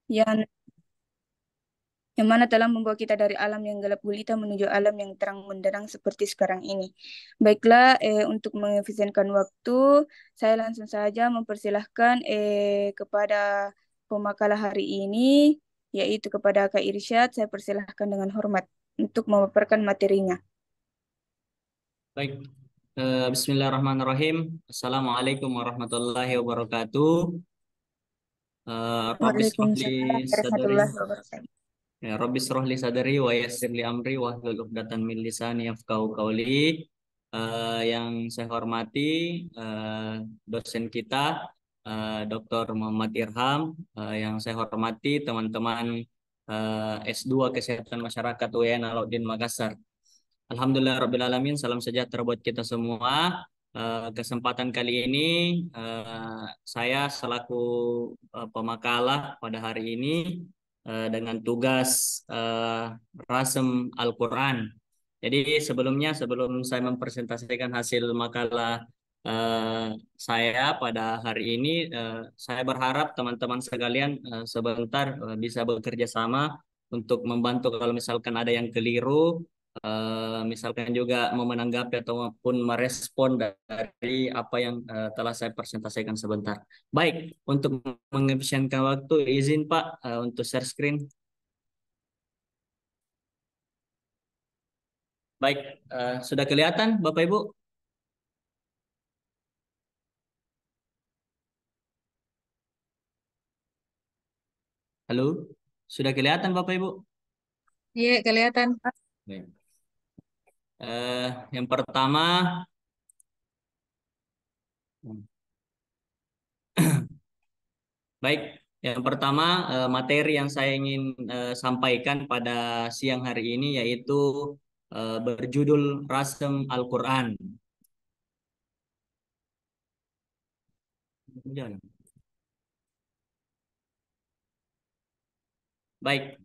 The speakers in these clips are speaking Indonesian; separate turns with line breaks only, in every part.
yang yang mana telah membawa kita dari alam yang gelap gulita menuju alam yang terang benderang seperti sekarang ini. Baiklah, untuk mengefisienkan waktu, saya langsung saja mempersilahkan kepada pemakalah hari ini, yaitu kepada Kak Irsyad, saya persilahkan dengan hormat untuk memaparkan materinya.
Baik, Bismillahirrahmanirrahim. Assalamualaikum warahmatullahi wabarakatuh. Rabbi shrah li
Waalaikumsalam
sadri,
warahmatullahi wabarakatuh.
Rabbi shrah li sadri wa yassir li amri wahlul 'uqdatam min lisani yafqahu qawli. Yang saya hormati dosen kita Dr. Muhammad Irham, yang saya hormati teman-teman S2 Kesehatan Masyarakat UIN Alauddin Makassar. Alhamdulillahirrabbilalamin, salam sejahtera buat kita semua. Kesempatan kali ini saya selaku pemakalah pada hari ini dengan tugas Rasem Al-Quran. Jadi sebelum saya mempresentasikan hasil makalah saya pada hari ini, saya berharap teman-teman sekalian sebentar bisa bekerja sama untuk membantu kalau misalkan ada yang keliru, misalkan juga mau menanggapi ataupun merespon dari apa yang telah saya presentasikan sebentar. Baik, untuk mengefisienkan waktu, izin Pak untuk share screen. Baik, sudah kelihatan Bapak Ibu? Halo, sudah kelihatan Bapak Ibu?
Iya, kelihatan.
Baik. Yang pertama, baik, yang pertama materi yang saya ingin sampaikan pada siang hari ini yaitu berjudul Rasem Al-Quran. Baik,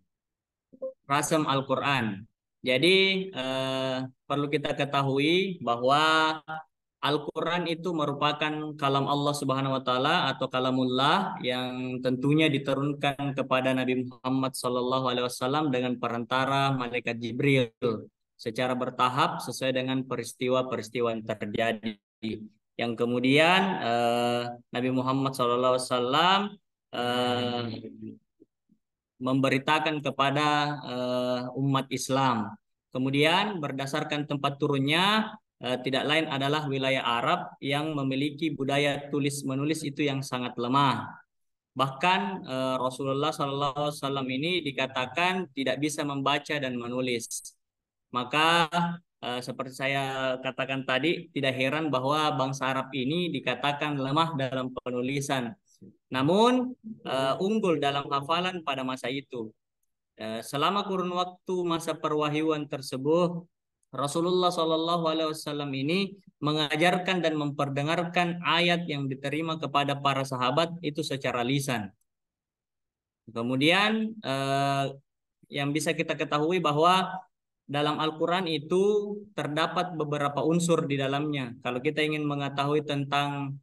Rasem Al-Quran. Jadi perlu kita ketahui bahwa Al-Quran itu merupakan kalam Allah Subhanahu wa taala atau kalamullah yang tentunya diturunkan kepada Nabi Muhammad SAW dengan perantara malaikat Jibril secara bertahap sesuai dengan peristiwa-peristiwa yang terjadi. Yang kemudian Nabi Muhammad SAW memberitakan kepada umat Islam. Kemudian berdasarkan tempat turunnya tidak lain adalah wilayah Arab yang memiliki budaya tulis menulis itu yang sangat lemah. Bahkan Rasulullah SAW ini dikatakan tidak bisa membaca dan menulis. Maka seperti saya katakan tadi, tidak heran bahwa bangsa Arab ini dikatakan lemah dalam penulisan. Namun unggul dalam hafalan pada masa itu. Selama kurun waktu masa perwahyuan tersebut, Rasulullah SAW ini mengajarkan dan memperdengarkan ayat yang diterima kepada para sahabat itu secara lisan. Kemudian yang bisa kita ketahui bahwa dalam Al-Quran itu terdapat beberapa unsur di dalamnya. Kalau kita ingin mengetahui tentang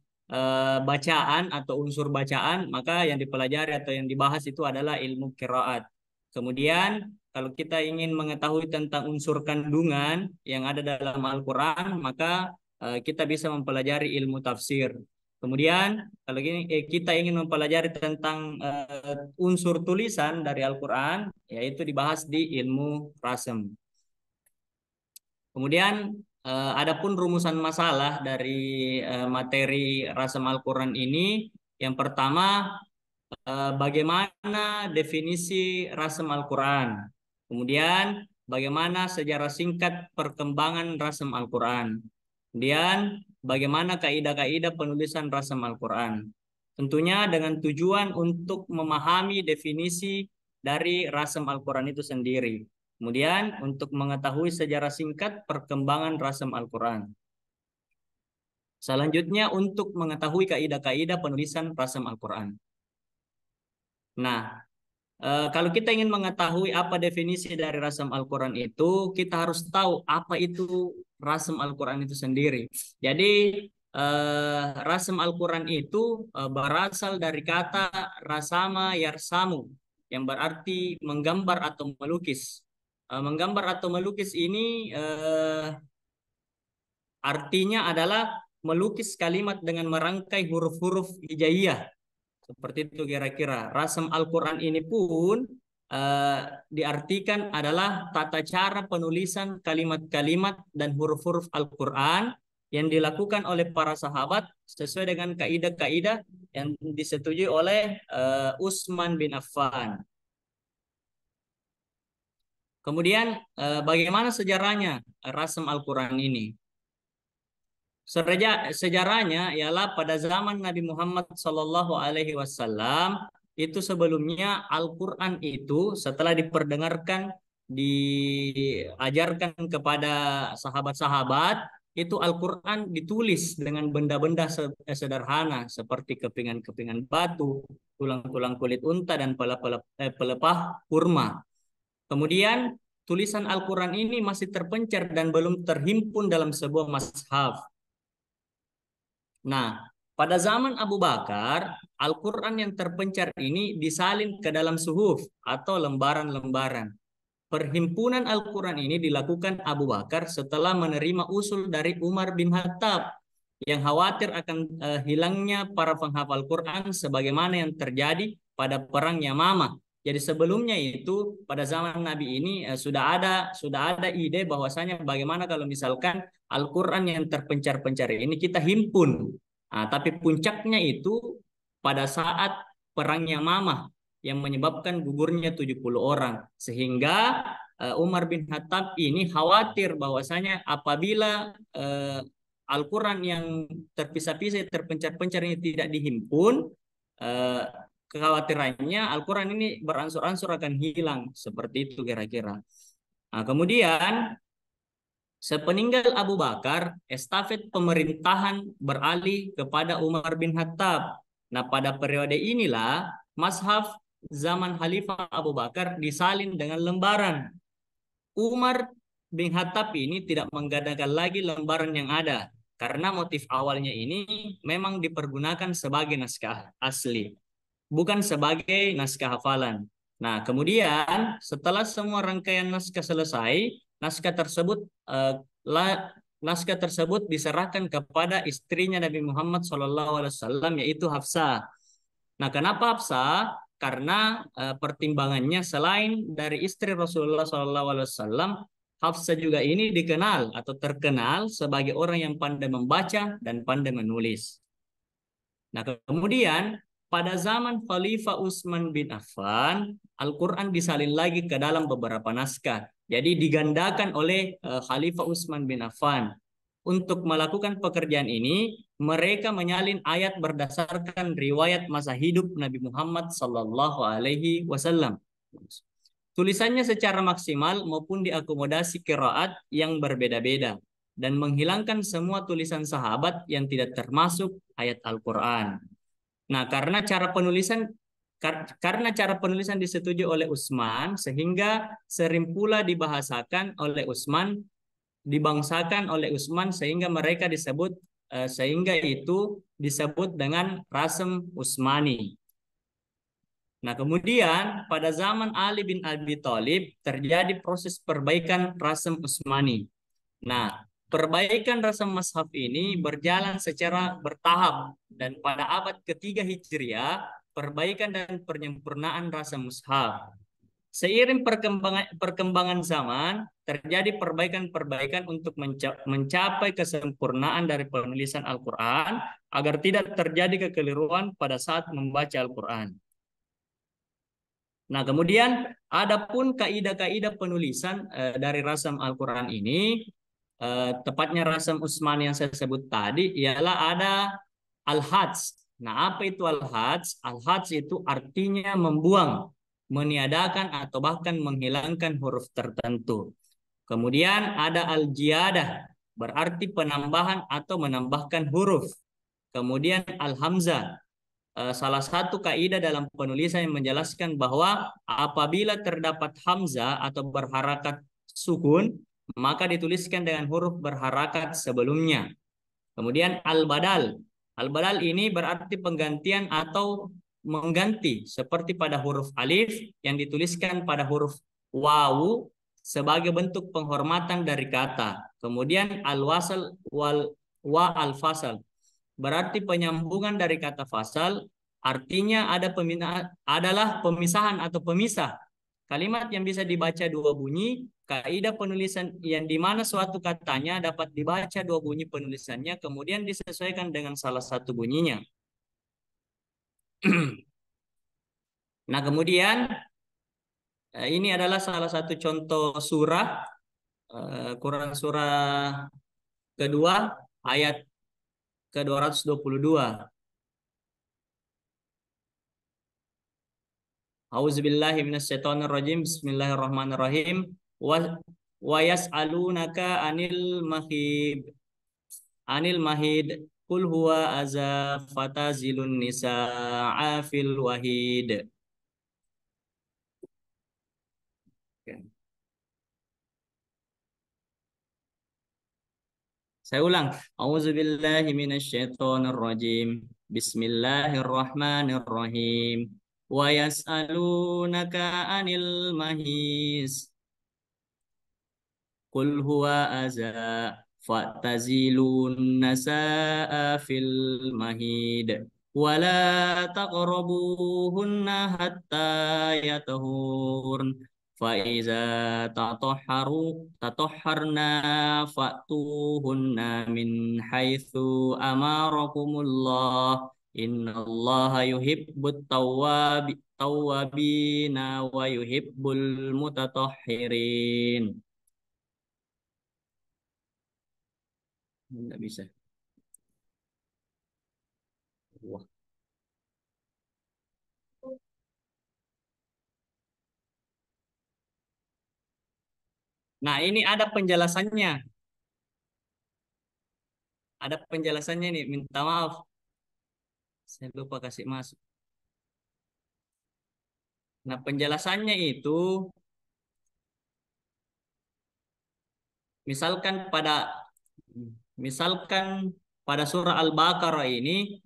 bacaan atau unsur bacaan, maka yang dipelajari atau yang dibahas itu adalah ilmu qiraat. Kemudian kalau kita ingin mengetahui tentang unsur kandungan yang ada dalam Al-Quran, maka kita bisa mempelajari ilmu tafsir. Kemudian kalau kita ingin mempelajari tentang unsur tulisan dari Al-Quran, yaitu dibahas di ilmu rasem. Kemudian adapun rumusan masalah dari materi rasem Al-Quran ini, yang pertama bagaimana definisi rasem Al-Quran. Kemudian bagaimana sejarah singkat perkembangan rasem Al-Quran. Kemudian bagaimana kaidah-kaidah penulisan rasem Al-Quran. Tentunya dengan tujuan untuk memahami definisi dari rasem Al-Quran itu sendiri. Kemudian untuk mengetahui sejarah singkat perkembangan rasem Al-Quran. Selanjutnya untuk mengetahui kaidah-kaidah penulisan rasem Al-Quran. Nah, kalau kita ingin mengetahui apa definisi dari rasem Al-Quran itu, kita harus tahu apa itu rasem Al-Quran itu sendiri. Jadi, rasem Al-Quran itu berasal dari kata rasama yarsamu. yang berarti menggambar atau melukis. Menggambar atau melukis ini artinya adalah melukis kalimat dengan merangkai huruf-huruf hijaiyah. Seperti itu kira-kira. Rasam Al-Quran ini pun eh, diartikan adalah tata cara penulisan kalimat-kalimat dan huruf-huruf Al-Quran yang dilakukan oleh para sahabat sesuai dengan kaidah-kaidah yang disetujui oleh Utsman bin Affan. Kemudian bagaimana sejarahnya rasam Al-Quran ini? Sejarahnya ialah pada zaman Nabi Muhammad Shallallahu Alaihi Wasallam itu sebelumnya Al-Quran itu setelah diperdengarkan, diajarkan kepada sahabat-sahabat, itu Al-Quran ditulis dengan benda-benda sederhana seperti kepingan-kepingan batu, tulang-tulang kulit unta, dan pelepah kurma. Kemudian tulisan Al-Quran ini masih terpencar dan belum terhimpun dalam sebuah mushaf. Nah, pada zaman Abu Bakar, Al-Quran yang terpencar ini disalin ke dalam suhuf atau lembaran-lembaran. Perhimpunan Al-Quran ini dilakukan Abu Bakar setelah menerima usul dari Umar bin Khattab yang khawatir akan hilangnya para penghafal Quran sebagaimana yang terjadi pada perang Yamamah. Jadi sebelumnya itu pada zaman Nabi ini sudah ada ide bahwasanya bagaimana kalau misalkan Al-Quran yang terpencar-pencar ini kita himpun. Nah, tapi puncaknya itu pada saat perang Yamamah yang menyebabkan gugurnya 70 orang. Sehingga Umar bin Khattab ini khawatir bahwasanya apabila Al-Quran yang terpisah-pisah, terpencar-pencar ini tidak dihimpun, eh, kekhawatirannya Al-Quran ini beransur-ansur akan hilang. Seperti itu kira-kira. Nah, kemudian sepeninggal Abu Bakar, estafet pemerintahan beralih kepada Umar bin Khattab. Nah, pada periode inilah Mashaf zaman Khalifah Abu Bakar disalin dengan lembaran. Umar bin Khattab ini tidak menggunakan lagi lembaran yang ada karena motif awalnya ini memang dipergunakan sebagai naskah asli, bukan sebagai naskah hafalan. Nah, kemudian setelah semua rangkaian naskah selesai, naskah tersebut eh, naskah tersebut diserahkan kepada istrinya Nabi Muhammad SAW, yaitu Hafsah. Nah, kenapa Hafsah? Karena pertimbangannya selain dari istri Rasulullah SAW, Hafsah juga ini dikenal atau terkenal sebagai orang yang pandai membaca dan pandai menulis. Nah, kemudian pada zaman Khalifah Utsman bin Affan, Al-Quran disalin lagi ke dalam beberapa naskah. Jadi digandakan oleh Khalifah Utsman bin Affan. Untuk melakukan pekerjaan ini, mereka menyalin ayat berdasarkan riwayat masa hidup Nabi Muhammad Sallallahu Alaihi Wasallam. Tulisannya secara maksimal maupun diakomodasi qiraat yang berbeda-beda dan menghilangkan semua tulisan sahabat yang tidak termasuk ayat Al-Quran. Nah, karena cara penulisan disetujui oleh Utsman, sehingga sering pula dibahasakan oleh Utsman, dibangsakan oleh Utsman, sehingga mereka sehingga itu disebut dengan Rasam Utsmani. Nah, kemudian pada zaman Ali bin Abi Thalib terjadi proses perbaikan Rasam Utsmani. Nah, perbaikan rasam mushaf ini berjalan secara bertahap dan pada abad ketiga Hijriah, perbaikan dan penyempurnaan rasam mushaf. Seiring perkembangan zaman, terjadi perbaikan-perbaikan untuk mencapai kesempurnaan dari penulisan Al-Quran agar tidak terjadi kekeliruan pada saat membaca Al-Quran. Nah, kemudian ada pun kaidah-kaidah penulisan dari rasam Al-Quran ini, tepatnya rasam Utsmani yang saya sebut tadi, ialah ada al-hadz. Nah, apa itu al-hadz? Al-hadz itu artinya membuang, meniadakan atau bahkan menghilangkan huruf tertentu. Kemudian ada al-jiyadah, berarti penambahan atau menambahkan huruf. Kemudian al-hamzah, salah satu kaidah dalam penulisan yang menjelaskan bahwa apabila terdapat hamzah atau berharakat sukun, maka dituliskan dengan huruf berharakat sebelumnya. Kemudian al-badal. Al-badal ini berarti penggantian atau mengganti seperti pada huruf alif yang dituliskan pada huruf wawu sebagai bentuk penghormatan dari kata. Kemudian al-wasal wa al-fasal berarti penyambungan dari kata fasal, artinya adalah pemisahan atau pemisah. Kalimat yang bisa dibaca dua bunyi, kaidah penulisan yang di mana suatu katanya dapat dibaca dua bunyi penulisannya, kemudian disesuaikan dengan salah satu bunyinya. Nah, kemudian ini adalah salah satu contoh surah, Quran surah kedua, ayat ke-222. Auzubillahi minasyaitonirrajim. Bismillahirrahmanirrahim. Wa yas'alunaka anil mahid qul huwa aza fatazilun nisaa fil wahid. Saya ulang. Auzubillahi minasyaitonirrajim. Bismillahirrahmanirrahim. Wa yas'alunaka anil mahis qul huwa aza fa'tazilun nasaa fil mahid wala taqrabuhunna hatta yatahurn fa iza tatahharna fa'tuhunna min haitsu amarakumullah innallaha yuhibbut tawwabina wa yuhibbul mutatahhirin. Nggak bisa. Wah. Nah, ini ada penjelasannya. Ada penjelasannya nih. Minta maaf. Saya lupa kasih masuk. Nah, penjelasannya itu misalkan pada surah Al-Baqarah ini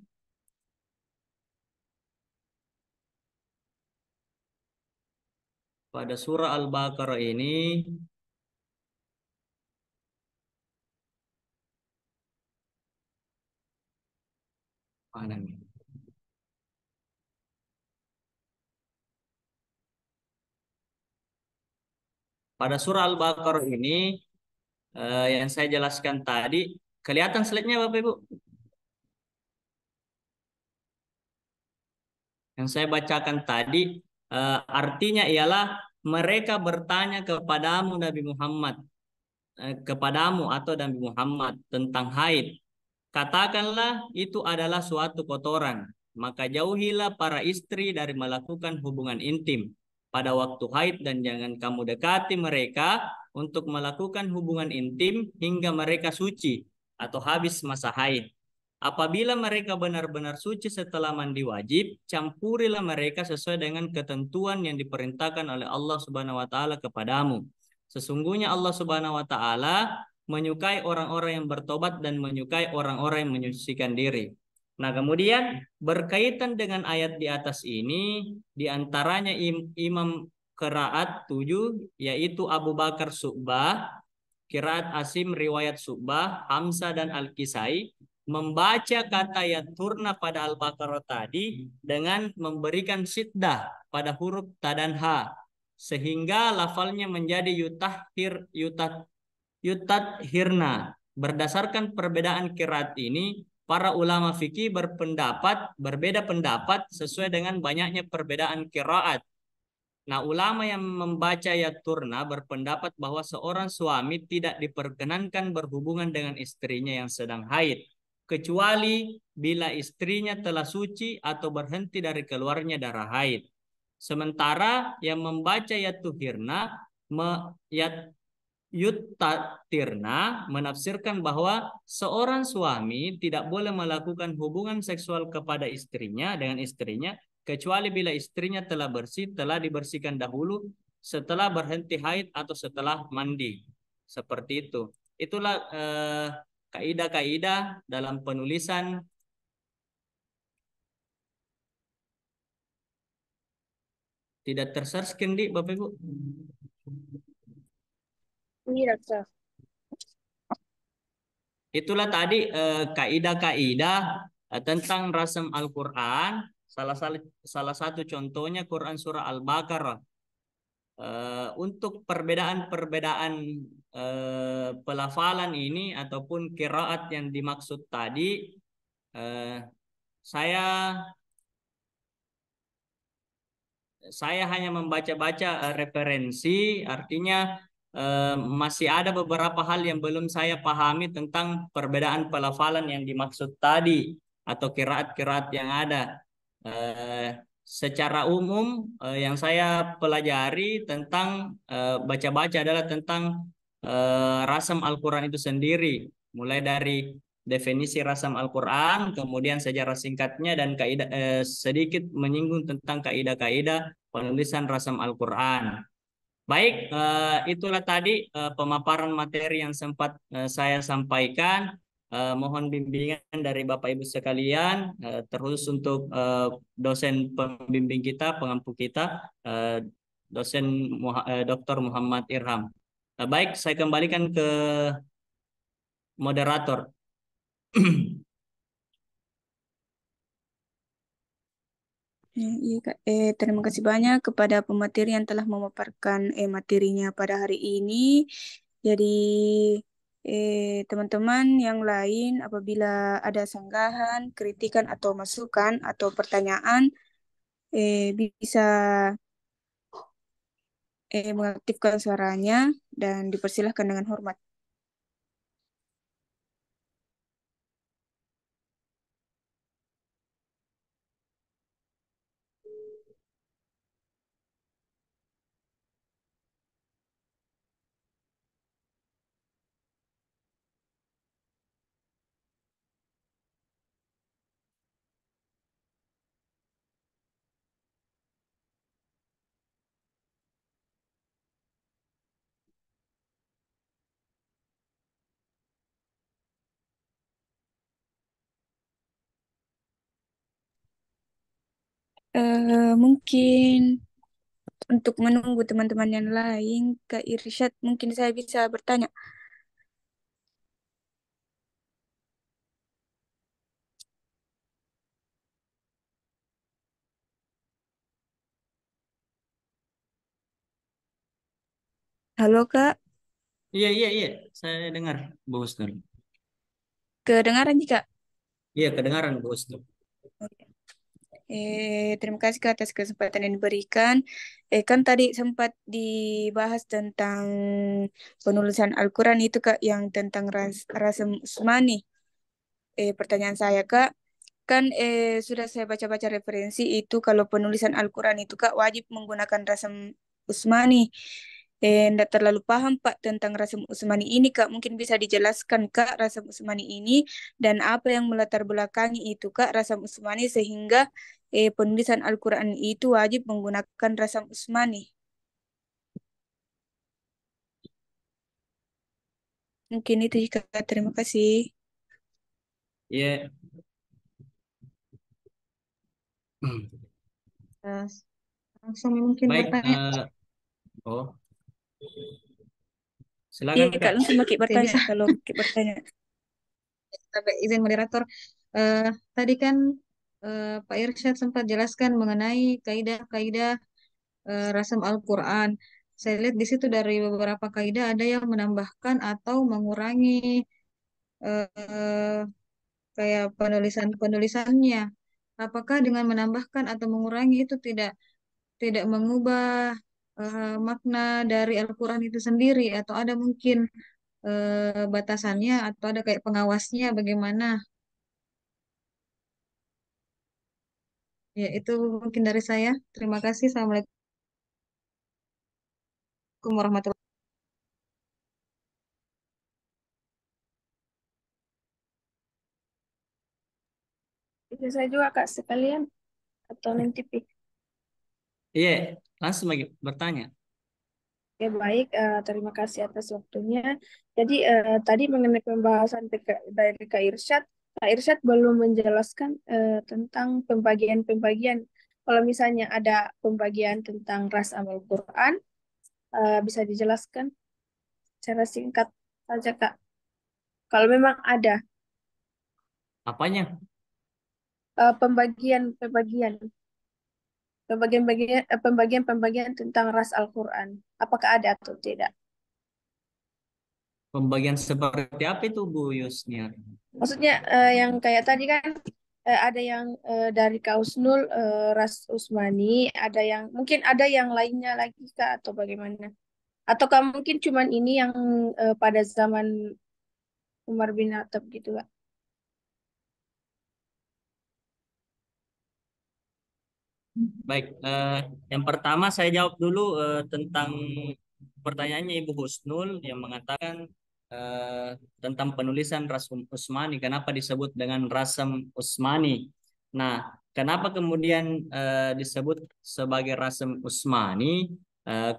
mana nih? Pada surah Al-Baqarah ini yang saya jelaskan tadi, kelihatan slide-nya Bapak Ibu? Yang saya bacakan tadi artinya ialah mereka bertanya kepadamu Nabi Muhammad, kepadamu atau Nabi Muhammad tentang haid. Katakanlah itu adalah suatu kotoran, maka jauhilah para istri dari melakukan hubungan intim pada waktu haid dan jangan kamu dekati mereka untuk melakukan hubungan intim hingga mereka suci atau habis masa haid. Apabila mereka benar-benar suci setelah mandi wajib, campurilah mereka sesuai dengan ketentuan yang diperintahkan oleh Allah Subhanahu wa taala kepadamu. Sesungguhnya Allah Subhanahu wa taala menyukai orang-orang yang bertobat dan menyukai orang-orang yang menyucikan diri. Nah, kemudian berkaitan dengan ayat di atas ini, diantaranya Imam Qiraat 7, yaitu Abu Bakar Su'bah, Qiraat Asim riwayat Su'bah, Hamzah dan Al-Kisai, membaca kata yaturna pada Al-Baqarah tadi dengan memberikan syiddah pada huruf ta dan ha, sehingga lafalnya menjadi yutathirna. Berdasarkan perbedaan qiraat ini, para ulama fikih berbeda pendapat sesuai dengan banyaknya perbedaan qiraat. Nah, ulama yang membaca yaturna berpendapat bahwa seorang suami tidak diperkenankan berhubungan dengan istrinya yang sedang haid, kecuali bila istrinya telah suci atau berhenti dari keluarnya darah haid. Sementara yang membaca yatuhirna, Yuttatirna menafsirkan bahwa seorang suami tidak boleh melakukan hubungan seksual kepada istrinya dengan istrinya kecuali bila istrinya telah dibersihkan dahulu setelah berhenti haid atau setelah mandi. Seperti itu. Itulah kaidah-kaidah dalam penulisan Tidak tershare screen di Bapak Ibu.
Iya, Kak.
Itulah tadi kaidah-kaidah tentang rasam Al-Quran. Salah satu contohnya Quran surah Al-Baqarah. Untuk perbedaan-perbedaan pelafalan ini ataupun qiraat yang dimaksud tadi, eh, saya saya hanya membaca-baca referensi, artinya masih ada beberapa hal yang belum saya pahami tentang perbedaan pelafalan yang dimaksud tadi atau kiraat-kiraat yang ada. Eh, Secara umum yang saya pelajari tentang baca-baca adalah tentang rasam Al-Quran itu sendiri, mulai dari definisi rasam Al-Quran, kemudian sejarah singkatnya dan kaidah sedikit menyinggung tentang kaidah-kaidah penulisan rasam Al-Quran. Baik, itulah tadi pemaparan materi yang sempat saya sampaikan. Mohon bimbingan dari Bapak Ibu sekalian, terkhusus untuk dosen pembimbing kita, pengampu kita, dosen Dr. Muhammad Irham. Baik, saya kembalikan ke moderator.
Iya, Kak. Terima kasih banyak kepada pemateri yang telah memaparkan materinya pada hari ini. Jadi, teman-teman yang lain, apabila ada sanggahan, kritikan, atau masukan, atau pertanyaan, bisa mengaktifkan suaranya dan dipersilahkan dengan hormat. Mungkin untuk menunggu teman-teman yang lain, Kak Irsyad, mungkin saya bisa bertanya. Halo, Kak.
Iya, iya, iya, saya dengar, Bu Husnul.
Kedengaran, Kak?
Iya, kedengaran, Bu Husnul.
Terima kasih Kak atas kesempatan yang diberikan. Kan tadi sempat dibahas tentang penulisan Al-Quran itu Kak, yang tentang Rasem Usmani. Pertanyaan saya Kak, kan sudah saya baca-baca referensi itu kalau penulisan Al-Quran itu Kak wajib menggunakan Rasem Usmani. Nggak terlalu paham Pak tentang Rasem Usmani ini Kak. Mungkin bisa dijelaskan Kak Rasem Usmani ini dan apa yang melatar belakangi itu Kak Rasem Usmani sehingga penulisan Al-Quran itu wajib menggunakan Rasem Usmani. Mungkin itu Kak. Terima kasih.
Iya.
Eh, Langsung mungkin
Baik.
bertanya.
Oh,
Iya
silakan
Kak,
Kak.
langsung pakai
Oke,
bertanya
bisa.
kalau pakai bertanya.
Sampai izin moderator. Tadi kan Pak Irsyad sempat jelaskan mengenai kaidah-kaidah rasam Al-Quran. Saya lihat di situ dari beberapa kaidah ada yang menambahkan atau mengurangi eh, kayak penulisannya. Apakah dengan menambahkan atau mengurangi itu tidak tidak mengubah makna dari Al-Quran itu sendiri atau ada mungkin batasannya atau ada kayak pengawasnya bagaimana? Ya, itu mungkin dari saya. Terima kasih. Assalamualaikum warahmatullahi
Itu saya juga Kak sekalian atau nanti pick.
Iya, langsung lagi bertanya.
Oke, baik. Terima kasih atas waktunya. Jadi tadi mengenai pembahasan dari Kak Irsyad belum menjelaskan tentang pembagian-pembagian.
Kalau misalnya ada pembagian tentang ras Al-Quran, bisa dijelaskan secara singkat saja, Kak. Kalau memang ada
Apanya?
pembagian tentang ras Al-Quran, apakah ada atau tidak?
Pembagian seperti apa itu Bu Yusnia?
Maksudnya yang kayak tadi kan ada yang dari Kausnul ras Usmani, ada yang mungkin ada yang lainnya lagi Kak atau bagaimana? Ataukah mungkin cuman ini yang pada zaman Umar bin Khattab gitu Kak?
Baik, yang pertama saya jawab dulu tentang pertanyaannya Ibu Husnul yang mengatakan tentang penulisan Rasm Usmani. Kenapa disebut dengan Rasm Usmani? Nah, kenapa kemudian disebut sebagai Rasm Usmani?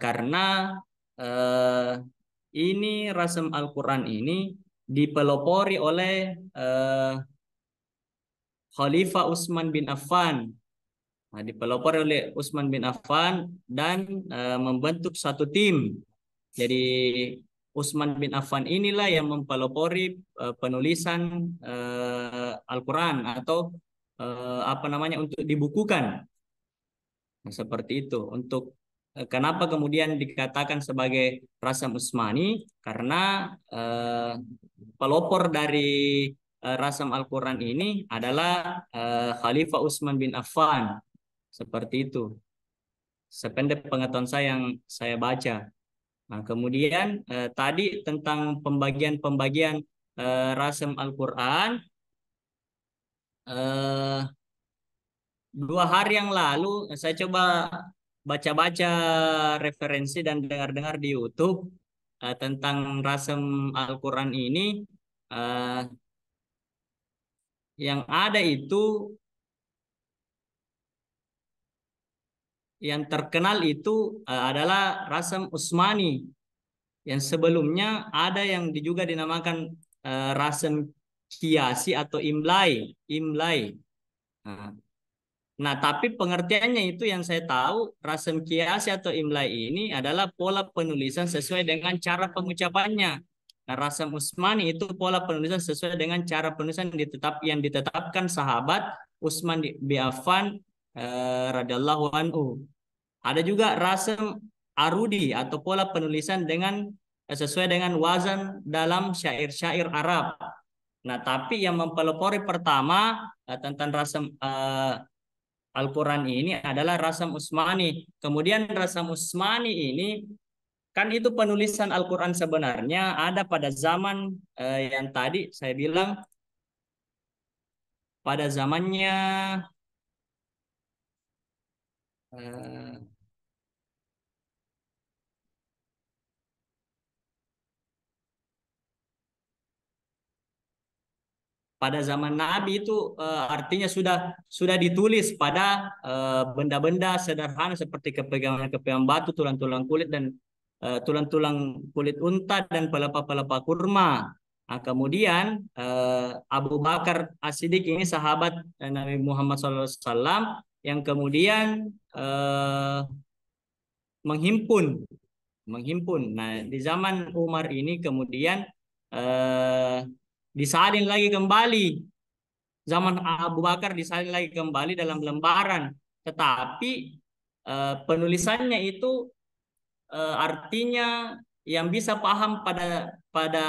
Karena eh, ini Rasm Al-Quran ini dipelopori oleh Khalifah Utsman bin Affan. Nah, dipelopori oleh Utsman bin Affan dan membentuk satu tim. Jadi Utsman bin Affan inilah yang mempelopori penulisan Al-Quran atau apa namanya untuk dibukukan. Nah, seperti itu. Untuk kenapa kemudian dikatakan sebagai Rasam Utsmani? Karena eh, pelopor dari Rasam Al-Quran ini adalah Khalifah Utsman bin Affan. Seperti itu. Sependek pengetahuan saya yang saya baca. Nah, kemudian tadi tentang pembagian-pembagian rasam Al-Quran, eh, 2 hari yang lalu saya coba baca-baca referensi dan dengar-dengar di YouTube tentang rasam Al-Quran ini. eh, yang ada itu, yang terkenal itu adalah rasam Utsmani. Yang sebelumnya ada yang juga dinamakan rasem kiasi atau imlai, imlai. Nah, nah, tapi pengertiannya itu yang saya tahu rasem kiasi atau imlai ini adalah pola penulisan sesuai dengan cara pengucapannya. Nah, rasem Utsmani itu pola penulisan sesuai dengan cara penulisan yang ditetapkan sahabat Utsman bin Affan radhiyallahu anhu. Ada juga rasem arudi atau pola penulisan dengan sesuai dengan wazan dalam syair-syair Arab. Nah, tapi yang mempelopori pertama tentang rasam Al-Quran ini adalah rasam Utsmani. Kemudian rasam Utsmani ini kan itu penulisan Al-Quran sebenarnya ada pada zaman yang tadi saya bilang pada zamannya eh, pada zaman Nabi itu artinya sudah ditulis pada benda-benda sederhana seperti kepegangan-kepegangan batu, tulang-tulang kulit dan tulang-tulang kulit unta dan pelepah-pelepah kurma. Nah, kemudian Abu Bakar As-Siddiq ini sahabat Nabi Muhammad SAW yang kemudian menghimpun menghimpun. Nah, di zaman Umar ini kemudian eh, disalin lagi kembali. Zaman Abu Bakar disalin lagi kembali dalam lembaran. Tetapi penulisannya itu artinya yang bisa paham pada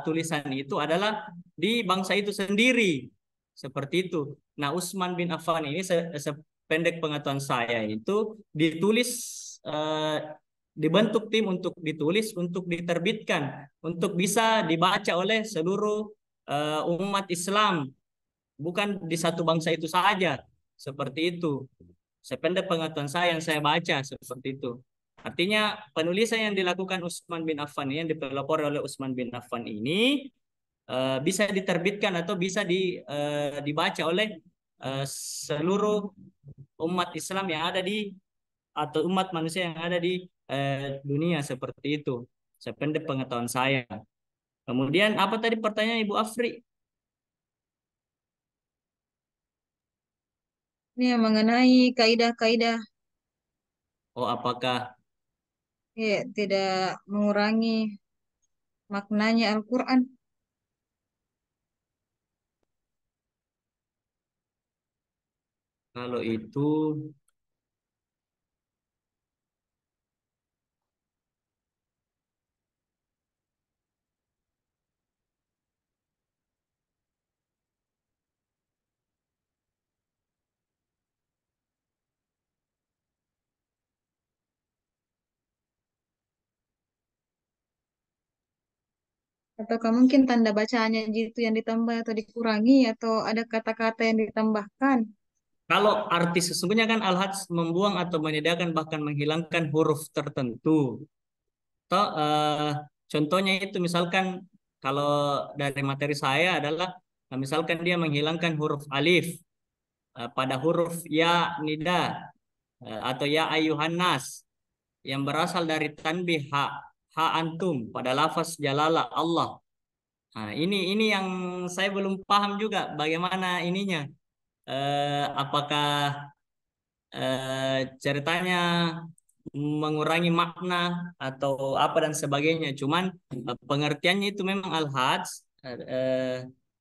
tulisan itu adalah di bangsa itu sendiri. Seperti itu. Nah, Utsman bin Affan ini sependek pengetahuan saya itu ditulis eh, dibentuk tim untuk ditulis untuk diterbitkan untuk bisa dibaca oleh seluruh umat Islam, bukan di satu bangsa itu saja. Seperti itu. Sependek pengetahuan saya yang saya baca seperti itu. Artinya penulisan yang dilakukan Utsman bin Affan ini, yang dipelopori oleh Utsman bin Affan ini bisa diterbitkan atau bisa dibaca oleh seluruh umat Islam yang ada di atau umat manusia yang ada di dunia seperti itu. Sependek pengetahuan saya. Kemudian apa tadi pertanyaan Ibu Afri?
Ini yang mengenai kaidah-kaidah,
Oh, apakah
ya, tidak mengurangi maknanya Al-Quran.
kalau itu
Ataukah mungkin tanda bacaannya gitu yang ditambah atau dikurangi, atau ada kata-kata yang ditambahkan.
kalau arti sesungguhnya kan al-hadz membuang atau menyediakan bahkan menghilangkan huruf tertentu. Toh, contohnya itu misalkan kalau dari materi saya adalah misalkan dia menghilangkan huruf alif pada huruf ya nida atau ya ayuhan nas yang berasal dari tanbih ha antum pada lafaz jalalah Allah. Nah, ini yang saya belum paham juga bagaimana ininya. Apakah ceritanya mengurangi makna atau apa dan sebagainya. Cuman pengertiannya itu memang al-hadz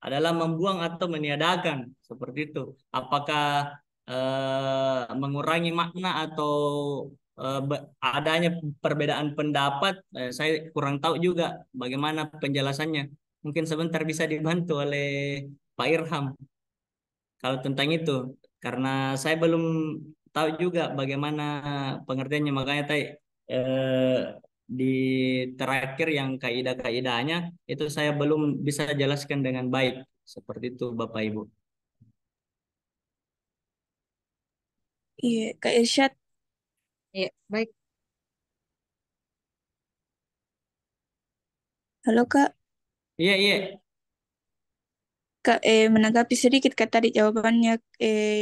adalah membuang atau meniadakan seperti itu. Apakah mengurangi makna atau adanya perbedaan pendapat? Saya kurang tahu juga bagaimana penjelasannya. Mungkin sebentar bisa dibantu oleh Pak Irham kalau tentang itu, karena saya belum tahu juga bagaimana pengertiannya, makanya tadi eh, di terakhir yang kaidah-kaidahnya itu saya belum bisa jelaskan dengan baik. Seperti itu Bapak Ibu.
Iya, Kak Irsyad.
Ya, baik.
Halo Kak.
Iya, iya.
Kak, menanggapi sedikit Kak tadi jawabannya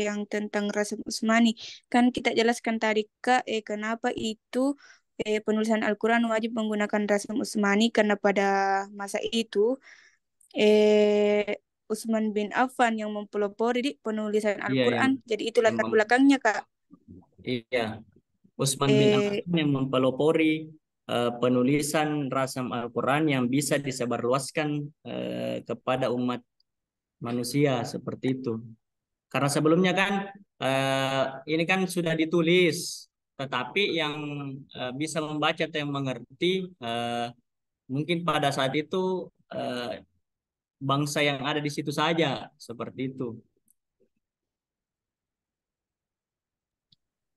yang tentang Rasul Usmani. Kan kita jelaskan tadi Kak, kenapa itu penulisan Al-Quran wajib menggunakan Rasul Usmani karena pada masa itu Utsman bin Affan yang mempelopori di penulisan
Iya,
Al-Quran. Jadi itu
yang
latar belakangnya Kak.
iya. Utsman bin
Eh,
Affan yang mempelopori penulisan rasam Al-Quran yang bisa disebarluaskan kepada umat manusia seperti itu. Karena sebelumnya kan ini kan sudah ditulis, tetapi yang bisa membaca atau yang mengerti mungkin pada saat itu bangsa yang ada di situ saja, seperti itu.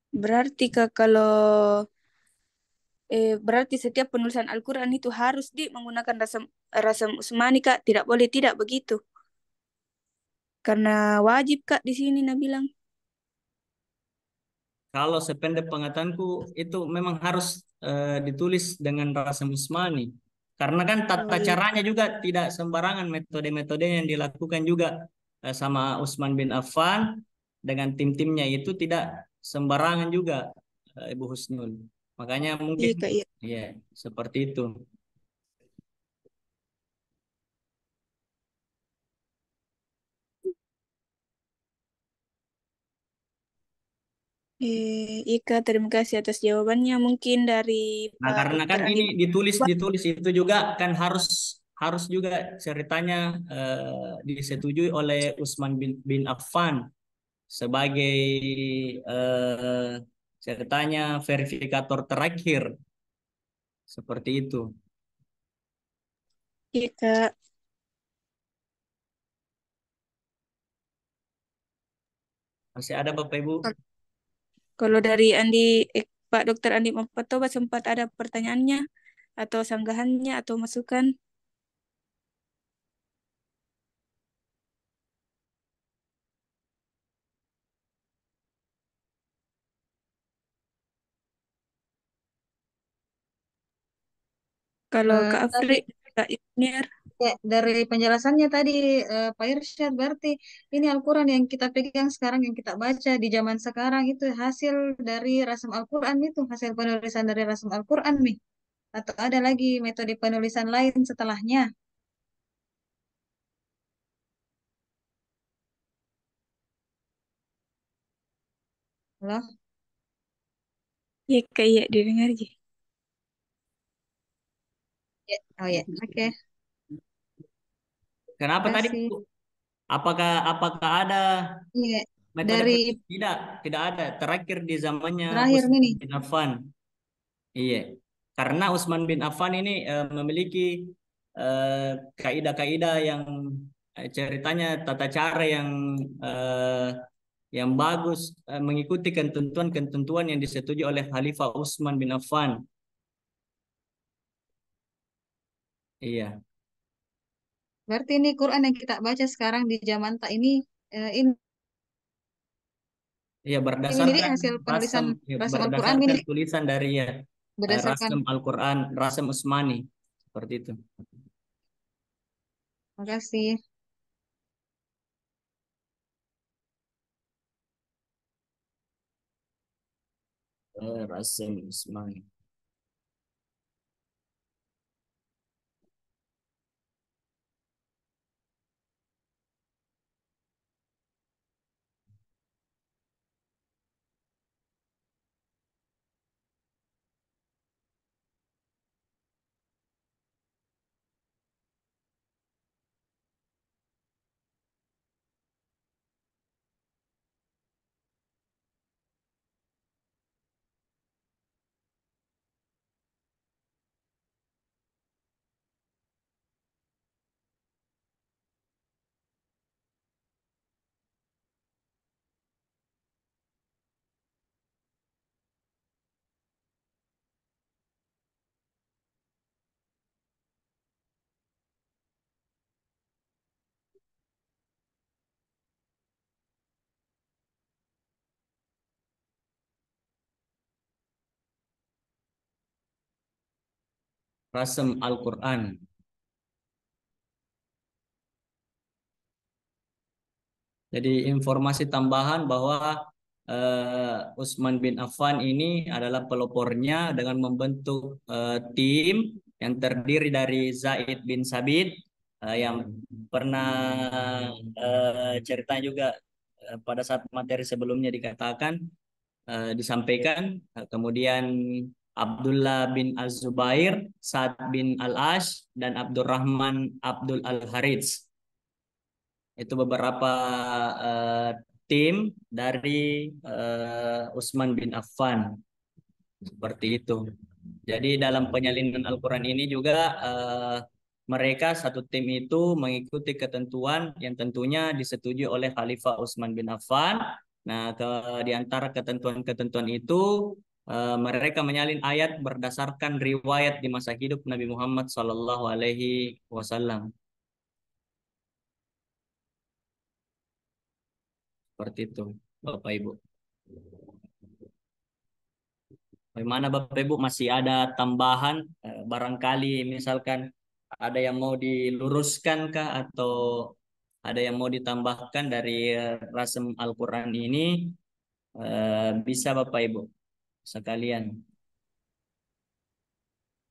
berarti Kak kalau berarti setiap penulisan Al-Quran itu harus menggunakan rasam rasam Utsmani Kak. Tidak boleh tidak begitu. Karena wajib Kak di sini Nah bilang.
Kalau sependek pengetahuanku itu memang harus ditulis dengan rasa musmani. Karena kan
Oh
tata
iya,
caranya juga tidak sembarangan, metode-metode yang dilakukan juga sama Utsman bin Affan dengan tim-timnya itu tidak sembarangan juga, Ibu Husnul. Makanya mungkin
iya Kak, iya.
ya seperti itu.
Iya Kak, terima kasih atas jawabannya. Mungkin dari
Nah,
Pak
karena
Dokter
kan
Andi.
ini ditulis itu juga kan harus harus juga ceritanya disetujui oleh Utsman bin Affan sebagai eh, ceritanya verifikator terakhir seperti itu.
Iya Kak.
Masih ada Bapak Ibu?
Kalau dari Andi, Pak Dokter Andi Mapatoba sempat ada pertanyaannya atau sanggahannya atau masukan? Kalau Kak
Dari
Afri, Kak Yunir,
dari penjelasannya tadi, Pak Irsyad, berarti ini Al-Quran yang kita pegang sekarang, yang kita baca di zaman sekarang itu hasil dari rasam Al-Quran, itu hasil penulisan dari rasam Al-Quran nih. Atau ada lagi metode penulisan lain setelahnya? Halo?
Ya kayak didengar aja.
Ya. Oh ya, oke.
Kenapa tadi,
Kasih.
Bu? Apakah ada
Iya,
metode
dari
kedua? Tidak, tidak ada. Terakhir di zamannya
terakhir
Utsman
nih.
bin Affan. Iya, karena Utsman bin Affan ini memiliki eh, kaidah-kaidah yang ceritanya tata cara yang bagus, mengikuti ketentuan-ketentuan yang disetujui oleh Khalifah Utsman bin Affan. Iya,
Berarti ini Quran yang kita baca sekarang di zaman tak
iya
ini nih
berdasarkan
hasil penulisan Rasam Al-Quran ini
berdasarkan tulisan dari ya
berdasarkan.
Rasem Al-Quran, Rasem Utsmani seperti itu.
Makasih.
Rasem Utsmani. Rasem Al-Quran. Jadi informasi tambahan bahwa Utsman bin Affan ini adalah pelopornya dengan membentuk tim yang terdiri dari Zaid bin Sabit yang pernah ceritanya juga pada saat materi sebelumnya dikatakan disampaikan. Kemudian Abdullah bin Az-Zubair, Sa'ad bin Al-Ash, dan Abdurrahman Abdul Al-Harits. Itu beberapa eh, tim dari Utsman bin Affan seperti itu. Jadi dalam penyalinan Al-Quran ini juga mereka satu tim itu mengikuti ketentuan yang tentunya disetujui oleh Khalifah Utsman bin Affan. Nah, di antara ketentuan-ketentuan itu mereka menyalin ayat berdasarkan riwayat di masa hidup Nabi Muhammad SAW. Seperti itu, Bapak Ibu. Bagaimana Bapak Ibu, masih ada tambahan barangkali misalkan ada yang mau diluruskan kah atau ada yang mau ditambahkan dari Rasem Al-Quran ini, bisa Bapak Ibu sekalian.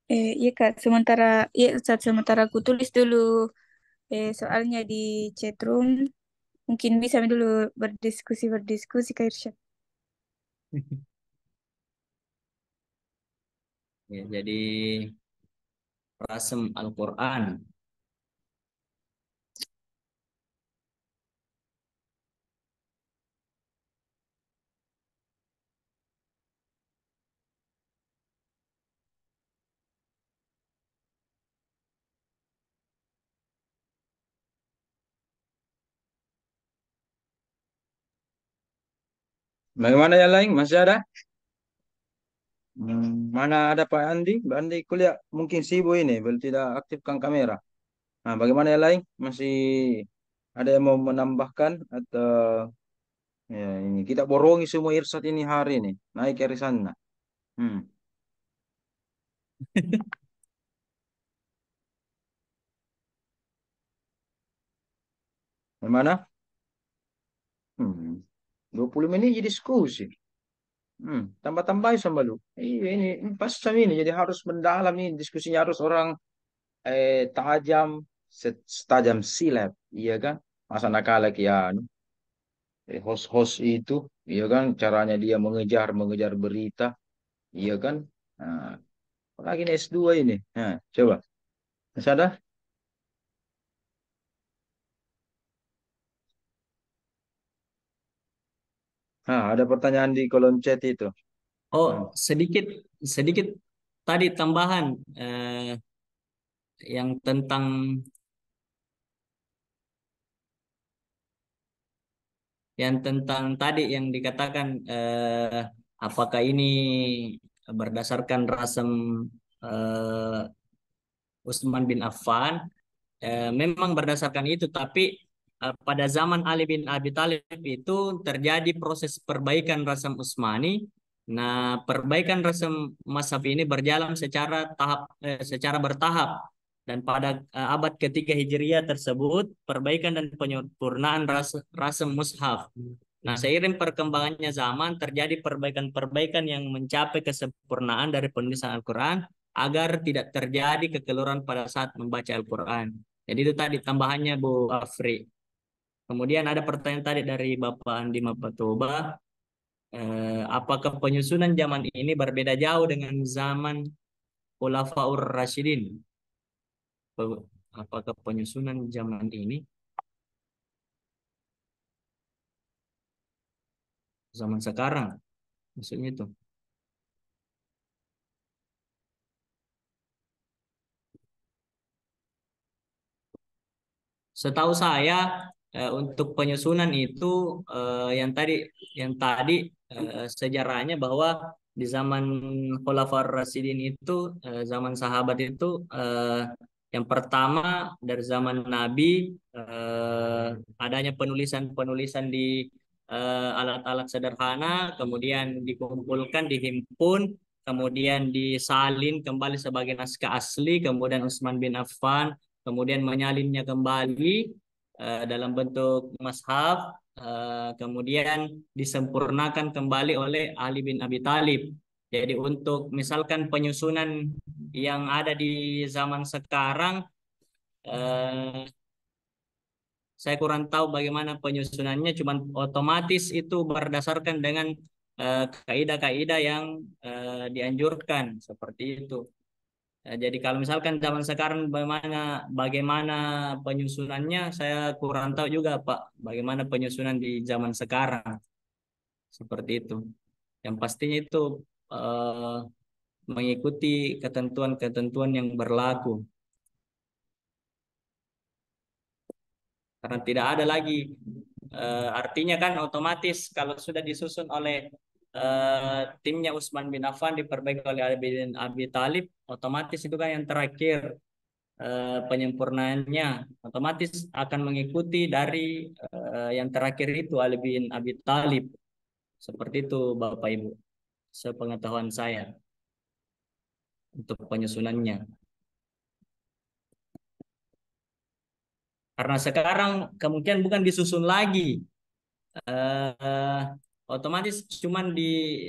Iya Kak, sementara iya Ustaz, sementara aku tulis dulu soalnya di chat room. Mungkin bisa dulu berdiskusi Kak Irsyad.
Ya, jadi Rasem Al-Quran.
Bagaimana yang lain? Masih ada? Mana ada Pak Andi? Pak Andi kuliah mungkin sibuk ini, belum tidak aktifkan kamera. Nah, bagaimana yang lain? Masih ada yang mau menambahkan atau ya ini kita borongi semua irsat ini hari ini naik ke sana. Hmm. Bagaimana? 20 menit jadi diskusi. Tambah-tambah sama lu. Iya ini pas sama ini jadi harus mendalam nih diskusinya harus orang tajam setajam silet, iya kan? Masa nakal lagi ya. host-host itu, iya kan, caranya dia mengejar berita, iya kan. Nah, apalagi ini S2 ini. Nah, coba. Masih ada? Nah, ada pertanyaan di kolom chat itu.
Oh,
Nah,
sedikit sedikit tadi tambahan yang tentang tadi yang dikatakan apakah ini berdasarkan rasem eh, Utsman bin Affan. Memang berdasarkan itu, tapi pada zaman Ali bin Abi Thalib itu terjadi proses perbaikan Rasam Utsmani. Nah, perbaikan Rasam mazhab ini berjalan secara bertahap, dan pada abad ketiga Hijriah tersebut perbaikan dan penyempurnaan Rasam Mushaf. Nah, seiring perkembangannya zaman terjadi perbaikan-perbaikan yang mencapai kesempurnaan dari penulisan Al-Quran agar tidak terjadi kekeliruan pada saat membaca Al-Quran. Jadi itu tadi tambahannya Bu Afri. Kemudian ada pertanyaan tadi dari Bapak Andi Mapatoba. Apakah penyusunan zaman ini berbeda jauh dengan zaman Khulafaur Rasyidin? Apakah penyusunan zaman ini, zaman sekarang, maksudnya itu? Setahu saya untuk penyusunan itu sejarahnya bahwa di zaman Khulafaur Rasyidin itu zaman sahabat itu yang pertama dari zaman Nabi eh, adanya penulisan-penulisan di alat-alat sederhana, kemudian dikumpulkan, dihimpun, kemudian disalin kembali sebagai naskah asli, kemudian Utsman bin Affan kemudian menyalinnya kembali dalam bentuk mushaf, kemudian disempurnakan kembali oleh Ali bin Abi Thalib. Jadi untuk misalkan penyusunan yang ada di zaman sekarang, eh, saya kurang tahu bagaimana penyusunannya, cuman otomatis itu berdasarkan dengan kaidah-kaidah yang dianjurkan seperti itu. Jadi kalau misalkan zaman sekarang bagaimana penyusunannya, saya kurang tahu juga Pak, bagaimana penyusunan di zaman sekarang seperti itu. Yang pastinya itu eh, mengikuti ketentuan-ketentuan yang berlaku, karena tidak ada lagi artinya kan otomatis kalau sudah disusun oleh timnya Utsman bin Affan diperbaiki oleh Ali bin Abi Thalib, otomatis itu kan yang terakhir penyempurnaannya otomatis akan mengikuti dari yang terakhir itu Ali bin Abi Thalib. Seperti itu Bapak Ibu, sepengetahuan saya untuk penyusunannya. Karena sekarang kemungkinan bukan disusun lagi, eh, otomatis cuman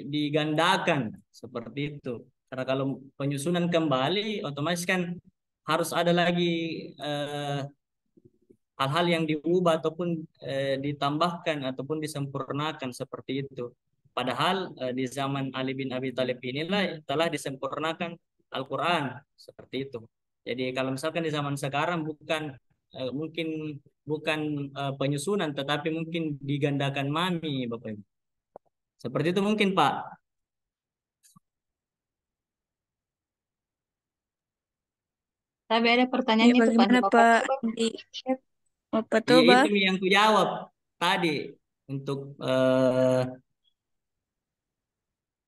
digandakan seperti itu. Karena kalau penyusunan kembali, otomatis kan harus ada lagi eh, hal-hal yang diubah ataupun ditambahkan ataupun disempurnakan seperti itu. Padahal di zaman Ali bin Abi Thalib inilah telah disempurnakan Al-Quran seperti itu. Jadi kalau misalkan di zaman sekarang mungkin bukan penyusunan, tetapi mungkin digandakan mami, Bapak Ibu. Seperti itu mungkin Pak.
Tapi ada
Ya,
pertanyaan itu Pak di
bagaimana
Bapak
Pak
Toba.
di Bapak
Iya
Toba?
itu yang ku jawab tadi untuk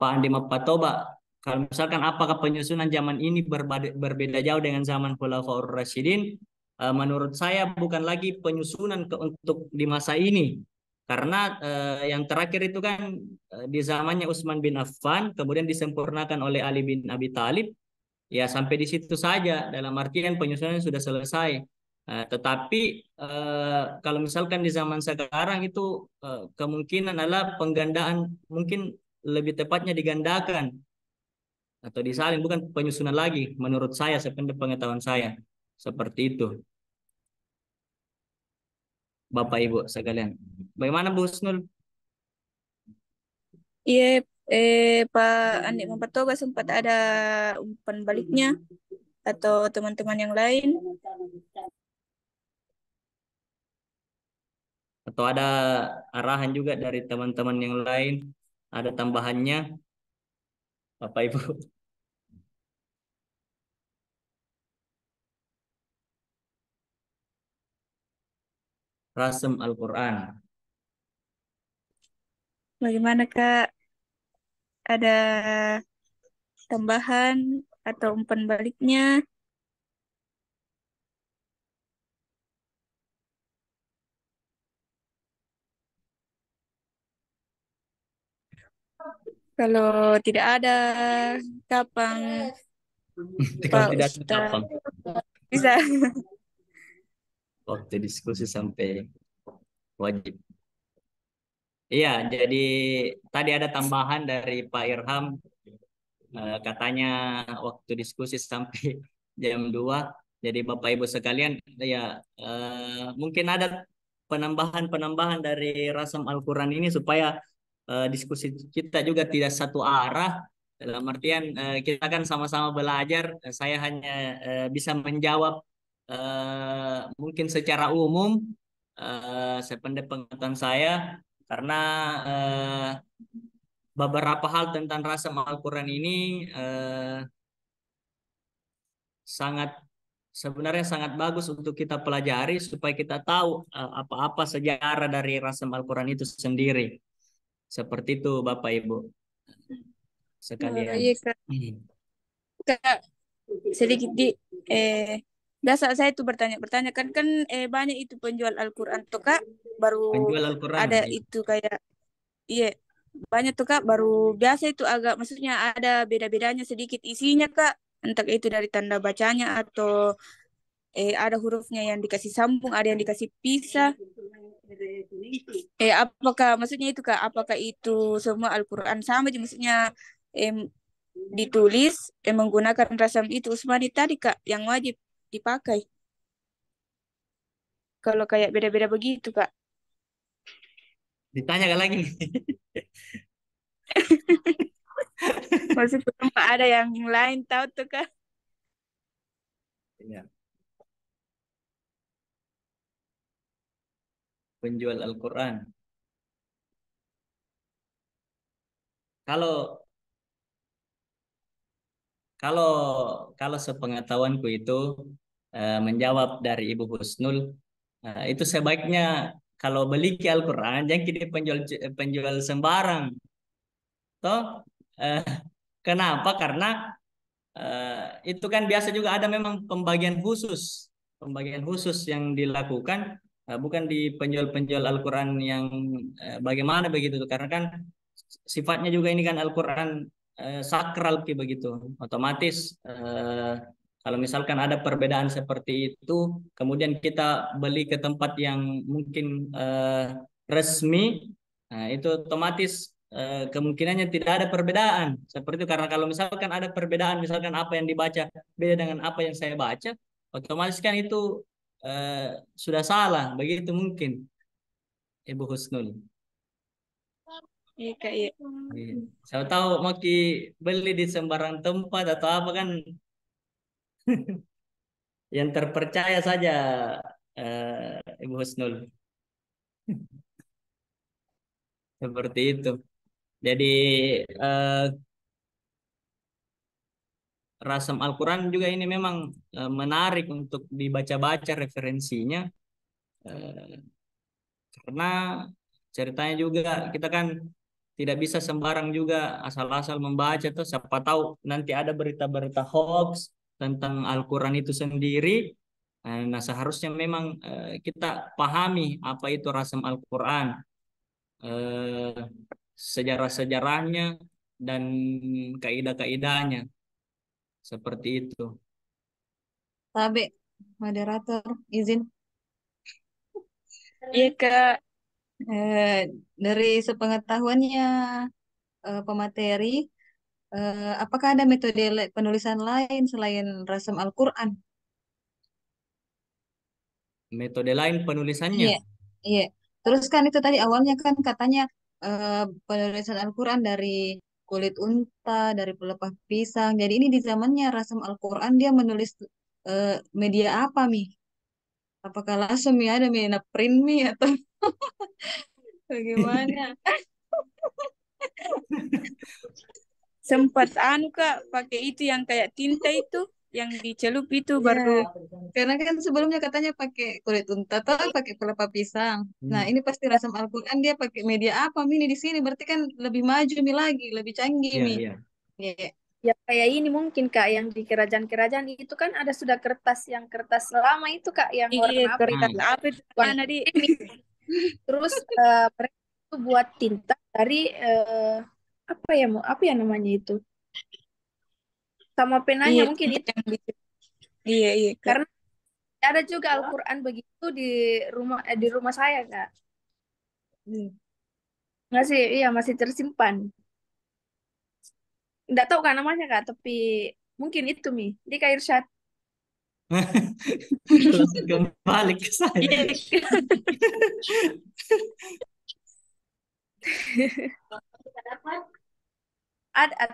Pak Andi Mapatoba. Kalau misalkan apakah penyusunan zaman ini berbeda jauh dengan zaman Khulafaur Rasyidin? Menurut saya bukan lagi penyusunan untuk di masa ini. Karena yang terakhir itu kan di zamannya Utsman bin Affan, kemudian disempurnakan oleh Ali bin Abi Thalib. Ya sampai di situ saja, dalam artian penyusunan sudah selesai. Tetapi kalau misalkan di zaman sekarang itu kemungkinan adalah penggandaan, mungkin lebih tepatnya digandakan atau disalin, bukan penyusunan lagi menurut saya sependek pengetahuan saya seperti itu. Bapak Ibu sekalian. Bagaimana Bu Husnul?
Iya, Pak Andi Mampatoga sempat ada umpan baliknya atau teman-teman yang lain.
Atau ada arahan juga dari teman-teman yang lain? Ada tambahannya, Bapak Ibu? Rasem Al-Quran.
Bagaimana Kak? Ada tambahan atau umpan baliknya? Kalau tidak ada, kapan
Kalau
Pak
tidak ada apa?
Ustaz bisa?
Waktu diskusi sampai wajib. Iya, jadi tadi ada tambahan dari Pak Irham. Katanya waktu diskusi sampai jam 2. Jadi Bapak Ibu sekalian, ya mungkin ada penambahan-penambahan dari Rasam Al-Quran ini supaya diskusi kita juga tidak satu arah. Dalam artian kita kan sama-sama belajar. Saya hanya bisa menjawab mungkin secara umum sependek saya karena eh, beberapa hal tentang Rasam Al-Quran ini eh, sangat sebenarnya sangat bagus untuk kita pelajari supaya kita tahu apa-apa sejarah dari Rasam Al-Quran itu sendiri. Seperti itu Bapak Ibu sekalian.
Iya Kak. Kak, sedikit eh biasa saya itu bertanya-bertanya kan banyak itu penjual Al-Quran tuh Kak, baru
Penjual Al-Quran.
ada itu kayak iya banyak tuh Kak, baru biasa itu agak maksudnya ada beda-bedanya sedikit isinya Kak, entah itu dari tanda bacanya atau ada hurufnya yang dikasih sambung, ada yang dikasih pisah. Apakah maksudnya itu Kak, apakah itu semua Al-Quran sama aja maksudnya em, ditulis menggunakan rasam itu Usmani tadi Kak yang wajib dipakai. Kalau kayak beda-beda begitu Kak.
Ditanyakan lagi.
Maksudnya apa ada yang lain tahu tuh Kak?
Ya, penjual Al-Quran. Kalau kalau kalau sepengetahuanku itu menjawab dari Ibu Husnul itu sebaiknya kalau beli ke Al-Quran jangan jadi penjual penjual sembarang. Toh eh, kenapa? Karena itu kan biasa juga ada memang pembagian khusus yang dilakukan bukan di penjual-penjual Al-Quran yang bagaimana begitu tuh. Karena kan sifatnya juga ini kan Al-Quran sakral ki begitu. Otomatis kalau misalkan ada perbedaan seperti itu, kemudian kita beli ke tempat yang mungkin resmi, nah, itu otomatis kemungkinannya tidak ada perbedaan seperti itu karena kalau misalkan ada perbedaan misalkan apa yang dibaca beda dengan apa yang saya baca otomatis kan itu sudah salah begitu mungkin Ibu Husnul.
Iya Kak, iya.
Iya. Saya tahu mau beli di sembarang tempat atau apa kan yang terpercaya saja Ibu Husnul seperti itu. Jadi eh, Rasam Al-Quran juga ini memang menarik untuk dibaca-baca referensinya eh, karena ceritanya juga kita kan tidak bisa sembarang juga asal-asal membaca tuh siapa tahu nanti ada berita-berita hoax tentang Al-Quran itu sendiri. Nah, seharusnya memang kita pahami apa itu Rasam Al-Quran, eh, sejarah-sejarahnya dan kaidah-kaidahnya seperti itu.
Tabe, moderator, izin.
Iya Kak.
Eh, dari sepengetahuannya pemateri, apakah ada metode penulisan lain selain rasam Al-Quran?
Metode lain penulisannya.
Iya, Iya. Terus kan itu tadi awalnya kan katanya eh, penulisan Al-Quran dari kulit unta, dari pelepah pisang. Jadi ini di zamannya Rasam Al-Quran dia menulis eh, media apa, Mi? Apakah langsung Mi ada Mi print Mi atau bagaimana?
Sempat anu Kak, pakai itu yang kayak tinta itu, yang dicelup itu
Iya.
baru.
Karena kan sebelumnya katanya pakai kulit unta atau pakai pelepah pisang. Nah,
Hmm.
ini pasti Rasam Al-Quran dia pakai media apa Mi ini di sini? Berarti kan lebih maju Mi lagi, lebih canggih
Iya,
Mi.
iya.
Iya.
Ya kayak ini mungkin Kak yang di kerajaan-kerajaan itu kan ada sudah kertas yang kertas lama itu Kak yang
Iya,
warna apa itu?
kertas
Hmm.
apa itu
Warna
Ana di?
kuning. Terus mereka itu buat tinta dari apa ya apa ya namanya itu? Sama penanya
Iya,
mungkin
tinta
itu
yang iya, iya Kak.
karena ada juga Al-Qur'an begitu di rumah saya Kak.
Hmm.
Nggak sih, iya masih tersimpan. Nggak tahu kan namanya Kak, tapi mungkin itu Mi di Kak Irsyad.
Langsung kembali ke saya.
Iya,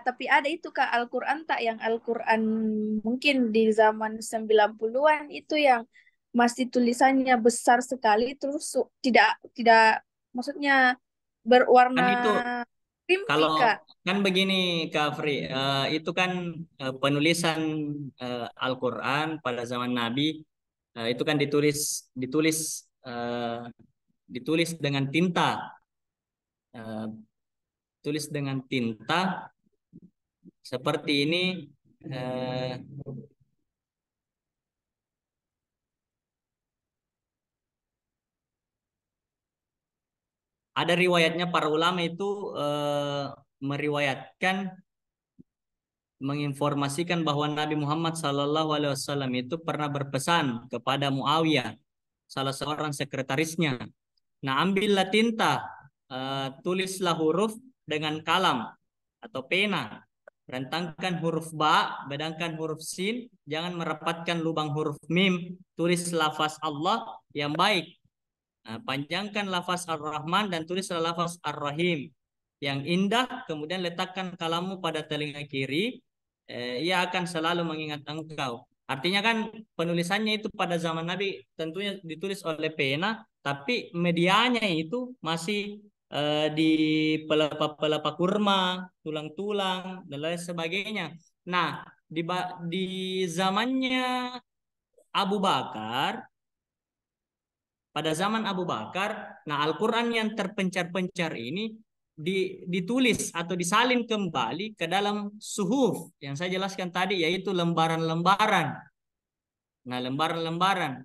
Tapi ada itu Kak Al-Qur'an tak yang Al-Qur'an mungkin di zaman 90-an itu yang masih tulisannya besar sekali terus tidak tidak maksudnya berwarna
Kan itu
krim
kalau
Kak.
kan begini Kak Fri, itu kan penulisan Al-Quran pada zaman Nabi itu kan ditulis eh, ditulis dengan tinta, eh, tulis dengan tinta seperti ini. eh, ada riwayatnya para ulama itu meriwayatkan menginformasikan bahwa Nabi Muhammad SAW itu pernah berpesan kepada Muawiyah, salah seorang sekretarisnya. Nah, ambillah tinta, tulislah huruf dengan kalam atau pena. Rentangkan huruf ba, bedangkan huruf sin, jangan merapatkan lubang huruf mim. Tulis lafaz Allah yang baik. Nah, panjangkan lafaz Ar-Rahman dan tulislah lafaz Ar-Rahim yang indah, kemudian letakkan kalamu pada telinga kiri, ia akan selalu mengingat engkau. Artinya kan penulisannya itu pada zaman Nabi tentunya ditulis oleh pena, tapi medianya itu masih di pelepah-pelepah kurma, tulang-tulang, dan lain sebagainya. Nah, di zamannya Abu Bakar, pada zaman Abu Bakar, nah Al-Quran yang terpencar-pencar ini ditulis atau disalin kembali ke dalam suhuf yang saya jelaskan tadi, yaitu lembaran-lembaran. Nah, lembaran-lembaran.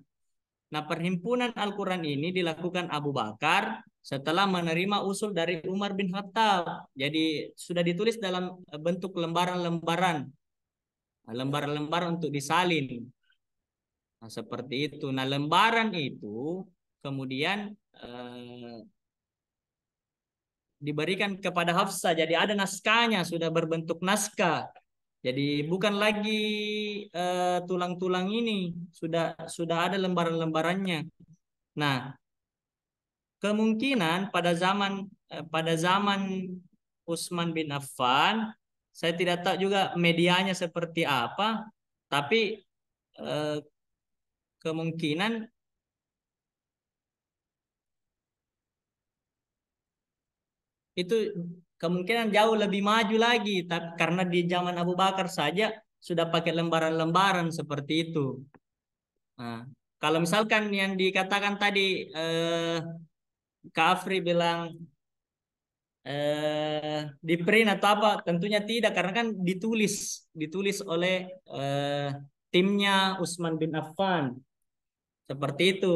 Nah, perhimpunan Al-Quran ini dilakukan Abu Bakar setelah menerima usul dari Umar bin Khattab. Jadi sudah ditulis dalam bentuk lembaran-lembaran, lembaran-lembaran untuk disalin. Nah, seperti itu. Nah, lembaran itu kemudian diberikan kepada Hafsah. Jadi ada naskahnya, sudah berbentuk naskah. Jadi bukan lagi tulang-tulang ini, sudah ada lembaran-lembarannya. Nah, kemungkinan pada zaman Utsman bin Affan, saya tidak tahu juga medianya seperti apa, tapi eh, kemungkinan itu kemungkinan jauh lebih maju lagi, tapi karena di zaman Abu Bakar saja sudah pakai lembaran-lembaran seperti itu. Nah, kalau misalkan yang dikatakan tadi Kak Afri bilang di print atau apa, tentunya tidak karena kan ditulis oleh timnya Utsman bin Affan seperti itu.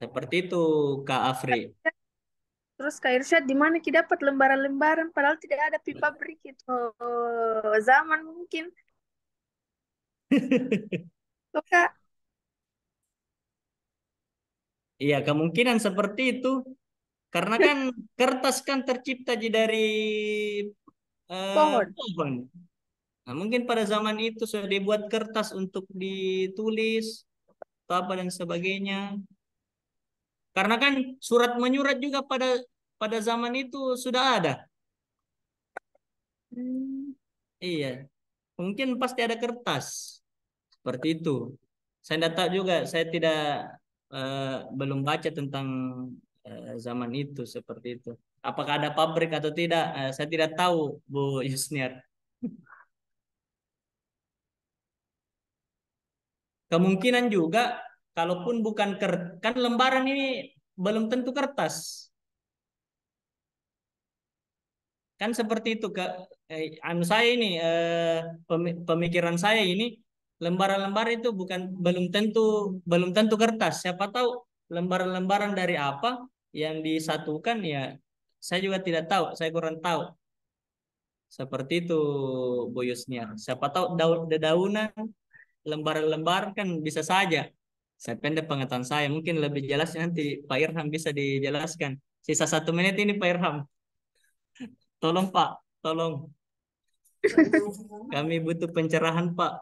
Seperti itu Kak Afri.
Terus Kak Irsyad di mana kita dapat lembaran-lembaran padahal tidak ada di pabrik itu. Oh, zaman mungkin. Tuh Kak.
Iya, kemungkinan seperti itu. Karena kan kertas kan tercipta dari
Pohon.
pohon. Nah, mungkin pada zaman itu sudah dibuat kertas untuk ditulis. atau apa dan sebagainya. Karena kan surat menyurat juga pada pada zaman itu sudah ada.
Hmm.
Iya, mungkin pasti ada kertas seperti itu. Saya tidak tahu juga, saya tidak eh, belum baca tentang zaman itu seperti itu. Apakah ada pabrik atau tidak? Saya tidak tahu, Bu Yusniar. Kemungkinan juga, kalaupun bukan kan lembaran ini belum tentu kertas. Kan seperti itu Kak. Anu saya ini pemikiran saya ini lembaran-lembaran itu bukan belum tentu kertas. Siapa tahu lembaran-lembaran dari apa yang disatukan ya saya juga tidak tahu, saya kurang tahu. Seperti itu Bu Yusnia. Siapa tahu dedaunan lembaran-lembaran kan bisa saja. Saya pendek pengetahuan saya, mungkin lebih jelasnya nanti Pak Irham bisa dijelaskan. Sisa 1 menit ini Pak Irham. Tolong Pak, tolong. Kami butuh pencerahan, Pak.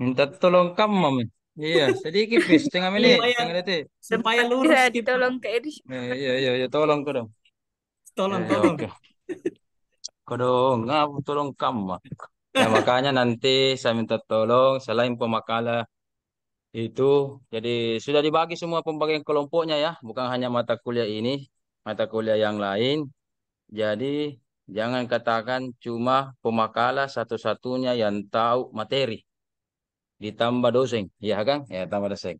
Minta tolong kamu, Mami. Iya, sedikit, bis. Setengah menit,
Supaya
setengah detik.
supaya
Bisa
lurus kita.
ditolong ke Edi.
Iya, iya, iya, tolong kau dong. Iya,
Tolong,
iya,
tolong.
oke. Kau dong, ngapa tolong kamu, Ma. Ya, makanya nanti saya minta tolong, selain pemakalah itu, jadi sudah dibagi semua pembagian kelompoknya ya, bukan hanya mata kuliah ini, mata kuliah yang lain. Jadi, jangan katakan cuma pemakalah satu-satunya yang tahu materi, ditambah dosen, ya kan? Ya, tambah dosen.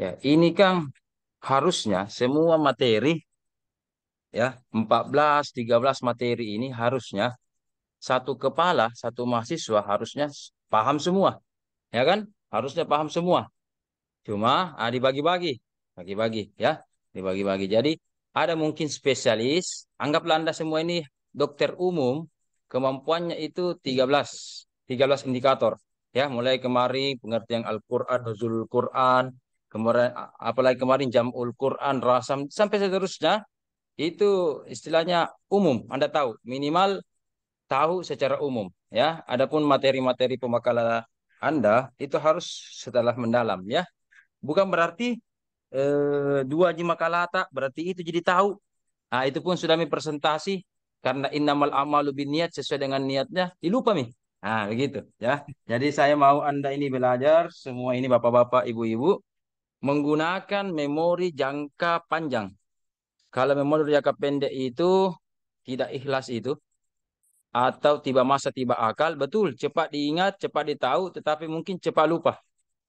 Ya, ini kan harusnya semua materi ya 14 13 materi ini harusnya satu kepala, satu mahasiswa harusnya paham semua, ya kan? Harusnya paham semua. Cuma dibagi-bagi, bagi-bagi ya, dibagi-bagi. Jadi ada mungkin spesialis, anggaplah Anda semua ini dokter umum, kemampuannya itu 13 indikator. Ya, mulai kemarin pengertian Al-Qur'an, nuzulul Quran, kemarin apalagi kemarin jamul Quran, rasam sampai seterusnya itu istilahnya umum. Anda tahu, minimal tahu secara umum ya. Adapun materi-materi pemakalan Anda itu harus setelah mendalam ya. Bukan berarti dua jima kalata berarti itu jadi tahu. Nah, itu pun sudah mi presentasi karena innamal amalu niat sesuai dengan niatnya dilupa mi. Nah, begitu ya. Jadi saya mau Anda ini belajar semua ini Bapak-bapak, Ibu-ibu menggunakan memori jangka panjang. Kalau memori jangka pendek itu tidak ikhlas itu atau tiba masa tiba akal, betul, cepat diingat, cepat ditahu, tetapi mungkin cepat lupa.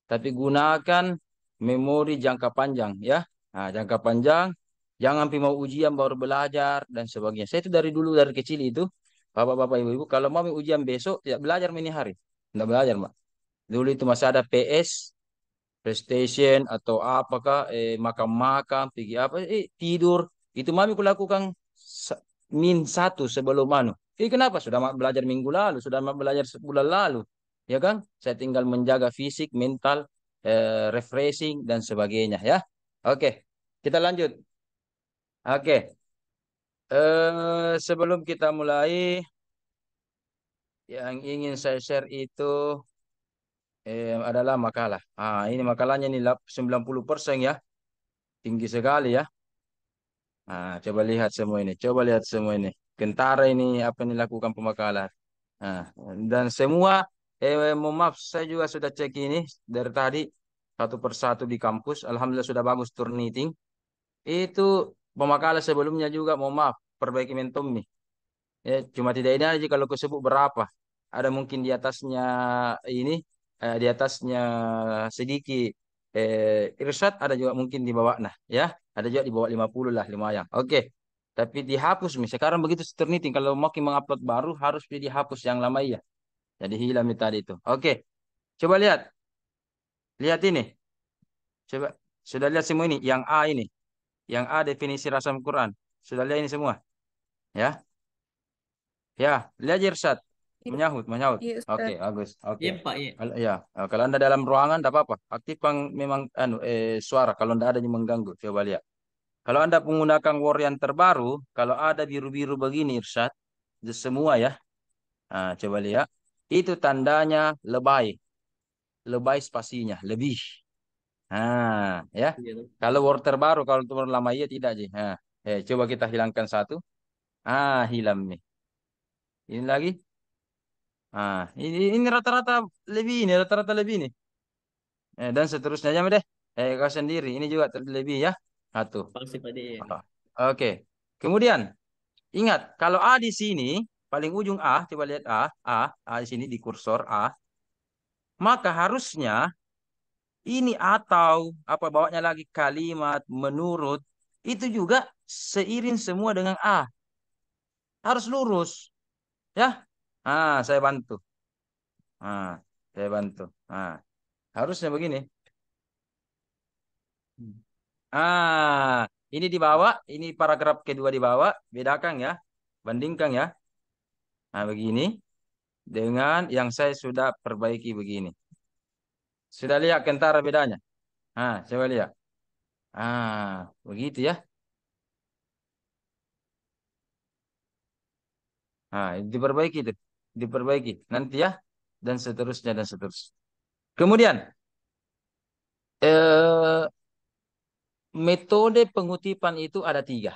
Tapi gunakan memori jangka panjang ya. Nah, jangka panjang, jangan pi mau ujian baru belajar dan sebagainya. Saya itu dari dulu dari kecil itu, Bapak-bapak Ibu-ibu, kalau mau ujian besok tidak belajar mini hari. Tidak belajar, Mbak. Dulu itu masih ada PS, PlayStation atau apakah makan-makan, pergi apa tidur. Itu mami kulakukan min 1 sebelum anu. Kenapa? Sudah belajar minggu lalu, sudah belajar sebulan lalu. Ya kan? Saya tinggal menjaga fisik, mental, refreshing dan sebagainya ya. Oke, kita lanjut. Oke. Sebelum kita mulai, yang ingin saya share itu adalah makalah. Ini makalahnya nih 90% ya. Tinggi sekali ya. Coba lihat semua ini. Coba lihat semua ini. Kentara ini apa yang dilakukan pemakalan. Nah, dan semua, mohon maaf, saya juga sudah cek ini dari tadi satu persatu di kampus. Alhamdulillah sudah bagus turnitin. Itu pemakalan sebelumnya juga, mohon maaf, perbaiki mentum nih. Cuma tidak ini aja kalau kesebut berapa. Ada mungkin di atasnya ini, di atasnya sedikit. Irsyad ada juga mungkin di bawah. Nah, ya, ada juga di bawah 50 lah, lumayan. Oke. Tapi dihapus nih. Sekarang begitu Turnitin kalau mau mengupload baru harus dihapus yang lama ya. Jadi hilang nih tadi itu. Oke. Coba lihat. Lihat ini. Coba sudah lihat semua ini. Yang A ini. Yang A definisi rasam Quran. Sudah lihat ini semua. Ya. Ya, lihat Irsyad.
Iya,
Menyahut, menyahut.
iya,
Oke,
Ustaz.
bagus. Oke.
Iya, Pak, iya.
Ya, kalau Anda dalam ruangan tidak apa-apa. Aktifkan memang suara kalau Anda ada yang mengganggu. Coba lihat. Kalau Anda menggunakan Word yang terbaru, kalau ada biru-biru begini Irsyad, semua ya. Coba lihat. Itu tandanya lebay. lebay spasinya, lebih. Nah, ya.
Iya.
Kalau word terbaru, kalau word lama iya tidak, Ji. Nah, coba kita hilangkan satu. Hilang nih. Ini lagi. Ini rata-rata lebih ini, rata-rata lebih nih. Dan seterusnya aja deh. Kau sendiri. Ini juga terlebih ya. Satu.
Pasti Pak D.
Oh, oke. Kemudian ingat kalau A di sini paling ujung A, coba lihat A di sini di kursor A, maka harusnya ini atau apa bawanya lagi kalimat menurut itu juga seiring semua dengan A. Harus lurus, ya. Saya bantu. Ah, saya bantu. Harusnya begini. Ah, ini di bawah, ini paragraf kedua di bawah, bedakan ya, bandingkan ya. Begini dengan yang saya sudah perbaiki begini. Sudah lihat kentara bedanya? Coba lihat. Begitu ya. Diperbaiki itu, diperbaiki nanti ya, dan seterusnya dan seterusnya. Kemudian eh, metode pengutipan itu ada 3,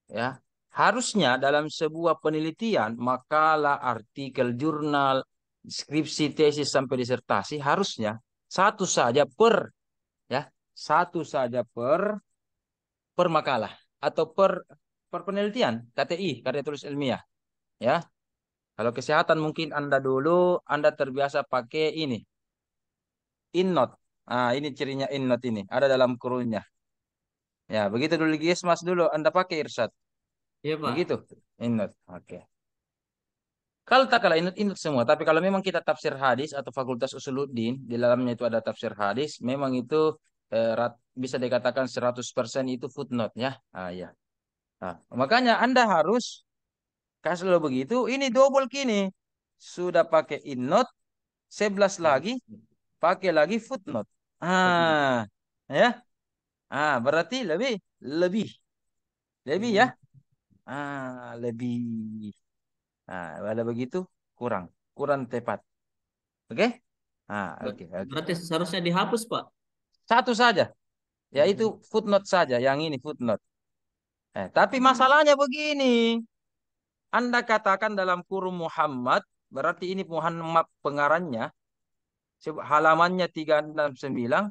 ya. Harusnya dalam sebuah penelitian, makalah, artikel, jurnal, skripsi, tesis sampai disertasi harusnya satu saja per, ya, satu saja per makalah atau per penelitian, KTI, karya tulis ilmiah, ya. Kalau kesehatan mungkin Anda terbiasa pakai ini, InNote. Ini cirinya InNote ini, ada dalam kurunnya. Ya, begitu dulu guys, Mas dulu Anda pakai Irsyad.
Iya Pak.
Begitu, InNote. Oke. Kalau tak kalah InNote semua, tapi kalau memang kita tafsir hadis atau Fakultas Usuluddin, di dalamnya itu ada tafsir hadis, memang itu bisa dikatakan 100% itu footnote ya. Ya. Makanya Anda harus kalau begitu, ini double kini. Sudah pakai InNote, 11 lagi, pakai lagi footnote. Ya. Berarti lebih, lebih, lebih ya. Lebih. Kalau begitu kurang, kurang tepat. Oke? Oke, oke.
Berarti seharusnya dihapus Pak.
Satu saja, yaitu footnote saja. Yang ini footnote. Tapi masalahnya begini. Anda katakan dalam kurung Muhammad, berarti ini Muhammad pengarangnya. Coba halamannya 369.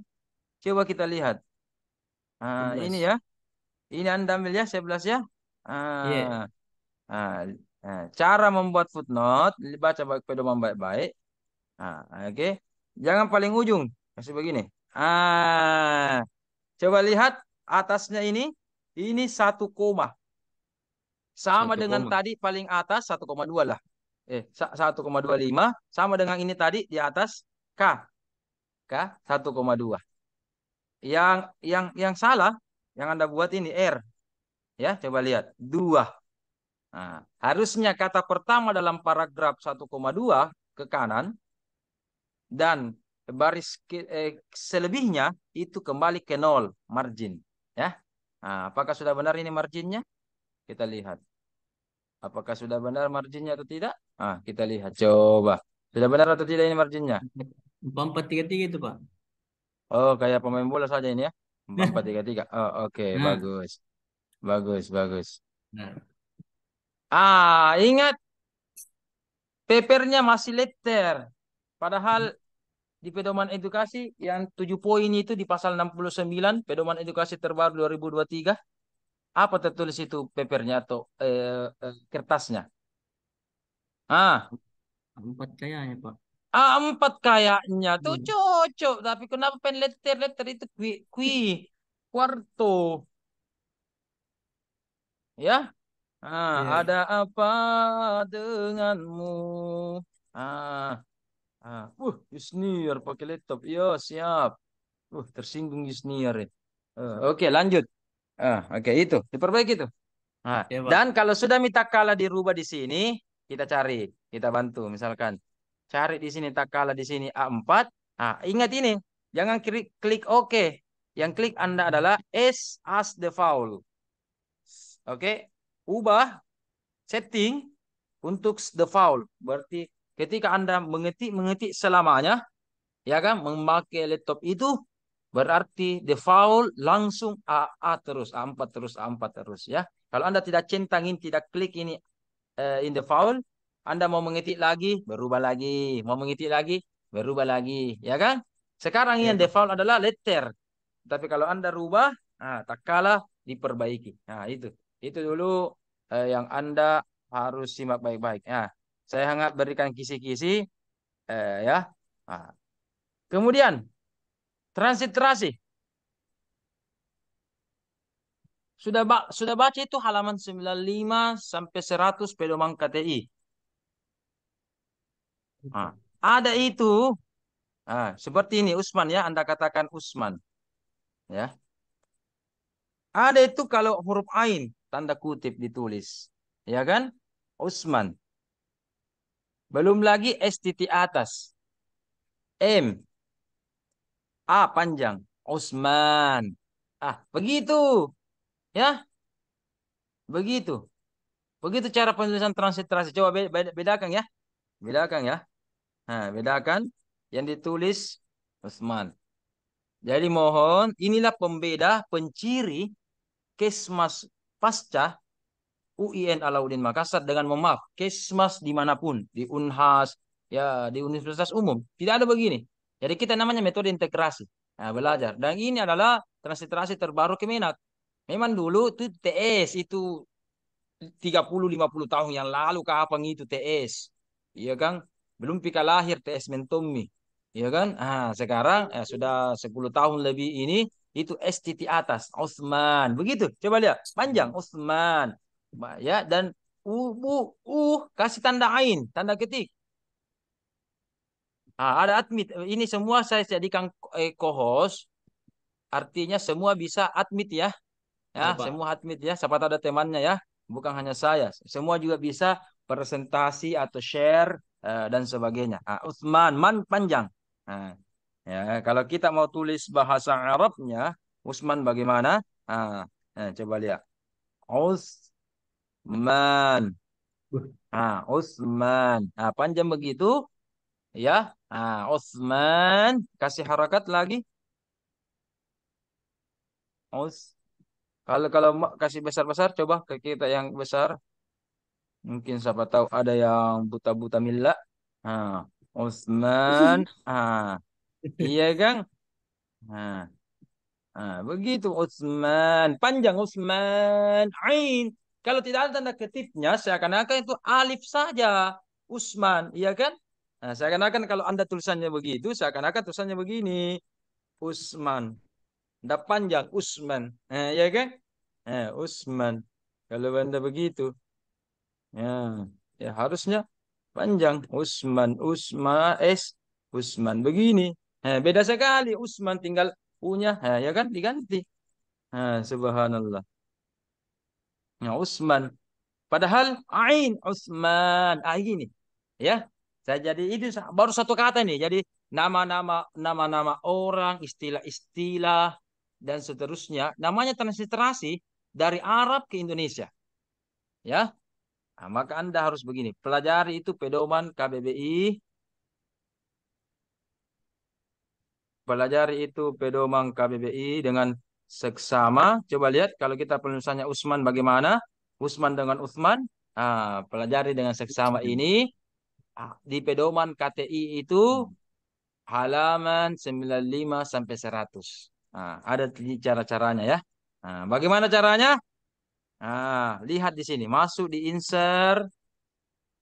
Coba kita lihat. Ini
11.
ya. Ini Anda ambil ya 11 ya.
Iya.
Ah, ah, cara membuat footnote, baca pedoman baik-baik. Oke. Jangan paling ujung. Masih begini. Coba lihat atasnya ini. Ini 1 koma. Sama
Satu
dengan
koma.
tadi paling atas 1,2 lah. 1,25 sama dengan ini tadi di atas K. K 1,2. Yang salah yang Anda buat ini R. Ya, coba lihat. 2. Harusnya kata pertama dalam paragraf 1,2 ke kanan dan selebihnya itu kembali ke 0 margin, ya. Apakah sudah benar ini marginnya? Kita lihat. Apakah sudah benar marginnya atau tidak? Kita lihat. Coba. Sudah benar atau tidak ini marginnya?
4433 itu Pak.
Oh, kayak pemain bola saja ini ya. 4-3-3. Oh, oke.
Nah,
Bagus. Bagus, bagus.
nah,
Ingat. Papernya masih letter. Padahal di pedoman edukasi yang 7 poin itu di pasal 69, pedoman edukasi terbaru 2023. Apa tertulis itu papernya atau kertasnya? Ah,
4 kayaknya Pak.
4 kayaknya tuh
Hmm.
cocok. Tapi kenapa pen letter itu kui quarto? Ya,
Iya.
ada apa denganmu? Ah, Yusniar pakai laptop. Yo, siap. Tersinggung Yusniar. Oke, lanjut. Oke, itu diperbaiki itu.
Ya
Dan
Pak.
kalau sudah minta kalah dirubah di sini, kita cari, kita bantu. Misalkan cari di sini tak kalah di sini A4. Ingat ini, jangan klik OK. Yang klik Anda adalah S as the foul. Oke, ubah setting untuk the foul. Berarti ketika Anda mengetik selamanya, Ya kan? Memakai laptop itu berarti default langsung A terus, A4 terus, A4 terus ya. Kalau Anda tidak centangin, tidak klik ini in default, Anda mau mengetik lagi, berubah lagi. Mau mengetik lagi, berubah lagi. Ya kan? Sekarang
Ya,
yang
Pak.
default adalah letter. Tapi kalau Anda rubah, tak kalah diperbaiki. Nah, itu. Itu dulu yang Anda harus simak baik-baik. Nah, saya hangat berikan kisi-kisi ya. Nah, kemudian transliterasi. Sudah baca itu halaman 95 sampai 100 pedoman KTI. Nah, ada itu. Seperti ini Usman ya, Anda katakan Usman ya. Ada itu kalau huruf ain tanda kutip ditulis. Ya kan? Usman. Belum lagi S titik atas. M A panjang. Usman. Begitu ya. Begitu. Begitu cara penulisan transliterasi. Coba bedakan ya. Bedakan ya. Bedakan yang ditulis Usman. Jadi mohon, inilah pembeda, penciri Kesmas Pasca UIN Alauddin Makassar dengan memaaf Kesmas dimanapun, di Unhas, ya di Universitas Umum. Tidak ada begini. Jadi kita namanya metode integrasi. Belajar. Dan ini adalah transliterasi terbaru Kemenak. Memang dulu itu TS itu 30-50 tahun yang lalu kapan itu TS. Iya kan? Belum pika lahir TS Mentomi. Iya kan? Sekarang sudah 10 tahun lebih ini itu STT atas Osman. Begitu. Coba lihat. Panjang Osman. Ya dan kasih tanda ain, tanda ketik. Ada admit. Ini semua saya jadikan co-host. Artinya semua bisa admit ya. Ya,
Ya, Pak.
semua admit ya. Siapa tahu ada temannya ya. Bukan hanya saya. Semua juga bisa presentasi atau share dan sebagainya. Utsman man panjang. Nah, ya, kalau kita mau tulis bahasa Arabnya, Utsman bagaimana? Coba lihat. Utsman. Utsman. Panjang begitu ya. Utsman kasih harakat lagi. Us. Kalau kasih besar-besar, coba ke kita yang besar. Mungkin siapa tahu ada yang buta-buta mila. Ah, Utsman. Iya kan? Nah, begitu Utsman. Panjang Utsman. Ain. Kalau tidak ada tanda ketipnya, seakan-akan itu alif saja. Usman, iya kan? Seakan-akan kalau Anda tulisannya begitu, seakan-akan tulisannya begini. Usman. Tidak panjang Usman. Iya kan? Usman. Kalau Anda begitu. Ya, ya harusnya panjang. Usman begini. Beda sekali. Usman tinggal punya, ya kan diganti. Subhanallah. Ya, Usman. Padahal Ain Usman. Gini. Ya. Saya jadi itu baru satu kata nih. Jadi nama-nama orang, istilah-istilah dan seterusnya. Namanya transliterasi dari Arab ke Indonesia. Ya. Maka Anda harus begini, pelajari itu pedoman KBBI, pelajari itu pedoman KBBI dengan seksama. Coba lihat kalau kita penulisannya Usman bagaimana, Usman dengan Utsman, pelajari dengan seksama ini. Di pedoman KTI itu halaman 95 sampai 100. Ada cara-caranya ya. Bagaimana caranya? Lihat di sini, masuk di insert.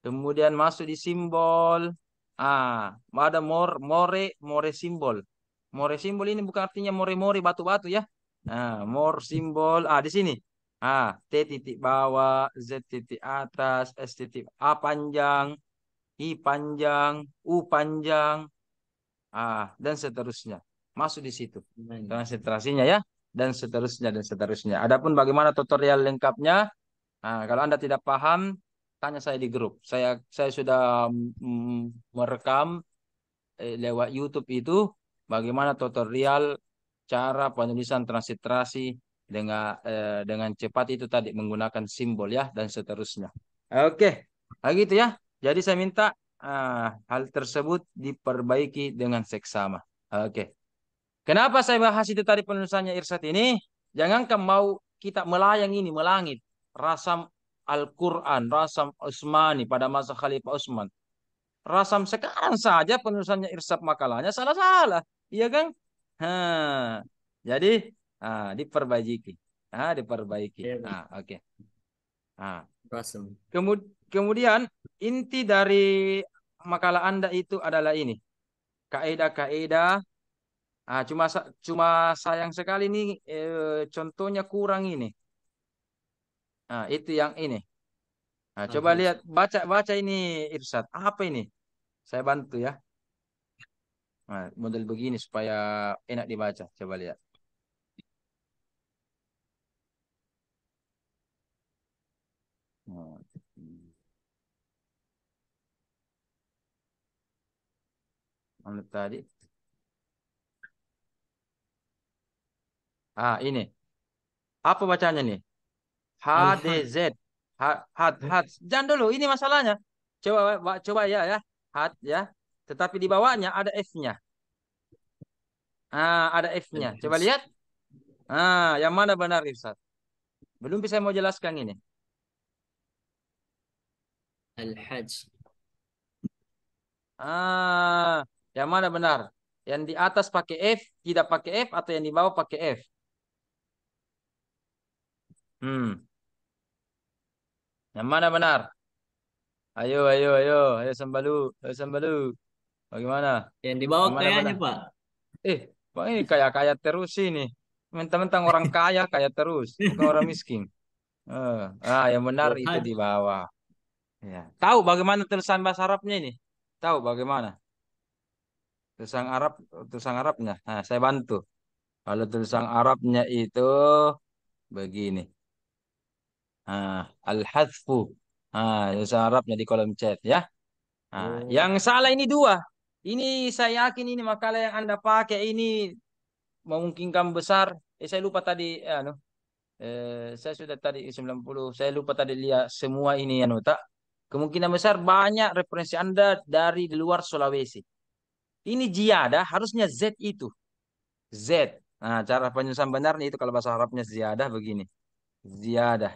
Kemudian masuk di simbol. Ada more simbol. More simbol ini bukan artinya more-more batu-batu ya. More simbol. Di sini. T titik bawah, Z titik atas, S titik A panjang, I panjang, U panjang, dan seterusnya. Masuk di situ. Konsentrasinya ya, dan seterusnya dan seterusnya. Adapun bagaimana tutorial lengkapnya, kalau Anda tidak paham, tanya saya di grup. Saya sudah merekam lewat YouTube itu bagaimana tutorial cara penulisan transliterasi dengan cepat itu tadi menggunakan simbol ya dan seterusnya. Oke, gitu ya. Jadi saya minta hal tersebut diperbaiki dengan seksama. Oke. Kenapa saya bahas itu tadi penulisannya Irsad ini? Jangankan mau kita melayang ini, melangit. Rasam Al-Quran, Rasam Utsmani pada masa Khalifah Utsman. Rasam sekarang saja penulisannya Irsad makalahnya salah-salah. Iya kan? Nah, jadi diperbaiki. Diperbaiki.
Iya, Pak.
Oke. Nah,
Rasem.
kemudian inti dari makalah Anda itu adalah ini. Kaidah-kaidah. Cuma sayang sekali nih contohnya kurang ini. Itu yang ini. Coba
Al-Hajj.
lihat baca ini Irsad. Apa ini? Saya bantu ya. Model begini supaya enak dibaca. Coba lihat. Nah, mana tadi? Ini. Apa bacanya nih?
Al-Hajj.
HDZ. Had. Jangan dulu, ini masalahnya. Coba ya. Had ya. Tetapi di bawahnya ada F-nya. Ada F-nya. Coba
Al-Hajj.
lihat. Yang mana benar Irsad? Belum bisa mau jelaskan ini.
Al-Hajj.
Yang mana benar? Yang di atas pakai F, tidak pakai F, atau yang di bawah pakai F? Hmm. Yang mana benar? Ayo Sambalu. Bagaimana?
Yang di bawah
Yang mana
kayaknya,
benar?
Pak.
Bang ini kaya terus ini. Mentang-mentang orang kaya terus, bukan orang miskin. Yang benar itu
Al-Hajj.
di bawah. Ya. Tahu bagaimana tulisan bahasa Arabnya ini? Tahu bagaimana? Tulisan Arab, tulisan Arabnya. Saya bantu. Kalau tulisan Arabnya itu begini. Al-hadfu. Tulisan Arabnya di kolom chat ya.
Oh,
Yang salah ini dua. Ini saya yakin ini makalah yang Anda pakai ini memungkinkan besar. Saya lupa tadi, saya sudah tadi 90. Saya lupa tadi lihat semua ini ya, tak. Kemungkinan besar banyak referensi Anda dari luar Sulawesi. Ini ziyadah harusnya Z itu. Z. Cara penyusunan benarnya itu kalau bahasa Arabnya ziyadah begini. Ziyadah.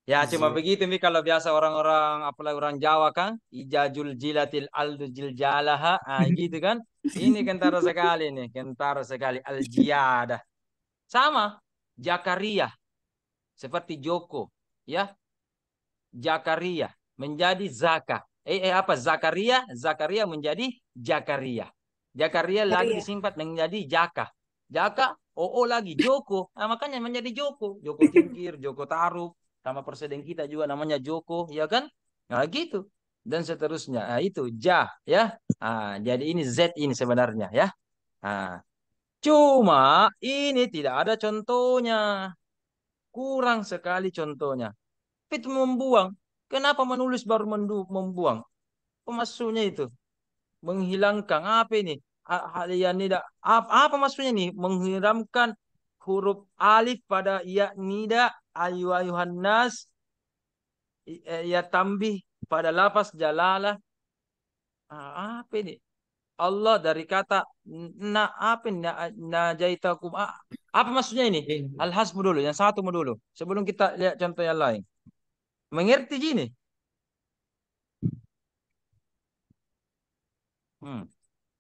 Ya cuma
Z.
begitu nih kalau biasa orang-orang apalagi orang Jawa kan ijazul jilatil aldu jiljalaha gitu kan. Ini kentara sekali nih, kentara sekali al-jiyadah. Sama Jakaria seperti Joko ya. Jakaria menjadi Zaka. Apa Zakaria menjadi Jakaria. Jakaria lagi
Maria.
disingkat menjadi Jaka. Jaka lagi Joko. Makanya menjadi Joko. Joko Tingkir, Joko Tarub, sama presiden kita juga namanya Joko, ya kan? Nah, gitu. Dan seterusnya. Itu ya. Jadi ini Z ini sebenarnya ya. Cuma ini tidak ada contohnya. Kurang sekali contohnya. Itu membuang. Kenapa menulis baru membuang? Apa maksudnya itu? Menghilangkan apa ini? Hal yang tidak apa maksudnya nih? Menghilangkan huruf alif pada ya nida ayuhan nas ya tambih pada lafaz jalalah. Apa ini? Allah dari kata apa ini? Najaitakum. Apa maksudnya ini?
Ini.
Al-hasbu dulu, yang satu dulu. Sebelum kita lihat contoh yang lain. Mengerti gini? Hmm.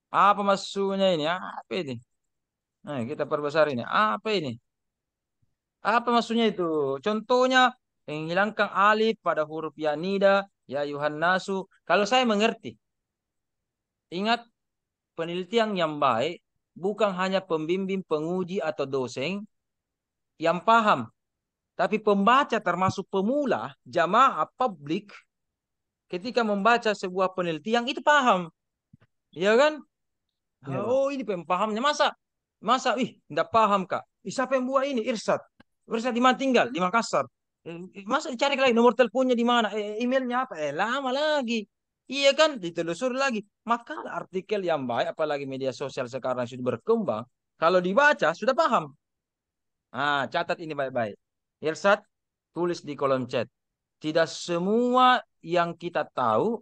Apa maksudnya ini? Apa ini? Kita perbesar ini. Apa ini? Apa maksudnya itu? Contohnya menghilangkan alif pada huruf ya nida, ya yuhan nasu. Kalau saya mengerti, ingat penelitian yang baik bukan hanya pembimbing, penguji atau dosen yang paham, tapi pembaca termasuk pemula, jamaah publik ketika membaca sebuah penelitian itu paham, ya kan?
Iya, Pak.
Ini pahamnya masa tidak paham kak. Siapa yang buat ini? Irsad di mana tinggal? Di Makassar. Masa dicari lagi nomor teleponnya di mana? Emailnya apa? Lama lagi. Iya kan? Ditelusuri lagi. Maka artikel yang baik, apalagi media sosial sekarang sudah berkembang. Kalau dibaca sudah paham. Catat ini baik-baik. Irsad tulis di kolom chat. Tidak semua yang kita tahu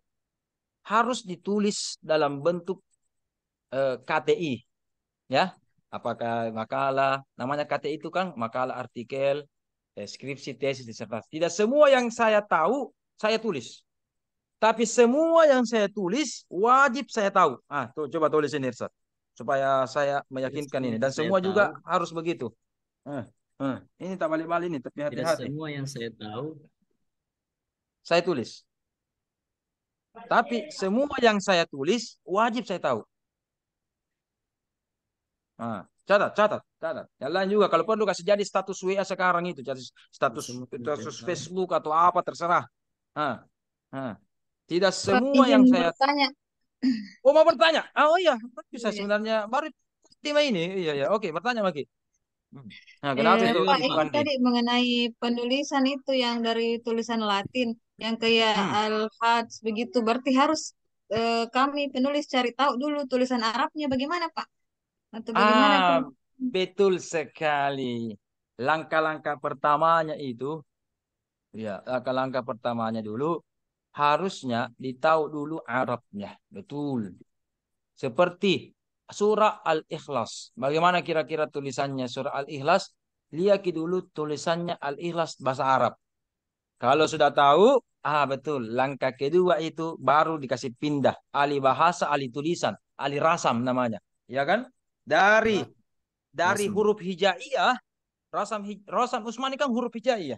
harus ditulis dalam bentuk KTI, ya. Apakah makalah, namanya KTI itu kan makalah, artikel, skripsi, tesis, disertasi. Tidak semua yang saya tahu saya tulis. Tapi semua yang saya tulis wajib saya tahu. Tuh coba tulis ini, Irsad. Supaya saya
Tidak
meyakinkan
semua
ini.
yang
Dan
saya
semua
tahu,
juga harus begitu. Eh, Ini tak balik-balik ini, tapi
tidak
hati-hati.
semua yang saya tahu.
Saya tulis. Tapi semua yang saya tulis wajib saya tahu. Catat, catat, catat. Yang lain juga kalau perlu kasih jadi status WA sekarang itu, jadi
Tidak
status
semua yang saya
status
tahu.
Facebook atau apa terserah. Ah, ah. Tidak
Pak,
semua
izin
yang saya.
bertanya.
Oh, mau bertanya? Oh iya, bisa
Iya.
sebenarnya baru tim ini. Iya ya, oke, bertanya lagi. Nah, kenapa itu
Pak,
Pak,
ini
Andi?
tadi mengenai penulisan itu yang dari tulisan Latin, yang kayak
Hmm.
Al-Hajj begitu, berarti harus kami penulis cari tahu dulu tulisan Arabnya bagaimana, Pak? Atau bagaimana
Ah,
tuh?
betul sekali. Langkah-langkah pertamanya itu, ya, langkah-langkah pertamanya dulu harusnya ditahu dulu Arabnya. Betul. Seperti surah Al-Ikhlas. Bagaimana kira-kira tulisannya surah Al-Ikhlas? Lihat dulu tulisannya Al-Ikhlas bahasa Arab. Kalau sudah tahu, betul. Langkah kedua itu baru dikasih pindah. Alih bahasa, alih tulisan, alih rasam namanya. Ya kan? Dari
Ra-
dari
Rasem.
huruf hijaiyah, rasam Utsmani kan huruf hijaiyah,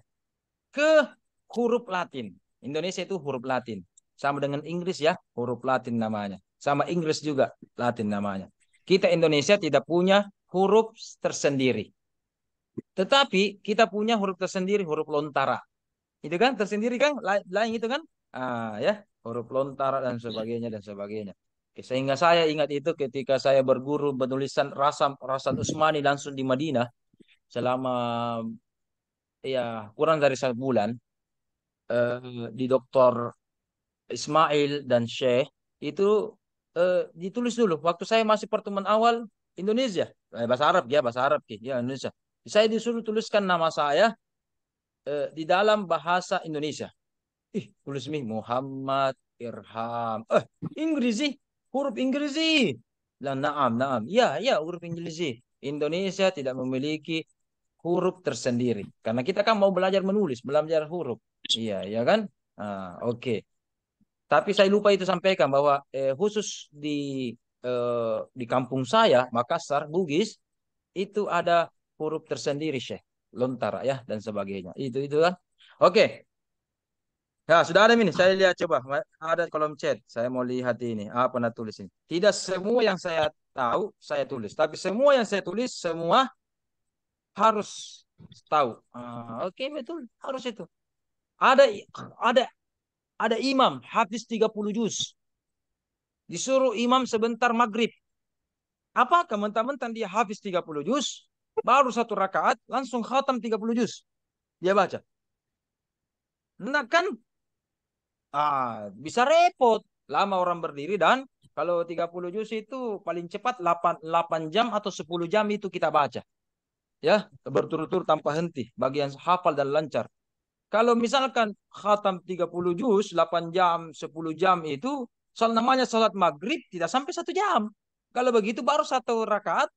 ke huruf Latin. Indonesia itu huruf Latin. Sama dengan Inggris ya, huruf Latin namanya. Sama Inggris juga Latin namanya. Kita Indonesia tidak punya huruf tersendiri. Tetapi kita punya huruf tersendiri, huruf lontara. Itu kan tersendiri kan, lain itu kan. Ya, huruf lontara dan sebagainya dan sebagainya. Oke, sehingga saya ingat itu ketika saya berguru penulisan rasam Rasan Utsmani langsung di Madinah selama ya kurang dari 1 bulan, di Doktor Ismail dan Syekh itu ditulis dulu. Waktu saya masih pertemuan awal Indonesia, bahasa Arab ya, bahasa Arab ya Indonesia. Saya disuruh tuliskan nama saya di dalam bahasa Indonesia. Tulis nih Muhammad Irham. Inggris huruf Inggris. Lah, naam, naam. Ya, ya, huruf Inggris. Indonesia tidak memiliki huruf tersendiri. Karena kita kan mau belajar menulis, belajar huruf. Iya, ya kan? Oke. Tapi saya lupa itu sampaikan bahwa khusus di kampung saya, Makassar, Bugis, itu ada huruf tersendiri, Syekh. Lontara ya dan sebagainya. Itu kan. Oke. Ya, sudah ada ini. Saya lihat coba. Ada kolom chat. Saya mau lihat ini. Apa nak tulis ini? Tidak semua yang saya tahu saya tulis, tapi semua yang saya tulis semua harus tahu. Oke, betul. Harus itu. Ada ada ada imam hafiz 30 juz. Disuruh imam sebentar maghrib. Apakah mentang-mentang dia hafiz 30 juz, baru 1 rakaat langsung khatam 30 juz. Dia baca. Nah kan, bisa repot. Lama orang berdiri dan kalau 30 juz itu paling cepat 8 jam atau 10 jam itu kita baca. Ya, berturut-turut tanpa henti. Bagian hafal dan lancar. Kalau misalkan khatam 30 juz, 8 jam, 10 jam itu, soal namanya salat maghrib tidak sampai 1 jam. Kalau begitu baru 1 rakaat.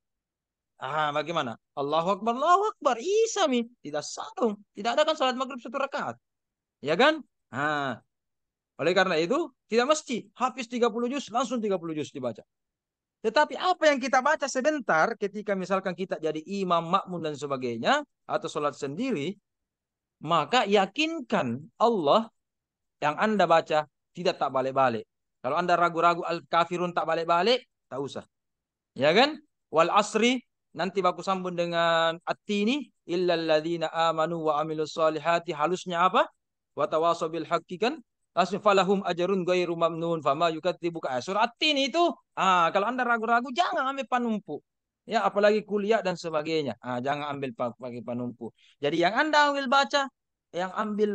Bagaimana? Allahu Akbar, Allahu Akbar. Isa mi. Tidak satu. Tidak ada kan salat maghrib 1 rakaat. Ya kan? Oleh karena itu, tidak mesti hafiz 30 juz, langsung 30 juz dibaca. Tetapi apa yang kita baca sebentar ketika misalkan kita jadi imam, makmum dan sebagainya, atau sholat sendiri, maka yakinkan Allah yang Anda baca tidak tak balik-balik. Kalau Anda ragu-ragu Al-Kafirun tak balik-balik, tak usah. Ya kan? Wal asri, nanti baku sambung dengan at-tini, illal ladzina amanu wa amilus solihati, halusnya apa? Wa tawasaw bil haqqi kan? Langsung falahum ajarun ghairu mamnun fama yukadzibuka. Surah at-tin itu, kalau Anda ragu-ragu jangan ambil panumpu. Ya, apalagi kuliah dan sebagainya. Jangan ambil pakai panumpu. Jadi yang Anda ambil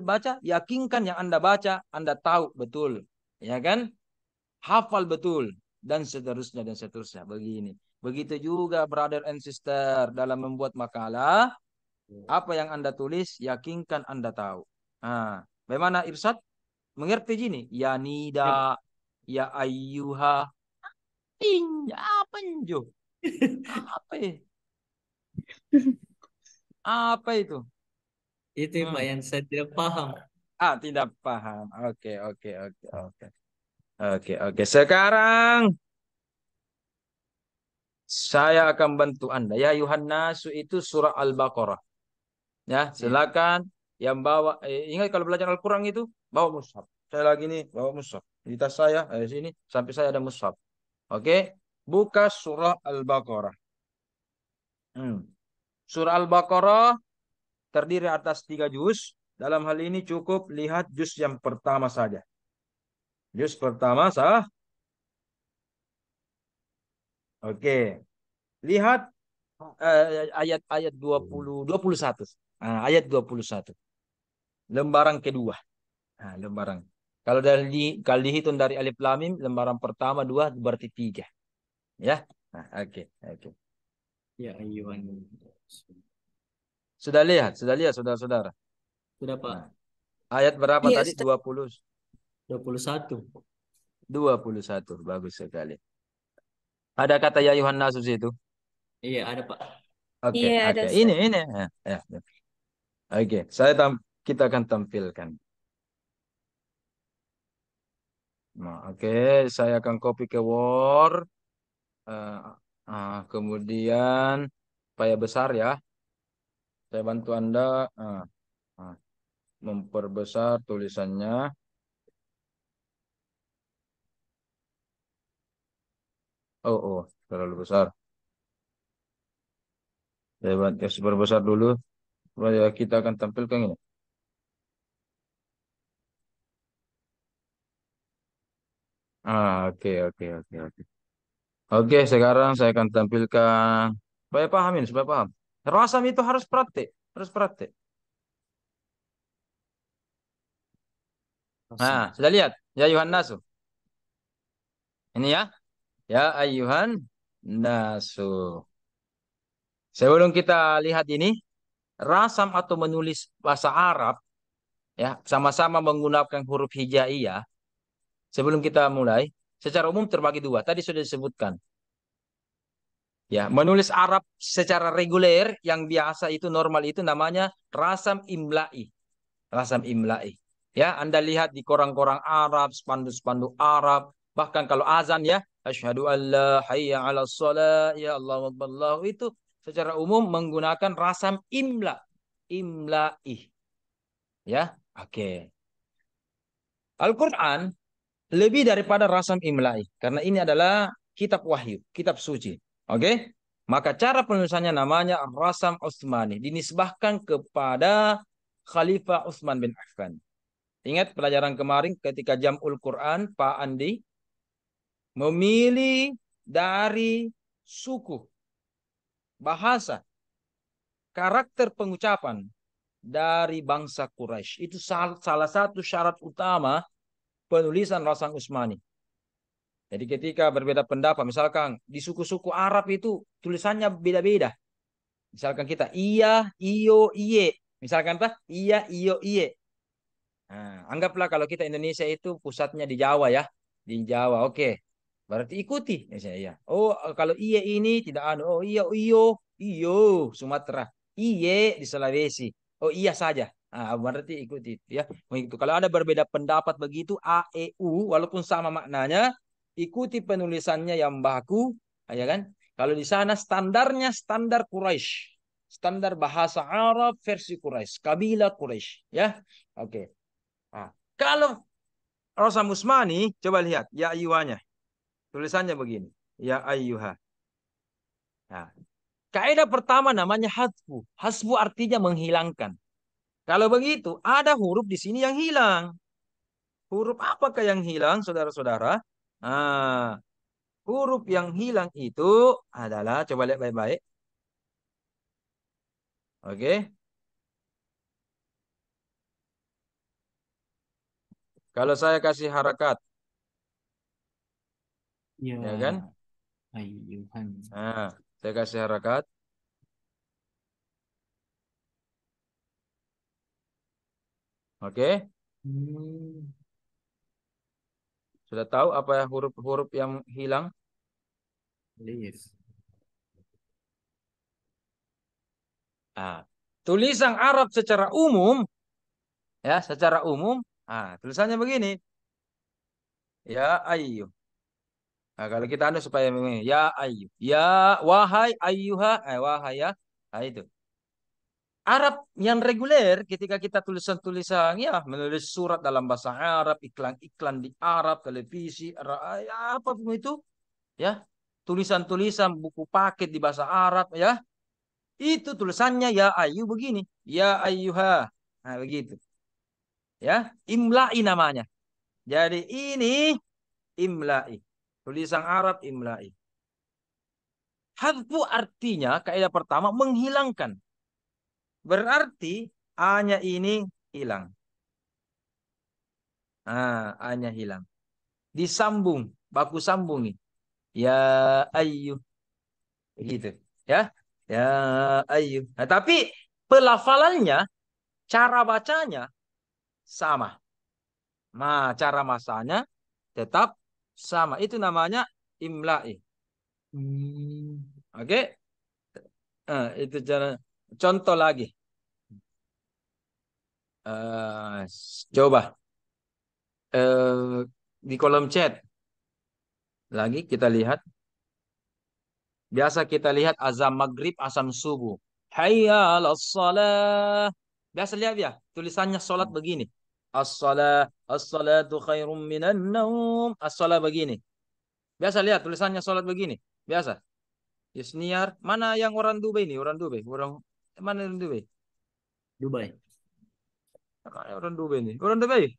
baca, yakinkan yang Anda baca, Anda tahu betul. Ya kan? Hafal betul dan seterusnya dan seterusnya begini. Begitu juga brother and sister dalam membuat makalah, apa yang Anda tulis yakinkan Anda tahu. Bagaimana Irsad? Mengerti gini? Ya
Ya,
nida. Ya ayyuha. Apa injo? Apa ya? Apa itu?
Itu Pak
Hmm.
yang saya tidak paham.
Tidak paham. Oke, oke, oke, oke. Oke, oke. Sekarang saya akan bantu Anda. Ya Yuhannasu itu surah Al-Baqarah. Ya,
Ya.
silakan yang bawa ingat kalau belajar Al-Qur'an itu bawa mushaf. Saya lagi nih bawa mushaf. Di tas saya di sini sampai saya ada mushaf. Oke? Buka surah Al-Baqarah. Hmm. Surah Al-Baqarah terdiri atas 3 juz. Dalam hal ini cukup lihat juz yang pertama saja. Juz pertama sah. Oke. Lihat ayat-ayat 20 21. Nah, ayat 21. Lembaran kedua. Nah, lembaran. Kalau dihitung dari alif lam mim, lembaran pertama dua berarti 3. Ya. Nah, oke, oke.
Ya ayuhan.
Sudah lihat saudara-saudara.
Sudah Pak.
Nah, ayat berapa
Iya,
tadi?
Ustaz.
21.
21. Bagus sekali. Ada kata ya Yuhan Nasus itu.
Iya ada Pak.
Oke,
Iya, ada
oke. Ini,
Ustaz.
ini. Ya. Oke, kita akan tampilkan. Nah, oke, saya akan copy ke Word. Eh, kemudian supaya besar ya. Saya bantu Anda ah, memperbesar tulisannya. Oh, terlalu besar. Saya bantu perbesar dulu. Supaya kita akan tampilkan ini. Oke, oke, oke, oke. Oke, sekarang saya akan tampilkan. Supaya pahamin, supaya paham. Rasam itu harus praktek. Harus praktek. Nah,
Awesome.
sudah lihat? Ya Yuhan Nasu. Ini ya. Ya ayuhan nasu. Sebelum kita lihat ini, rasam atau menulis bahasa Arab, ya, sama-sama menggunakan huruf hijaiyah. Sebelum kita mulai, secara umum terbagi dua. Tadi sudah disebutkan. Ya, menulis Arab secara reguler yang biasa itu normal itu namanya rasam imla'i. Rasam imla'i. Ya, Anda lihat di koran-koran Arab, spanduk-spanduk Arab, bahkan kalau azan ya, asyhadu alla hayya 'alas shalah, ya Allahu akbar, Allahu itu secara umum menggunakan rasam imla'i. Ya, oke. Al-Qur'an lebih daripada rasam imla'i karena ini adalah kitab wahyu, kitab suci. Oke? Maka cara penulisannya namanya Rasam Utsmani, dinisbahkan kepada Khalifah Utsman bin Affan. Ingat pelajaran kemarin ketika Jam'ul Quran, Pak Andi memilih dari suku, bahasa, karakter pengucapan dari bangsa Quraisy. Itu salah satu syarat utama penulisan Rasam Utsmani. Jadi ketika berbeda pendapat, misalkan di suku-suku Arab itu tulisannya beda-beda. Misalkan kita iya, iyo, iye. Misalkan apa? Iya, iyo, iye. Nah, anggaplah kalau kita Indonesia itu pusatnya di Jawa ya. Di Jawa, oke. Berarti ikuti. Misalnya, ya. Oh, kalau iye ini tidak anu. Oh, iya, iyo, iyo, Sumatera. Iye di Sulawesi. Oh, iya saja. Berarti ikuti. Ya. Begitu. Kalau ada berbeda pendapat begitu, A, E, U, walaupun sama maknanya, ikuti penulisannya yang baku. Ya kan? Kalau di sana standarnya standar Quraisy. Standar bahasa Arab versi Quraisy. Kabilah Quraisy. Ya. Oke. Kalau Rosa Musmani, coba lihat ya ayuhanya. Tulisannya begini. Ya ayuha. Nah, kaidah pertama namanya hasbu. Hasbu artinya menghilangkan. Kalau begitu, ada huruf di sini yang hilang. Huruf apakah yang hilang, saudara-saudara? Nah, huruf yang hilang itu adalah, coba lihat baik-baik. Oke. Kalau saya kasih harakat, ya kan?
Ya ayuhan.
Nah, saya kasih harakat. Oke.
Hmm.
Sudah tahu apa ya huruf-huruf yang hilang?
Alif.
Nah, tulisan Arab secara umum, ya, secara umum, tulisannya begini, ya ayu. Nah, kalau kita anu supaya memang ya ayu, ya wahai ayyuha, wahai ya, nah itu. Arab yang reguler ketika kita tulisan-tulisan ya menulis surat dalam bahasa Arab, iklan-iklan di Arab, televisi, ya, apa pun itu, ya, tulisan-tulisan buku paket di bahasa Arab, ya, itu tulisannya ya ayu begini, ya ayyuha, nah begitu, ya, imla'i namanya. Jadi ini imla'i, tulisan Arab imla'i. Hadfu artinya kaidah pertama menghilangkan. Berarti A-nya ini hilang. A-nya hilang. Disambung, baku sambungi. Ya ayu. Begitu. Ya. Ya ayu. Nah, tapi pelafalannya, cara bacanya sama. Nah, cara masanya tetap sama. Itu namanya imla'i. Oke. Itu cara. Contoh lagi. Eh, coba. Di kolom chat. Lagi kita lihat. Biasa kita lihat azan maghrib, azan subuh. Hayya 'alas shalah. Biasa lihat ya, tulisannya salat begini. As-shalah, as-salatu khairum minan naum. As-shalah begini. Biasa lihat tulisannya salat begini. Biasa. Yusniar, mana yang orang Dubai ini? Orang Dubai, orang mana orang Dubai?
Dubai.
Mana orang Dubai ini? Orang Dubai.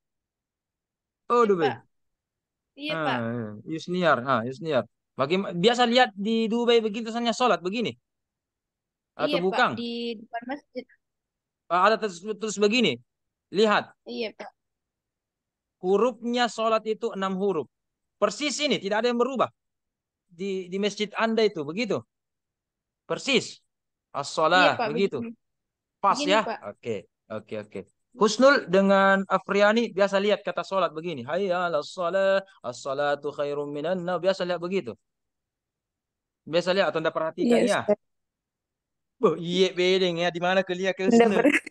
Oh,
Iya,
Dubai.
Pak. Iya, Pak.
Yusniar, Yusniar. Bagaimana biasa lihat di Dubai begitu tulisannya salat begini
Iya,
atau
Pak.
bukan?
Di depan masjid.
Ada terus begini. Lihat,
Iya, Pak.
hurufnya sholat itu 6 huruf. Persis ini, tidak ada yang berubah. Di masjid Anda itu, begitu. Persis.
Iya,
As-sholah,
Pak.
begitu.
Begini.
Pas
Begini,
ya?
Pak.
Oke, oke, oke. Husnul dengan Afriani biasa lihat kata sholat begini. Hayya ala sholat, as-sholatu khairum minan naum. Biasa lihat begitu. Biasa lihat atau Anda perhatikan
Iya,
ya.
Ustaz.
Iya bedeng ya. Di mana kelihat ke
Nggak
Husnul?
pernah.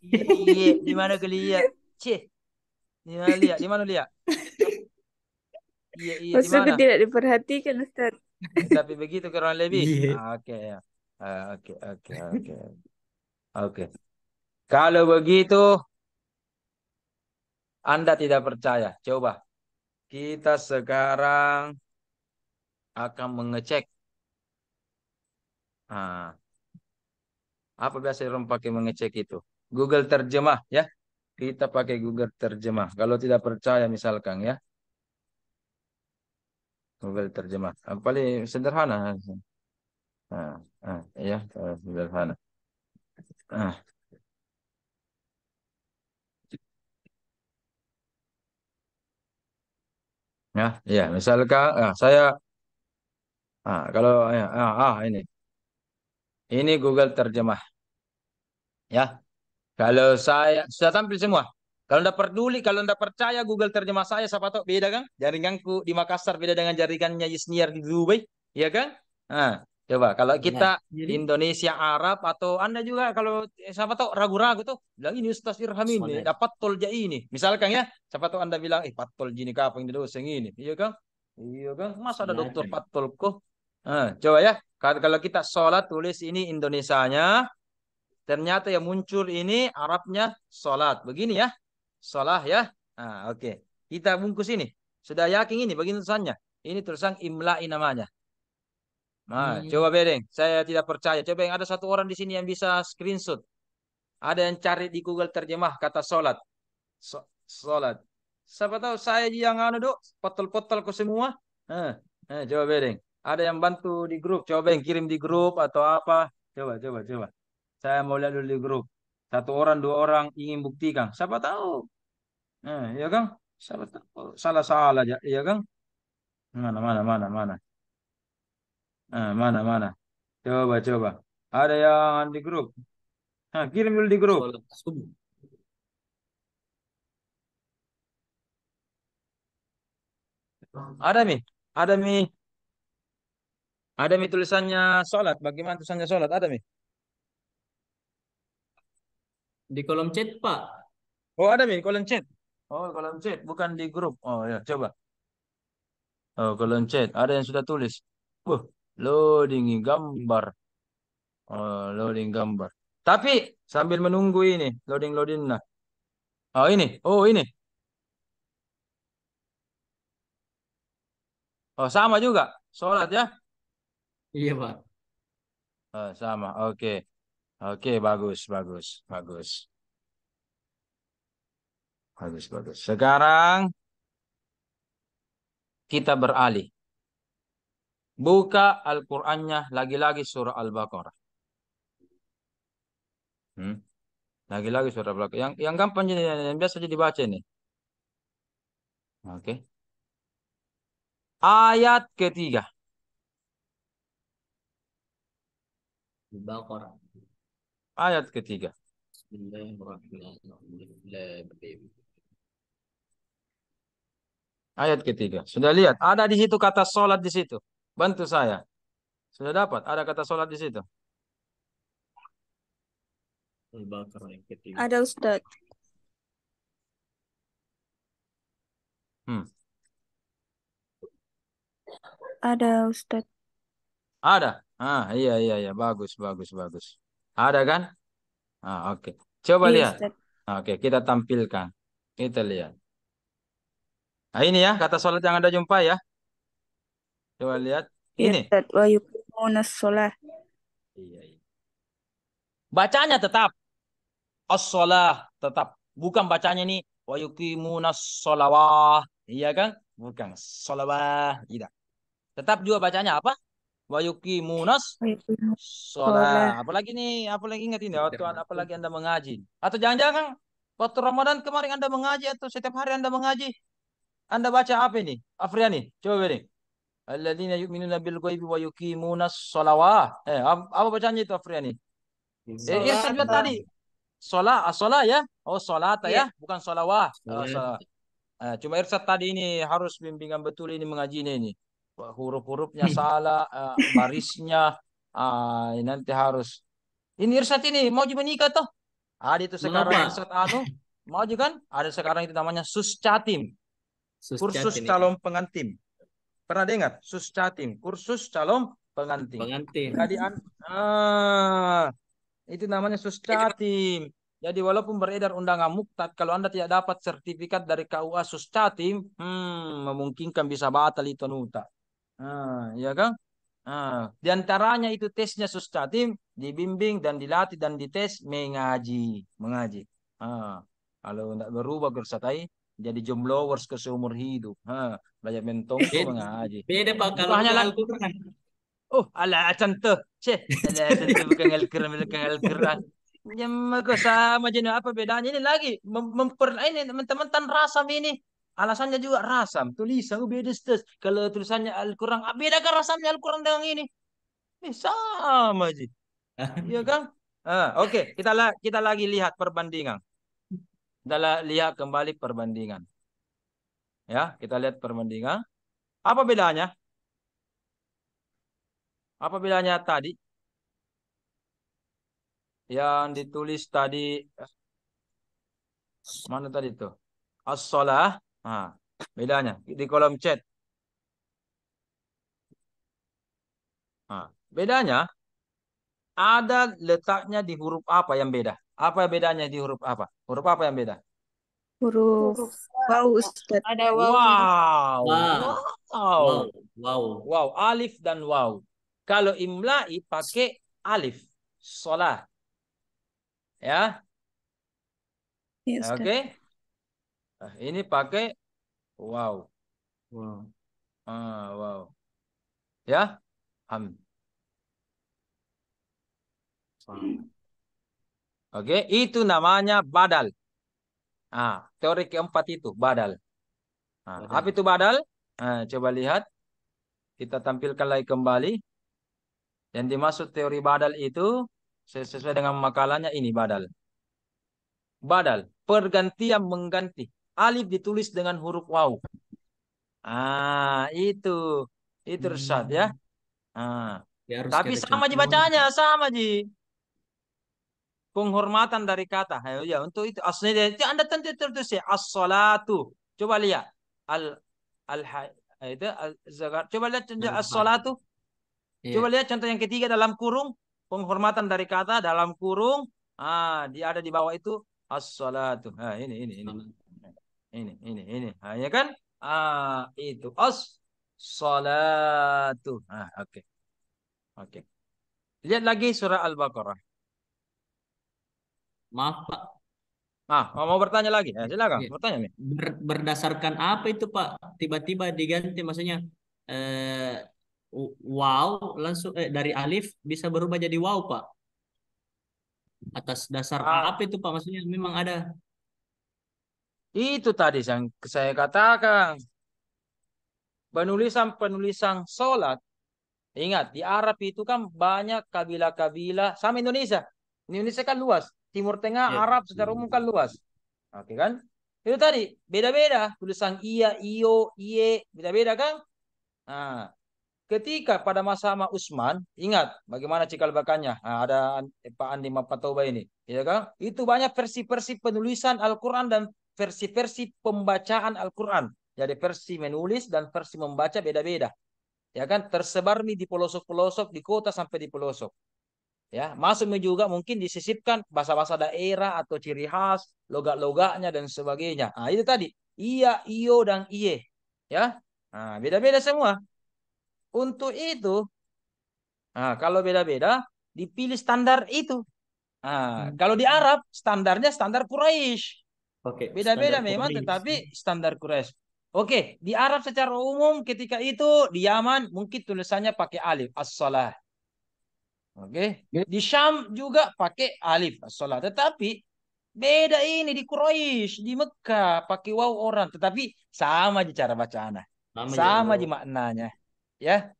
Iya, di mana kelihat? Cih, di mana lihat? Di mana lihat? Iya, iya, di
Maksudku
mana?
tidak diperhatikan, Ustaz.
Tapi begitu kurang lebih.
Iya.
Oke ya. Oke, oke, oke. Oke. Kalau begitu Anda tidak percaya. Coba kita sekarang akan mengecek. Nah, apa biasa orang pakai mengecek itu? Google terjemah ya. Kita pakai Google terjemah. Kalau tidak percaya misalkan ya. Google terjemah. Paling sederhana. Nah, ya, sederhana. Nah, ya, ya. Misalkan saya kalau ya, ini. Ini Google terjemah ya. Kalau saya sudah tampil semua. Kalau Anda peduli, kalau Anda percaya Google terjemah saya, siapa tahu beda kan? Jaringanku di Makassar beda dengan jaringannya Yusniar di Dubai, ya kan? Nah, coba kalau kita
Nah, jadi
Indonesia Arab atau Anda juga kalau siapa tahu ragu-ragu tuh bilang ini Ustaz Irham ini
sonet.
dapat tol ini. Misalkan ya, siapa tahu Anda bilang patol jini kapan di dosen ini, iya kan? Iya kan? Masa ada dokter
Silakan.
patol kok? Coba ya, kalau kita sholat tulis ini Indonesianya, ternyata yang muncul ini Arabnya sholat. Begini ya. Sholat ya. Oke. Kita bungkus ini. Sudah yakin ini begini tulisannya. Ini tulisan imla'i namanya. Coba bedeng. Saya tidak percaya. Coba yang ada satu orang di sini yang bisa screenshot. Ada yang cari di Google terjemah kata sholat. Sholat. Siapa tahu saya yang anu dok. Potol-potol ke semua. Coba bedeng. Ada yang bantu di grup. Coba yang kirim di grup atau apa. Coba, coba, coba. Saya mau lihat dulu di grup. Satu orang, dua orang ingin buktikan. Siapa tahu. Ya kan? Siapa tahu. Salah-salah aja. Ya kan? Mana, mana, mana, mana. Mana, mana. Coba, coba. Ada yang di grup. Kirim dulu di grup.
Sholat subuh.
Ada mi, ada mi, ada mi tulisannya sholat. Bagaimana tulisannya sholat? Ada mi.
Di kolom chat, Pak.
Oh ada mi, kolom chat. Oh kolom chat, bukan di grup. Oh ya, coba. Oh kolom chat, ada yang sudah tulis. Loading gambar. Oh loading gambar. Tapi sambil menunggu ini, loading nah. Oh ini, oh ini. Oh sama juga, sholat ya.
Iya, Pak.
Oh, sama, oke. Oke, bagus, bagus, bagus. Bagus, bagus. Sekarang kita beralih. Buka Al-Qur'annya lagi-lagi surah Al-Baqarah. Hmm? Lagi-lagi surah Al-Baqarah. Yang gampang jadi yang biasa jadi baca nih. Oke. Ayat ketiga.
Al-Baqarah.
Ayat ketiga.
Bismillahirrahmanirrahim.
Ayat ketiga. Sudah lihat? Ada di situ kata sholat di situ. Bantu saya. Sudah dapat? Ada kata sholat di situ.
Al-Baqarah yang ketiga.
Ada Ustadz.
Hmm.
Ada Ustadz.
Ada. Iya, iya, iya. Bagus, bagus, bagus. Ada kan? Oke. Coba
Iya
lihat.
Ustadz.
Oke, kita tampilkan. Kita lihat. Nah, ini ya, kata sholat yang Anda jumpa ya. Coba lihat.
Iya
Ini.
Ustadz. Wa yuqimunas sholah.
Iya, iya. Bacanya tetap. As-sholah. Tetap. Bukan bacanya nih. Wa yuqimunas sholawah. Iya kan? Bukan. Sholawah. Tidak. Tetap juga bacanya apa? Wa yuqimunas
Wa yuqimus sholah.
sholah. Apalagi nih, apalagi ingat ini. Apalagi Anda mengaji. Atau jangan-jangan waktu Ramadan kemarin Anda mengaji atau setiap hari Anda mengaji. Anda baca apa ini? Afriani. Coba nih. Alladzina yu'minuna bil ghaibi wa yuqimunas sholawah. Apa bacanya itu Afriani? Irsa juga
Salat.
tadi. Sholah ya. Oh, sholata
Iya.
ya, bukan sholawah.
Salat.
Cuma Irsyad tadi ini harus bimbingan betul ini mengajinya ini. Huruf-hurufnya salah, barisnya nanti harus. Ini Irsyad ini mau juga menikah toh. Ada itu sekarang
Mengapa?
Irsyad mau juga kan? Ada sekarang itu namanya Suscatim,
Suscat
kursus
ini.
calon pengantin. Pernah dengar? Suscatim, kursus calon pengantin.
Pengantin.
Jadi itu namanya Suscatim. Jadi walaupun beredar undangan muktat, kalau Anda tidak dapat sertifikat dari KUA Suscatim, memungkinkan bisa batal itu nuta. Ya kan? Di antaranya itu tesnya Suscatim, dibimbing dan dilatih dan dites mengaji. Kalau tidak berubah bersatai, jadi jomblowers ke seumur hidup. Belajar mentong tuh
Beda,
mengaji.
beda Pak
Bukan
kalau
hanya
bukan
lah.
Al-Quran.
Oh, ala contoh. Ala contoh bukan Al-Quran. Ya, maka sama jenis apa bedanya ini lagi ini teman-teman rasam ini. Alasannya juga rasam. Tulisan beda stes. Kalau tulisannya Al-Quran, beda kan rasamnya Al-Quran dengan ini? Sama aja. Iya kan? Oke, kita lagi lihat perbandingan. Kita lihat kembali perbandingan. Ya, kita lihat perbandingan. Apa bedanya? Apa bedanya tadi? Yang ditulis tadi mana tadi tuh? As-shalah. Bedanya di kolom chat. Bedanya ada letaknya di huruf apa yang beda? Apa bedanya di huruf apa? Huruf apa yang beda?
Huruf
Huruf
wau Ustadz.
Ada wawunya.
Wow,
Wah,
wow,
wow, wow.
wow, alif dan wow. Kalau imla'i pakai alif, sholah, ya,
Iya
oke.
Ustadz.
Ini pakai wow,
Wow.
wow, ya, oke. Itu namanya badal. Teori keempat itu badal. Apa itu badal? Coba lihat, kita tampilkan lagi kembali. Yang dimaksud teori badal itu sesuai dengan makalahnya ini badal. Badal, pergantian mengganti. Alif ditulis dengan huruf waw. Itu Irsyad ya.
Hmm.
Ah.
Ya harus
Tapi
ada
sama Ji
contohnya.
bacanya, sama Ji. Penghormatan dari kata. Ayo, ya, untuk itu aslinya itu Anda tentu tertulis ya as-salatu. Coba lihat. Al al itu al zakat. Coba lihat contoh
Al-Had.
as-salatu. Coba
Iya.
lihat contoh yang ketiga dalam kurung. Penghormatan dari kata dalam kurung. Dia ada di bawah itu as-salatu. Ini. Ini. Ya kan? Itu as-salatu. Oke. Oke. Lihat lagi surah Al-Baqarah.
Maaf Pak.
Mau bertanya lagi? Silakan,
Iya.
bertanya nih.
Berdasarkan apa itu Pak? Tiba-tiba diganti, maksudnya eh, wow langsung dari alif bisa berubah jadi wow Pak. Atas dasar
Ah,
apa itu Pak? Maksudnya memang ada.
itu tadi yang saya katakan. Penulisan-penulisan sholat. Ingat, di Arab itu kan banyak kabilah-kabilah. Sama Indonesia. Indonesia kan luas. Timur Tengah,
Ya.
Arab secara umum kan luas. Oke kan? Itu tadi, beda-beda. Tulisan iya, iyo, iye, beda-beda kan? Nah, ketika pada masa Utsman, ingat bagaimana cikal bakalnya. Ada Pak Andi Mapatoba ini, ya kan? Itu banyak versi-versi penulisan Al-Qur'an dan versi-versi pembacaan Al-Qur'an. Jadi versi menulis dan versi membaca beda-beda. Ya kan? Tersebar nih di pelosok-pelosok, di kota sampai di pelosok. Ya, masuknya juga mungkin disisipkan bahasa-bahasa daerah atau ciri khas, logat-logatnya dan sebagainya. Itu tadi, iya, iyo dan iye. Ya. Beda-beda semua. Untuk itu, kalau beda-beda, dipilih standar itu.
Hmm.
Kalau di Arab, standarnya standar Quraisy.
Oke, standar
Beda-beda memang,
Quraisy.
tetapi standar Quraisy. Oke, di Arab secara umum ketika itu, di Yaman mungkin tulisannya pakai alif, as-salah. Oke, di Syam juga pakai alif, as-salah. Tetapi beda ini di Quraisy, di Mekah pakai waw orang. Tetapi sama aja cara bacaannya.
Sama aja.
Sama aja
Oh,
maknanya. Ya,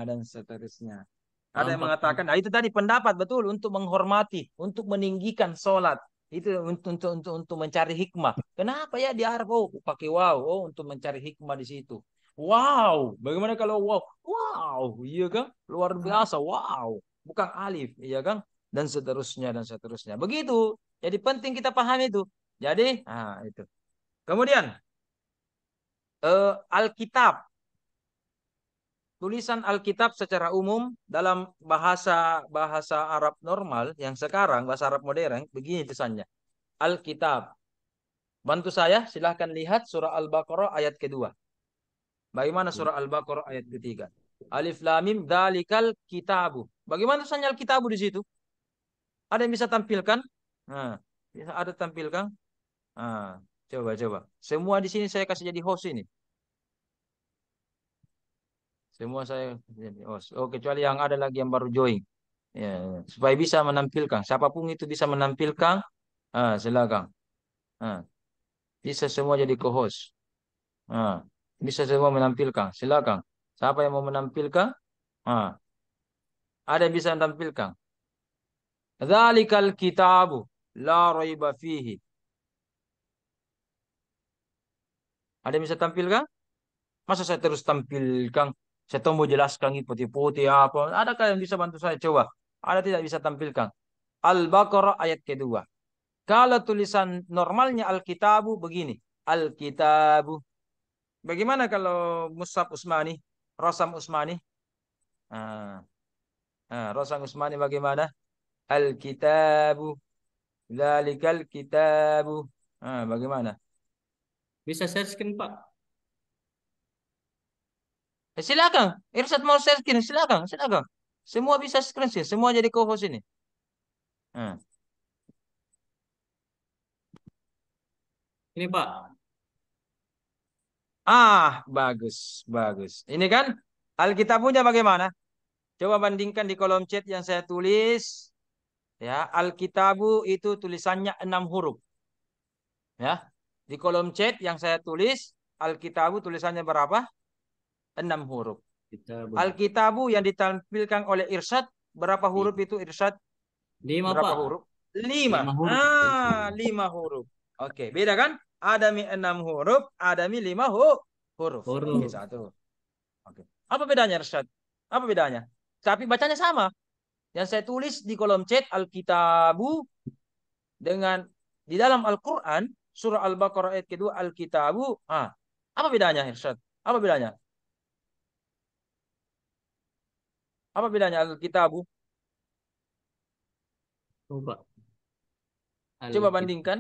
dan seterusnya. Ada
paham
yang
Pak.
mengatakan, itu tadi pendapat betul untuk menghormati, untuk meninggikan sholat. Itu untuk mencari hikmah. Kenapa ya di Arab? Oh, pakai wow. Oh, untuk mencari hikmah di situ. Wow. Bagaimana kalau wow? Wow. Iya kan? Luar biasa. Wow. Bukan alif. Iya kan? Dan seterusnya, dan seterusnya. Begitu. Jadi penting kita paham itu. Jadi, itu. Kemudian, Alkitab. Tulisan Alkitab secara umum dalam bahasa bahasa Arab normal yang sekarang bahasa Arab modern begini tulisannya. Alkitab. Bantu saya silahkan lihat surah Al-Baqarah ayat kedua. Bagaimana surah Al-Baqarah ayat ketiga? Alif lam mim dzalikal kitabu. Bagaimana tulisannya Alkitabu di situ? Ada yang bisa tampilkan? Nah, bisa ada tampilkan? Coba. Semua di sini saya kasih jadi host ini. Semua saya jadi host. Oh, kecuali yang ada lagi yang baru join. Ya, supaya bisa menampilkan. Siapapun itu bisa menampilkan. Silakan. Ah, bisa semua jadi co-host. Bisa semua menampilkan. Silakan. Siapa yang mau menampilkan? Ah, ada yang bisa menampilkan. Dzalikal kitabu la raiba fihi. Ada yang bisa tampilkan? Masa saya terus tampilkan? Saya tahu mau jelaskan ini putih-putih apa. Adakah yang bisa bantu saya? Coba. Ada tidak bisa tampilkan? Al-Baqarah ayat kedua. Kalau tulisan normalnya Alkitabu begini. Alkitabu. Bagaimana kalau Mushaf Utsmani? Rasam Utsmani? Ah, Rasam Utsmani bagaimana? Alkitabu. Dzalikal kitabu. Bagaimana?
Bisa share screen Pak.
Silakan. Irsyad mau share screen. Silakan. Semua bisa screen sih. Semua jadi co-host ini. Ah.
Ini Pak.
Bagus. Ini kan Alkitabnya bagaimana? Coba bandingkan di kolom chat yang saya tulis. Ya, Alkitabu itu tulisannya 6 huruf. Ya, di kolom chat yang saya tulis, Alkitabu tulisannya berapa? 6 huruf.
Kita
Alkitabu yang ditampilkan oleh Irsyad, berapa huruf itu Irsyad?
5
Berapa
Pak.
huruf? 5.
5 huruf.
5 huruf. Oke, beda kan? Ada mi 6 huruf, ada mi 5 huruf. Huruf. Oke,
Huruf.
satu. Oke. Apa bedanya, Rashad? Apa bedanya? Tapi bacanya sama. Yang saya tulis di kolom chat Alkitabu dengan di dalam Al-Quran surah Al-Baqarah ayat kedua Alkitabu. Apa bedanya, Rashad? Apa bedanya? Apa bedanya Alkitabu?
Coba.
Coba
Alkitab.
bandingkan.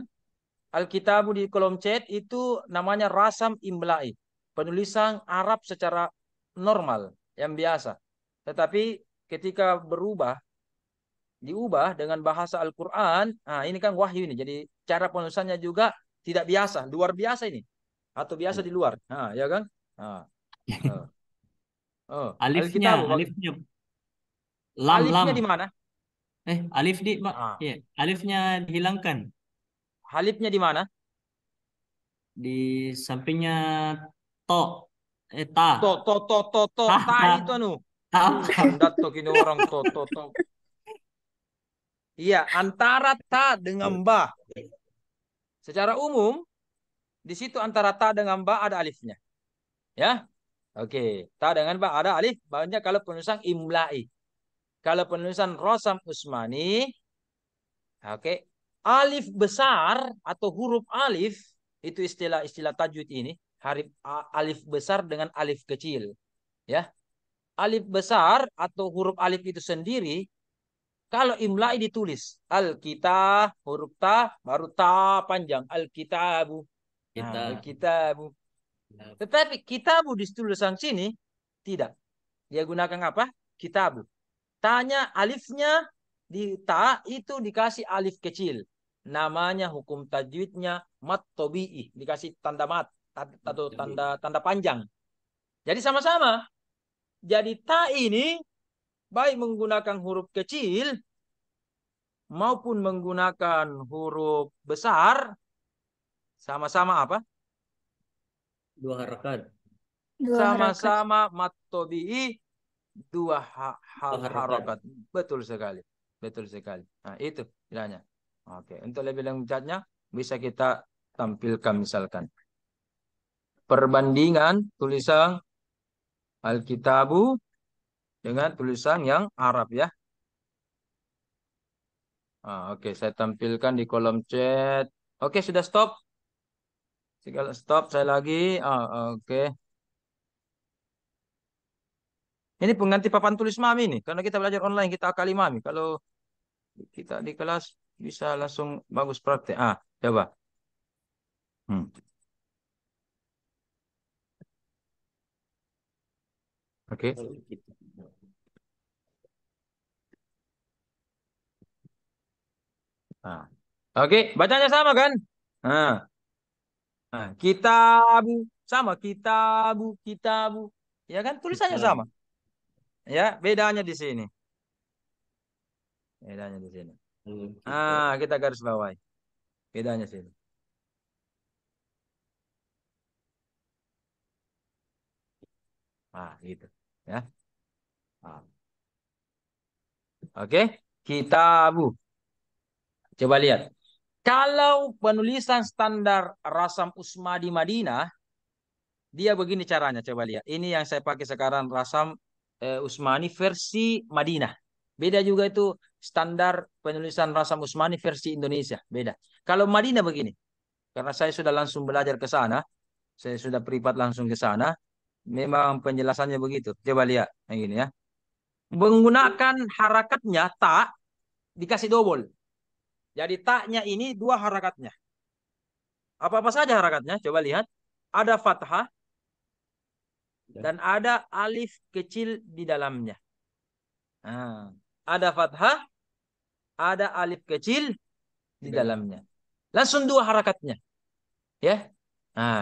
Alkitabu di kolom chat itu namanya rasam imla'i. Penulisan Arab secara normal, yang biasa. Tetapi ketika diubah dengan bahasa Al-Quran, ini kan wahyu ini. Jadi cara penulisannya juga tidak biasa, luar biasa ini. Atau biasa di luar. Ya kan? Nah, oh,
Alifnya,
Alkitabu.
alifnya lam lam.
Alifnya di mana?
Alif di Mak.
Ah,
Iya, alifnya dihilangkan
alifnya di mana?
di sampingnya to. Ta.
Ta
Ta.
itu anu.
Ta.
Standar tuh ini orang to. Iya, antara ta dengan ba. Secara umum, di situ antara ta dengan ba ada alifnya. Ya, oke. Ta dengan ba ada alif. Banyak kalau penulisan imla'i. Kalau penulisan Rosam Usmani, oke. Alif besar atau huruf alif, itu istilah tajwid ini. Alif besar dengan alif kecil. Ya, alif besar atau huruf alif itu sendiri, kalau imla'i ditulis Alkitab, huruf ta, baru ta panjang. Alkitabu.
Kita.
Alkitabu. Tetapi kitabu di tulisan sini, tidak. Dia gunakan apa? Kitabu. Tanya alifnya di ta itu dikasih alif kecil. Namanya hukum tajwidnya mat tobi'i. Dikasih tanda mat atau tanda panjang. Jadi sama-sama. Jadi ta ini baik menggunakan huruf kecil maupun menggunakan huruf besar, sama-sama apa?
Dua harakat.
Dua harakat.
Sama-sama mat tobi'i dua
Dua harakat.
harokat. Betul sekali. Betul sekali. Nah, itu bilangnya. Oke, untuk lebih lengkapnya bisa kita tampilkan misalkan perbandingan tulisan Alkitabu dengan tulisan yang Arab ya. Oke, saya tampilkan di kolom chat. Oke, sudah stop. Segala stop saya lagi. Oke. Ini pengganti papan tulis Mami nih. Karena kita belajar online, kita akali Mami. Kalau kita di kelas bisa langsung bagus praktek. Coba. Hmm. Oke. Oke, bacanya sama kan? Kitabu sama kitabu. Ya kan tulisannya
Kita.
sama. Ya, bedanya di sini. Bedanya di sini.
Kita.
Kita garis bawahi. Bedanya sini. Gitu. Ya. Oke, kitabu. Coba lihat. Kalau penulisan standar Rasam Usma di Madinah, dia begini caranya. Coba lihat. Ini yang saya pakai sekarang Rasam Usmani versi Madinah. Beda juga itu standar penulisan Rasam Usmani versi Indonesia. Beda. Kalau Madinah begini. Karena saya sudah langsung belajar ke sana. Saya sudah privat langsung ke sana. Memang penjelasannya begitu. Coba lihat. Yang gini ya. Menggunakan harakatnya tak dikasih double. Jadi taknya ini dua harakatnya. Apa-apa saja harakatnya? Coba lihat. Ada fathah dan ada alif kecil di dalamnya. Ada fathah, ada alif kecil di dalamnya. Langsung dua harakatnya. Ya.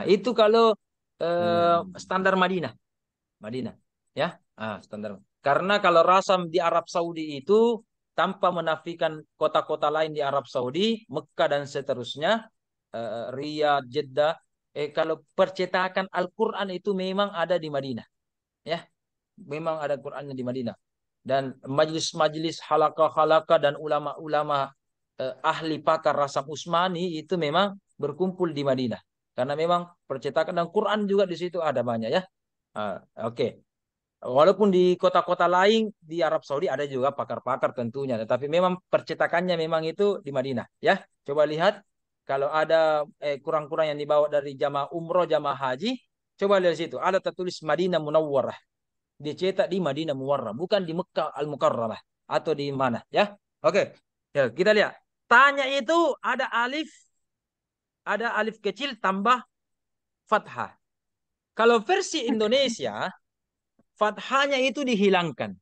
Itu kalau standar Madinah. Madinah. Ya. Standar. Karena kalau rasam di Arab Saudi itu tanpa menafikan kota-kota lain di Arab Saudi, Mekah dan seterusnya, Riyadh, Jeddah, kalau percetakan Al-Quran itu memang ada di Madinah. Ya. Memang ada Qurannya di Madinah. Dan majelis-majelis halaqah-halaqah dan ulama-ulama ahli pakar Rasam Usmani itu memang berkumpul di Madinah. Karena memang percetakan dan Quran juga di situ ada banyak ya. Oke. Walaupun di kota-kota lain di Arab Saudi ada juga pakar-pakar tentunya, tetapi memang percetakannya memang itu di Madinah ya. Coba lihat kalau ada kurang-kurang yang dibawa dari jamaah umroh, jamaah haji, coba lihat di situ ada tertulis Madinah Munawwarah. Dicetak di Madinah Munawwarah, bukan di Mekah Al-Mukarramah atau di mana ya. Oke. Ya, kita lihat. Tanya itu ada alif kecil tambah fathah. Kalau versi Indonesia, fathahnya itu dihilangkan.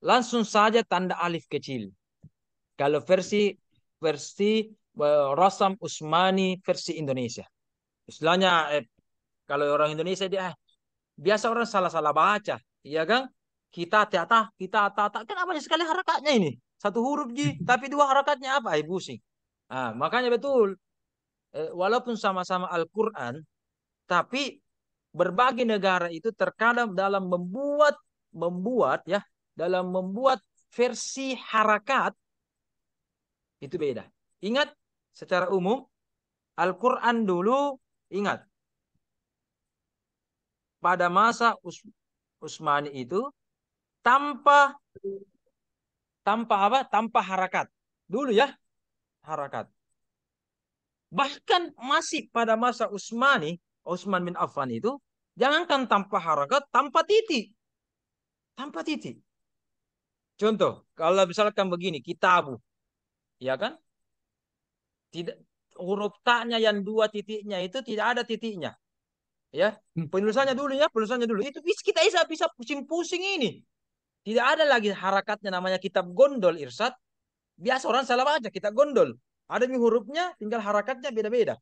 Langsung saja tanda alif kecil. Kalau versi Rasam Usmani versi Indonesia. Istilahnya kalau orang Indonesia dia biasa orang salah-salah baca, iya kan? Kita tata, kan apa sekali harakatnya ini? Satu huruf ji, tapi dua harakatnya apa? Pusing. Makanya betul. Walaupun sama-sama Al-Quran, tapi berbagai negara itu terkadang dalam membuat versi harakat itu beda. Ingat secara umum Al-Quran dulu, ingat pada masa Utsmani itu tanpa tanpa apa? Tanpa harakat. Dulu ya, harakat. Bahkan masih pada masa Utsman bin Affan itu jangankan tanpa harakat, tanpa titik. Tanpa titik. Contoh, kalau misalkan begini, kitabu, ya kan? Tidak, huruf taknya yang dua titiknya itu tidak ada titiknya. Ya, penulisannya dulu itu kita bisa pusing-pusing ini. Tidak ada lagi harakatnya namanya kitab gondol Irsad. Biasa orang salah baca kitab gondol. Ada nih hurufnya, tinggal harakatnya beda-beda.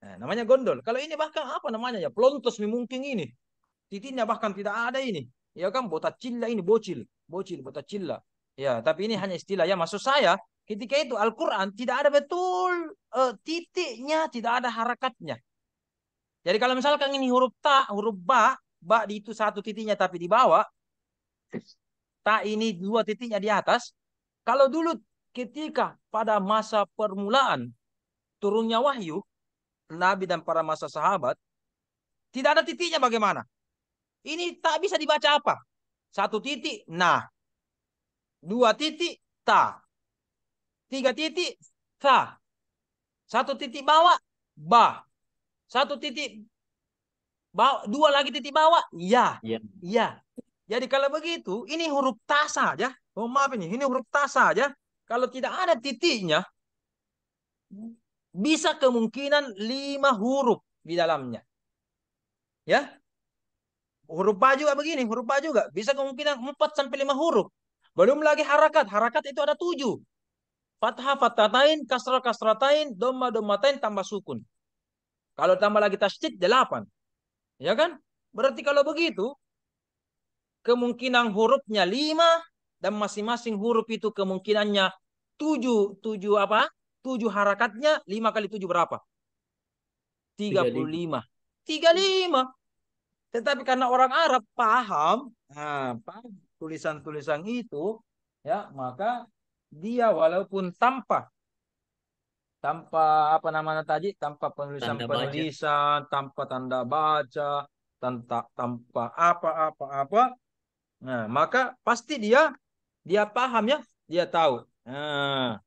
Nah, namanya gondol. Kalau ini bahkan apa namanya ya? Pelontos mungkin ini. Titiknya bahkan tidak ada ini. Ya kan, botacilla ini bocil botacilla. Ya, tapi ini hanya istilah ya. Maksud saya, ketika itu Al-Quran tidak ada betul titiknya, tidak ada harakatnya. Jadi kalau misalkan ini huruf ta, huruf ba di itu satu titiknya tapi di bawah, ta ini dua titiknya di atas. Kalau dulu ketika pada masa permulaan turunnya wahyu, Nabi dan para masa sahabat, tidak ada titiknya bagaimana? Ini tak bisa dibaca apa? Satu titik, nah. Dua titik, ta. Tiga titik, ta. Satu titik bawah, ba. Satu titik bawah, dua lagi titik bawah, ya.
Ya.
Ya. Jadi kalau begitu, ini huruf ta saja. Oh, maaf ini huruf ta saja. Kalau tidak ada titiknya, bisa kemungkinan 5 huruf di dalamnya. Ya, huruf ba juga begini, huruf ba juga bisa kemungkinan 4 sampai 5 huruf. Belum lagi harakat. Harakat itu ada 7. Fathah fathatain, kasrah kasratain, dhamma dhammatain tambah sukun. Kalau tambah lagi tasydid 8. Ya kan? Berarti kalau begitu kemungkinan hurufnya 5 dan masing-masing huruf itu kemungkinannya 7 apa? 7 harakatnya, 5 kali 7 berapa? 35. 35. Tetapi karena orang Arab paham, paham tulisan-tulisan itu, ya, maka dia walaupun tanpa apa namanya tadi, tanpa
Tanda baca.
penulisan-penulisan, tanpa tanda baca, tanpa apa-apa-apa, nah, maka pasti dia paham ya, dia tahu. Nah,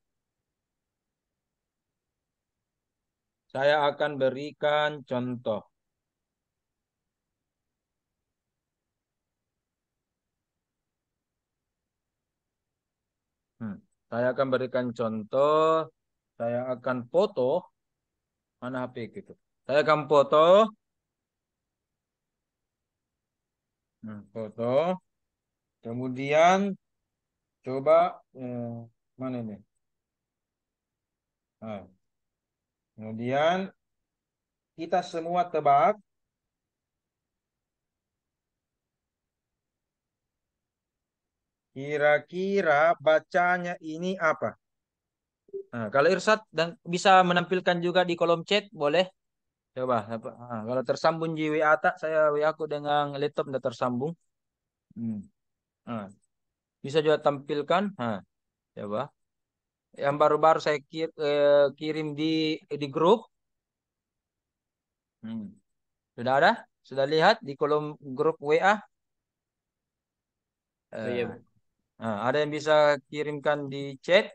saya akan berikan contoh. Saya akan berikan contoh. Saya akan foto. Mana HP gitu. Saya akan foto. Foto. Kemudian coba mana ini? Nah, kemudian kita semua tebak kira-kira bacanya ini apa? Nah, kalau Irsad dan bisa menampilkan juga di kolom chat boleh. Coba. Kalau tersambung di WA tak, saya WA aku dengan laptop udah tersambung. Hmm. Nah, bisa juga tampilkan. Nah, coba. Yang baru-baru saya kirim di grup. Hmm. Sudah ada? Sudah lihat di kolom grup WA?
Oh iya,
Eh, ada yang bisa kirimkan di chat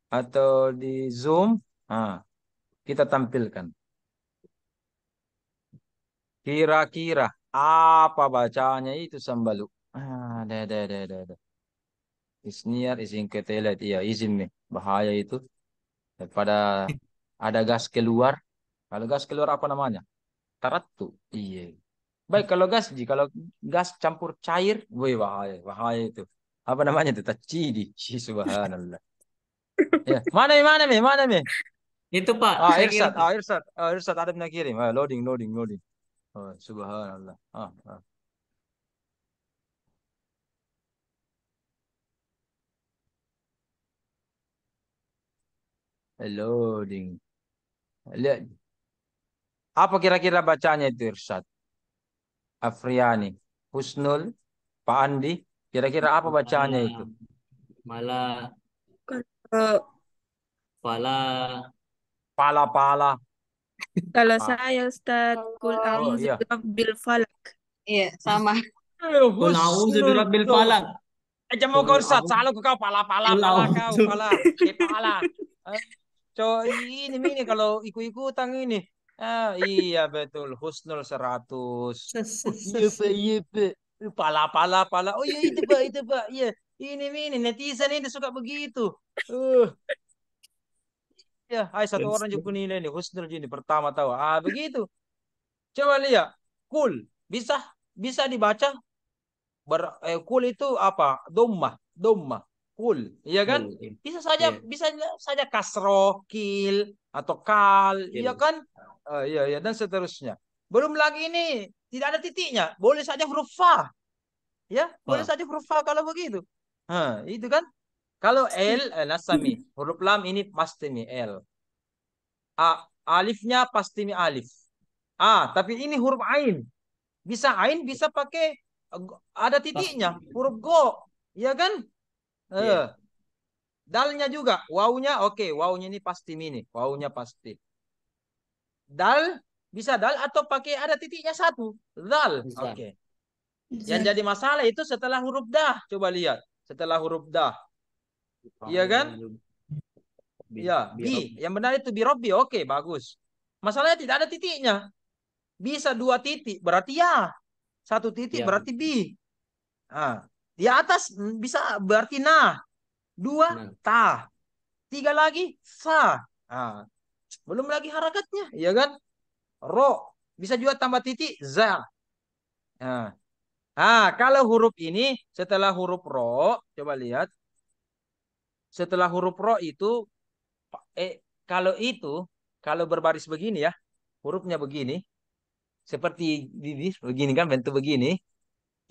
atau di Zoom? Nah, kita tampilkan. Kira-kira apa bacanya itu Sambalu? Ada. Isniar, izin ke toilet. Iya, izin nih. Bahaya itu. Daripada ada gas keluar. Kalau gas keluar apa namanya? Taratu. Iya. Baik kalau gas, kalau gas campur cair, woi bahaya, bahaya itu. Apa namanya itu? Tacidi. Subhanallah. Ya, mana nih?
itu Pak, saya kirim.
Irsat ada yang kirim. Loading. Oh, subhanallah. Loading. Lihat. Apa kira-kira bacanya itu Irsat? Afriani, Husnul, Pak Andi. Kira-kira apa bacanya itu?
Malah, malah,
Kalau
pala,
Pala-pala.
kalau
Ah,
saya Ustadz, kul
oh
a'udzu
iya.
birabbil falak.
Iya, sama.
kul a'udzu
Husnul.
birabbil
Loh,
falak.
Jamu
Kul
kau Ustaz,
a'udzu
salah kau pala-pala,
kul
pala kau,
a'udzu.
pala. Pala. Eh, ini kalau ikut-ikutan ini. Iya betul, Husnul 100.
Ses, ses,
Iya
ses.
Pak, iya Pak. Pala. Oh iya itu Pak. Iya, ini netizen ini suka begitu. Uh, ya, hai satu orang juga nilai nih, Husnul ini pertama tahu. Begitu. Coba lihat. Cool. Bisa bisa dibaca cool itu apa? Domma. Cool. Iya kan?
Kul, iya.
Bisa saja
Iya,
bisa saja kasro, kil atau kal, iya
kil.
kan? Iya dan seterusnya. Belum lagi ini tidak ada titiknya. Boleh saja huruf fa, ya? Boleh
Pak,
saja huruf fa kalau begitu. Itu kan? Kalau L, nasami. Huruf lam ini pasti nih L. Alifnya pasti nih alif. Tapi ini huruf ain. Bisa ain, bisa pakai ada
pas.
titiknya. Huruf go. Ya kan? Eh,
Iya,
dalnya juga. Wawunya oke. Wawunya ini pasti mini. Wawunya pasti. Dal, bisa dal atau pakai ada titiknya satu. Dal.
bisa.
Oke. Yang
Zal.
jadi masalah itu setelah huruf dah. Coba lihat. Setelah huruf dah. Iya kan?
A'udzu
Ya, bi.
birob.
Yang benar itu birobi. Oke, bagus. Masalahnya tidak ada titiknya. Bisa dua titik. Berarti ya. Satu titik
Ya,
berarti bi. Nah, di atas bisa berarti nah. Dua,
nah,
ta. Tiga lagi, sa. Nah, belum lagi harakatnya, ya kan? Ro. Bisa juga tambah titik, za. Nah, kalau huruf ini setelah huruf ro, coba lihat. Setelah huruf ro itu, eh, kalau itu, kalau berbaris begini ya, hurufnya begini, seperti ini, begini kan, bentuk begini.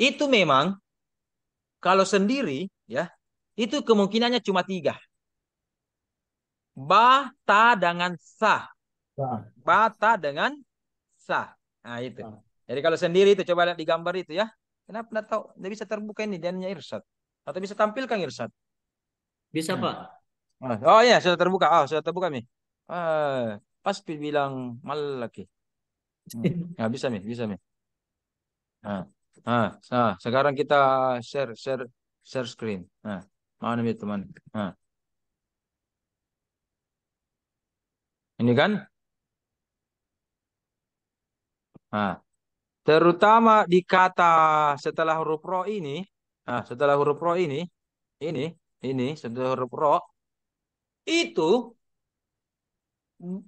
Itu memang kalau sendiri, ya, itu kemungkinannya cuma tiga. Ba, ta, dengan sa.
Pak,
Bata dengan sah. Nah itu.
Pak.
Jadi kalau sendiri itu coba lihat di gambar itu ya. Kenapa tidak tahu? Tidak bisa terbuka ini dannya Irsad. Atau bisa tampilkan Irsad.
Bisa
Hmm.
Pak.
Oh iya sudah terbuka. Sudah terbuka nih. Pas bilang mal lagi. Bisa nih, bisa nih. Nah, sekarang kita share screen. Mana nih teman? Ini kan? Nah, terutama di kata setelah huruf ro ini, setelah huruf ro ini, setelah huruf ro itu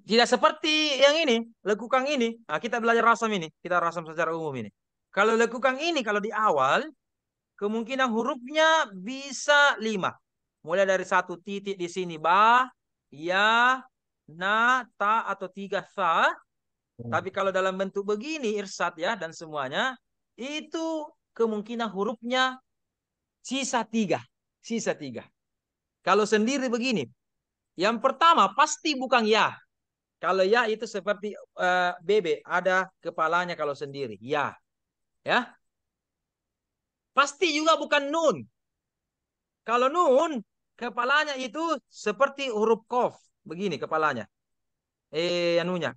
tidak seperti yang ini, lekukang ini. Kita belajar rasam ini, kita rasam secara umum ini. Kalau lekukang ini, kalau di awal, kemungkinan hurufnya bisa 5. Mulai dari satu titik di sini, ba, ya, na, ta, atau 3 sa. Tapi kalau dalam bentuk begini, irsat ya, dan semuanya, itu kemungkinan hurufnya sisa 3. Sisa 3. Kalau sendiri begini, yang pertama pasti bukan ya. Kalau ya itu seperti bebek, ada kepalanya kalau sendiri. Ya. Ya. Pasti juga bukan nun. Kalau nun, kepalanya itu seperti huruf kof. Begini kepalanya. Anunya.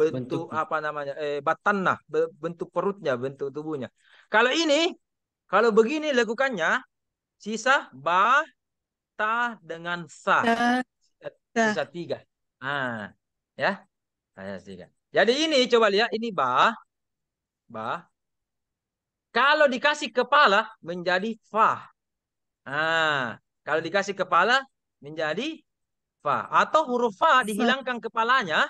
bentuk
Bentuknya.
apa namanya? Batanah, bentuk perutnya, bentuk tubuhnya. Kalau ini, kalau begini lekukannya, sisa ba, ta dengan sa.
Ta,
Sisa
ta.
tiga. Ah, ya. Sisa tiga. Jadi ini coba lihat, ini ba, ba. Kalau dikasih kepala menjadi fa. Ah, kalau dikasih kepala menjadi fa. Atau huruf fa
Fa.
dihilangkan kepalanya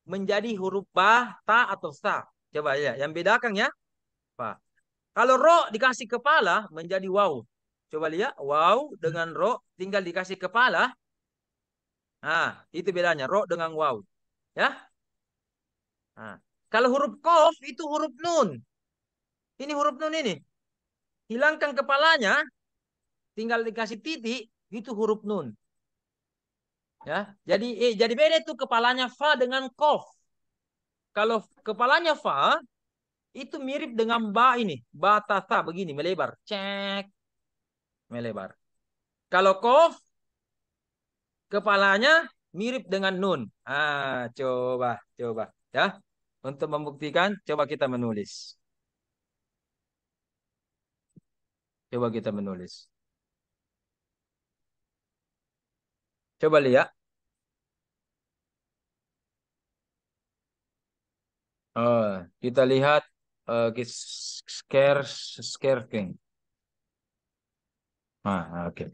menjadi huruf ba, ta atau sa. Coba ya, yang bedakan ya, fa. Kalau ro dikasih kepala menjadi waw. Coba lihat, waw dengan ro tinggal dikasih kepala. Nah, itu bedanya ro dengan waw. Ya. Nah, kalau huruf kof itu huruf nun. Ini huruf nun ini. Hilangkan kepalanya, tinggal dikasih titik, itu huruf nun. Ya, jadi beda itu kepalanya fa dengan kof. Kalau kepalanya fa itu mirip dengan ba ini, ba tata begini melebar, cek melebar. Kalau kof kepalanya mirip dengan nun. Ah, coba ya. Untuk membuktikan, coba kita menulis. Coba kita menulis. Coba lihat. Oh, kita lihat scare scare king. Ah, oke.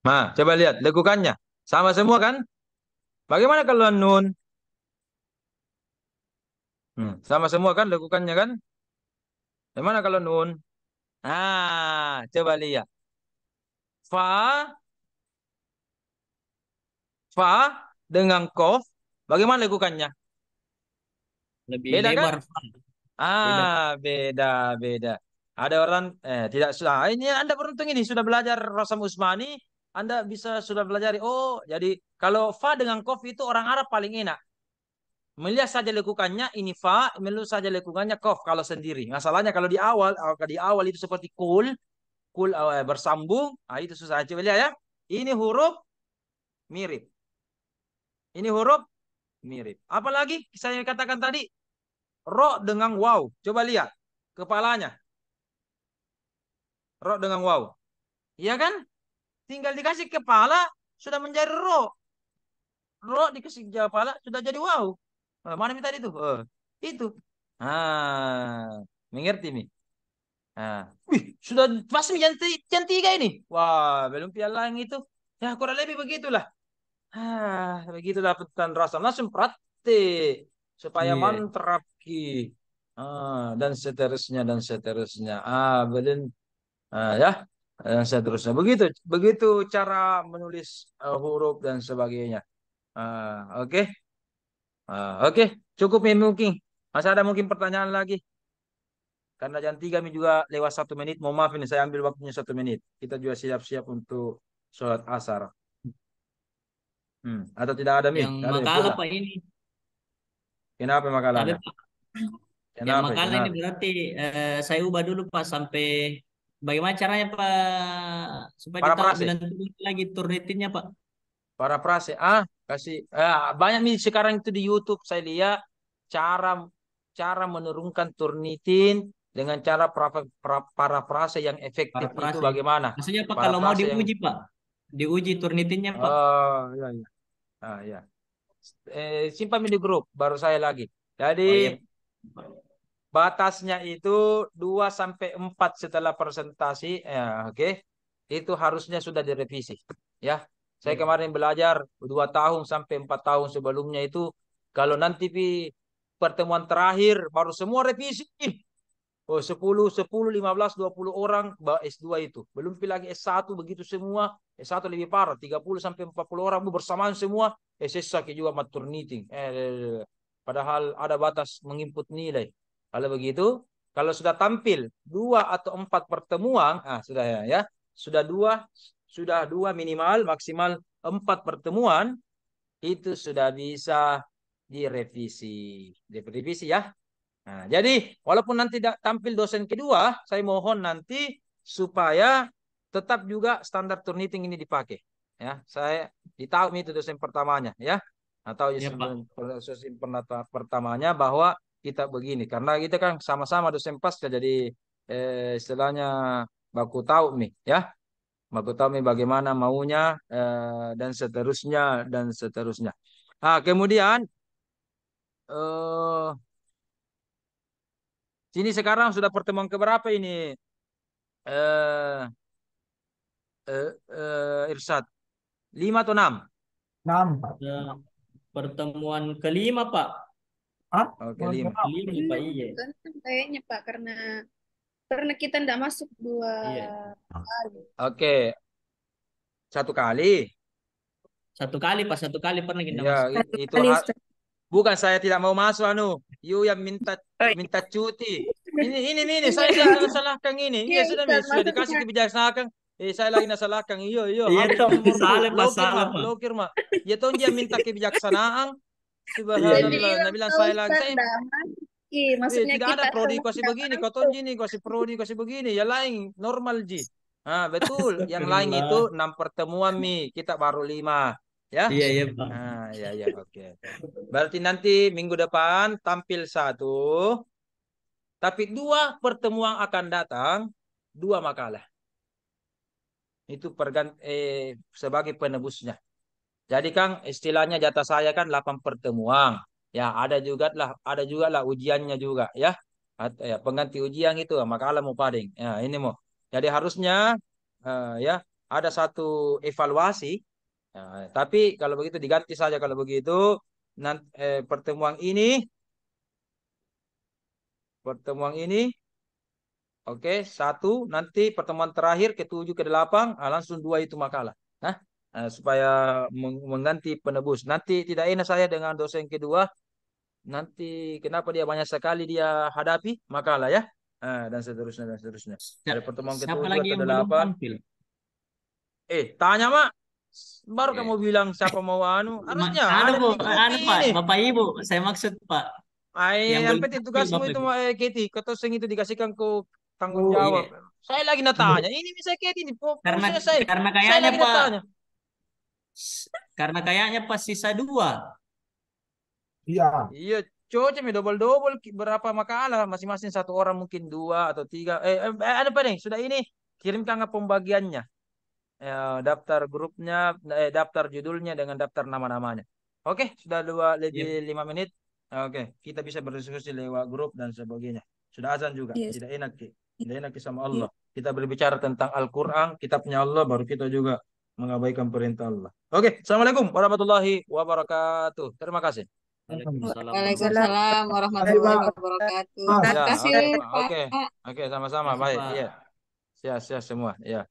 Nah, coba lihat lekukannya. Sama semua kan? Bagaimana kalau nun? Sama semua kan lekukannya kan? Bagaimana kalau nun? Ah, coba lihat. Fa, fa dengan kof. Bagaimana lekukannya?
Lebih
Beda kan?
lebar. Pak. Beda.
Beda, beda. Ada orang tidak sudah. Ini Anda beruntung ini sudah belajar Rasam Usmani. Anda bisa sudah belajar. Oh, jadi kalau fa dengan kof itu orang Arab paling enak. Melihat saja lekukannya ini fa, melihat saja lekukannya kof kalau sendiri. Masalahnya kalau di awal itu seperti kul, kul bersambung, itu susah. Coba lihat ya. Ini huruf mirip. Ini huruf mirip. Apalagi saya katakan tadi, ro dengan waw. Coba lihat kepalanya. Ro dengan waw. Iya kan? Tinggal dikasih kepala sudah menjadi ro. Ro dikasih kepala sudah jadi waw. Mana minta itu? Itu. Mengerti nih. Wih, sudah pasti jam 3 ini. Wah, belum piala yang itu. Ya, kurang lebih begitulah. Begitulah petan rasa. Langsung praktik supaya
Iya.
mantap ki. Dan seterusnya dan seterusnya. Belum ya dan seterusnya. Begitu, begitu cara menulis huruf dan sebagainya. Oke. Oke, cukup ya mungkin. Masa ada mungkin pertanyaan lagi? Karena jam 3 ini juga lewat 1 menit. Mohon maaf ini saya ambil waktunya 1 menit. Kita juga siap-siap untuk sholat asar. Atau tidak ada Mi?
Yang
Tidak ada Mi
makalah
pula.
Pak ini.
Kenapa
Ada
makalahnya?
Pak. Yang
Kenapa?
makalah ini
Kenapa?
berarti saya ubah dulu Pak sampai bagaimana caranya Pak supaya
Para
kita
prase.
bilang lagi turnitinnya Pak.
Para prase. Kasih. Banyak Mi sekarang itu di YouTube saya lihat cara cara menurunkan turnitin dengan cara parafrase yang efektif itu
Parafrase.
bagaimana?
Maksudnya Pak kalau mau
Parafrase yang
diuji Pak. Diuji turnitinnya Pak.
iya, iya. Ya. Simpan di grup baru saya lagi. Jadi
Oh iya.
batasnya itu 2 sampai 4 setelah presentasi oke. Itu harusnya sudah direvisi ya. Saya
Iya.
kemarin belajar 2 tahun sampai 4 tahun sebelumnya itu kalau nanti pertemuan terakhir baru semua revisi. Oh, 10, 10, 15, 20 orang S2 itu. Belum lagi S1 begitu semua. S1 lebih parah, 30 sampai 40 orang bersamaan semua. SSA juga maternity. Padahal ada batas menginput nilai. Kalau begitu, kalau sudah tampil 2 atau 4 pertemuan, sudah ya. Sudah dua minimal, maksimal 4 pertemuan, itu sudah bisa direvisi. Direvisi ya. Jadi walaupun nanti tidak tampil dosen kedua, saya mohon nanti supaya tetap juga standar Turnitin ini dipakai. Ya, saya tahu itu dosen pertamanya, ya. Atau
Ya Pak.
dosen pertamanya bahwa kita begini, karena kita kan sama-sama dosen pasca, jadi istilahnya baku tahu nih, ya. Baku tahu nih bagaimana maunya dan seterusnya dan seterusnya. Ah, kemudian eh sini sekarang sudah pertemuan keberapa ini? Eh Irsad, 5 atau 6?
6, Pak.
Eh, Pertemuan kelima Pak.
Ah,
Oke,
mohon
5.
maaf.
Kelima Pak, iya.
Kan kayaknya Pak karena kita tidak masuk 2
Iya.
kali.
Oke, 1 kali.
1 kali Pak, 1 kali pernah kita
Ya,
masuk.
Satu
itu
kali, Ustaz.
bukan saya tidak mau masuk you yang minta
Oh,
minta cuti. Ini saya sedang nasalahkan ini.
Iya
Iya,
Ustaz,
sudah dikasih
maksudnya
kebijaksanaan. Saya lagi nasalahkan. Iya,
Iya
hapus
toh,
nomor
salah Pak,
blokir
salah
mah,
Pak.
blokir mah. Ya toh dia minta kebijaksanaan.
Iya,
saya
iya.
Subhanallah. Nah,
bilang
bilang
tahu
saya lagi
Ustaz
saya
damai. Iya, maksudnya
tidak ada
kita
prodi
semua
kasih
tidak
begini, kau
masuk.
gini kasih prodi kasih begini, ya lain normal ji. Ah, betul. Yang lain itu
Astagfirullah.
6 pertemuan kita baru 5, ya.
Iya, iya Pak.
Ya, ya, oke. Berarti nanti minggu depan tampil 1, tapi 2 pertemuan akan datang 2 makalah. Itu sebagai penebusnya. Jadi Kang, istilahnya jatah saya kan 8 pertemuan. Ya, ada juga lah ujiannya juga, ya. Ya, pengganti ujian itu makalah mau pading. Ya, ini mau. Jadi harusnya ya ada satu evaluasi. Ya, tapi kalau begitu diganti saja kalau begitu. Nanti pertemuan ini oke, 1 nanti pertemuan terakhir ke-7 ke-8 langsung 2 itu makalah. Nah, supaya mengganti penebus. Nanti tidak enak saya dengan dosen kedua. Nanti kenapa dia banyak sekali dia hadapi makalah, ya. Dan seterusnya dan seterusnya. Dari pertemuan
Siapa
ke-7
lagi
atau
yang belum
ke-8.
tampil?
Tanya Mak. Baru
Eh,
kamu bilang siapa mau harusnya
Anu
ada
Bu,
di grup
anu Pak,
ini.
Bapak Ibu, saya maksud Pak, yang
Yang
belum
penting
tampil
tugasmu
Bapak
itu
Ibu.
Keti, ketoseng itu dikasihkan ke tanggung
Bu,
jawab.
Iya,
Saya lagi natanya. Ini bisa Keti ini
karena
posisinya saya.
karena
Saya
kayaknya
lagi
Pak,
natanya.
pas sisa 2.
iya.
Iya, cocok nih double-double berapa makalah masing-masing, 1 orang mungkin 2 atau 3. Ada apa nih? Sudah ini kirimkan ke pembagiannya. Daftar grupnya, daftar judulnya dengan daftar nama-namanya. Oke, sudah lebih
Iya,
5 menit. Oke, kita bisa berdiskusi lewat grup dan sebagainya. Sudah azan juga.
yes.
Tidak enak, Ki. Tidak enak Ki sama
Iya.
Allah. Kita berbicara tentang Al-Quran, kitabnya Allah, baru kita juga mengabaikan perintah Allah. Oke, Assalamualaikum warahmatullahi wabarakatuh. Terima kasih.
Waalaikumsalam
Waalaikumsalam
warahmatullahi
Waalaikumsalam
Kasih,
warahmatullahi
Pak.
warahmatullahi
wabarakatuh.
Mas.
Terima
Ya,
kasih
oke,
Pak.
oke, oke, sama-sama,
wabarakatuh.
baik.
Pak.
Iya, siap, siap semua. Ya.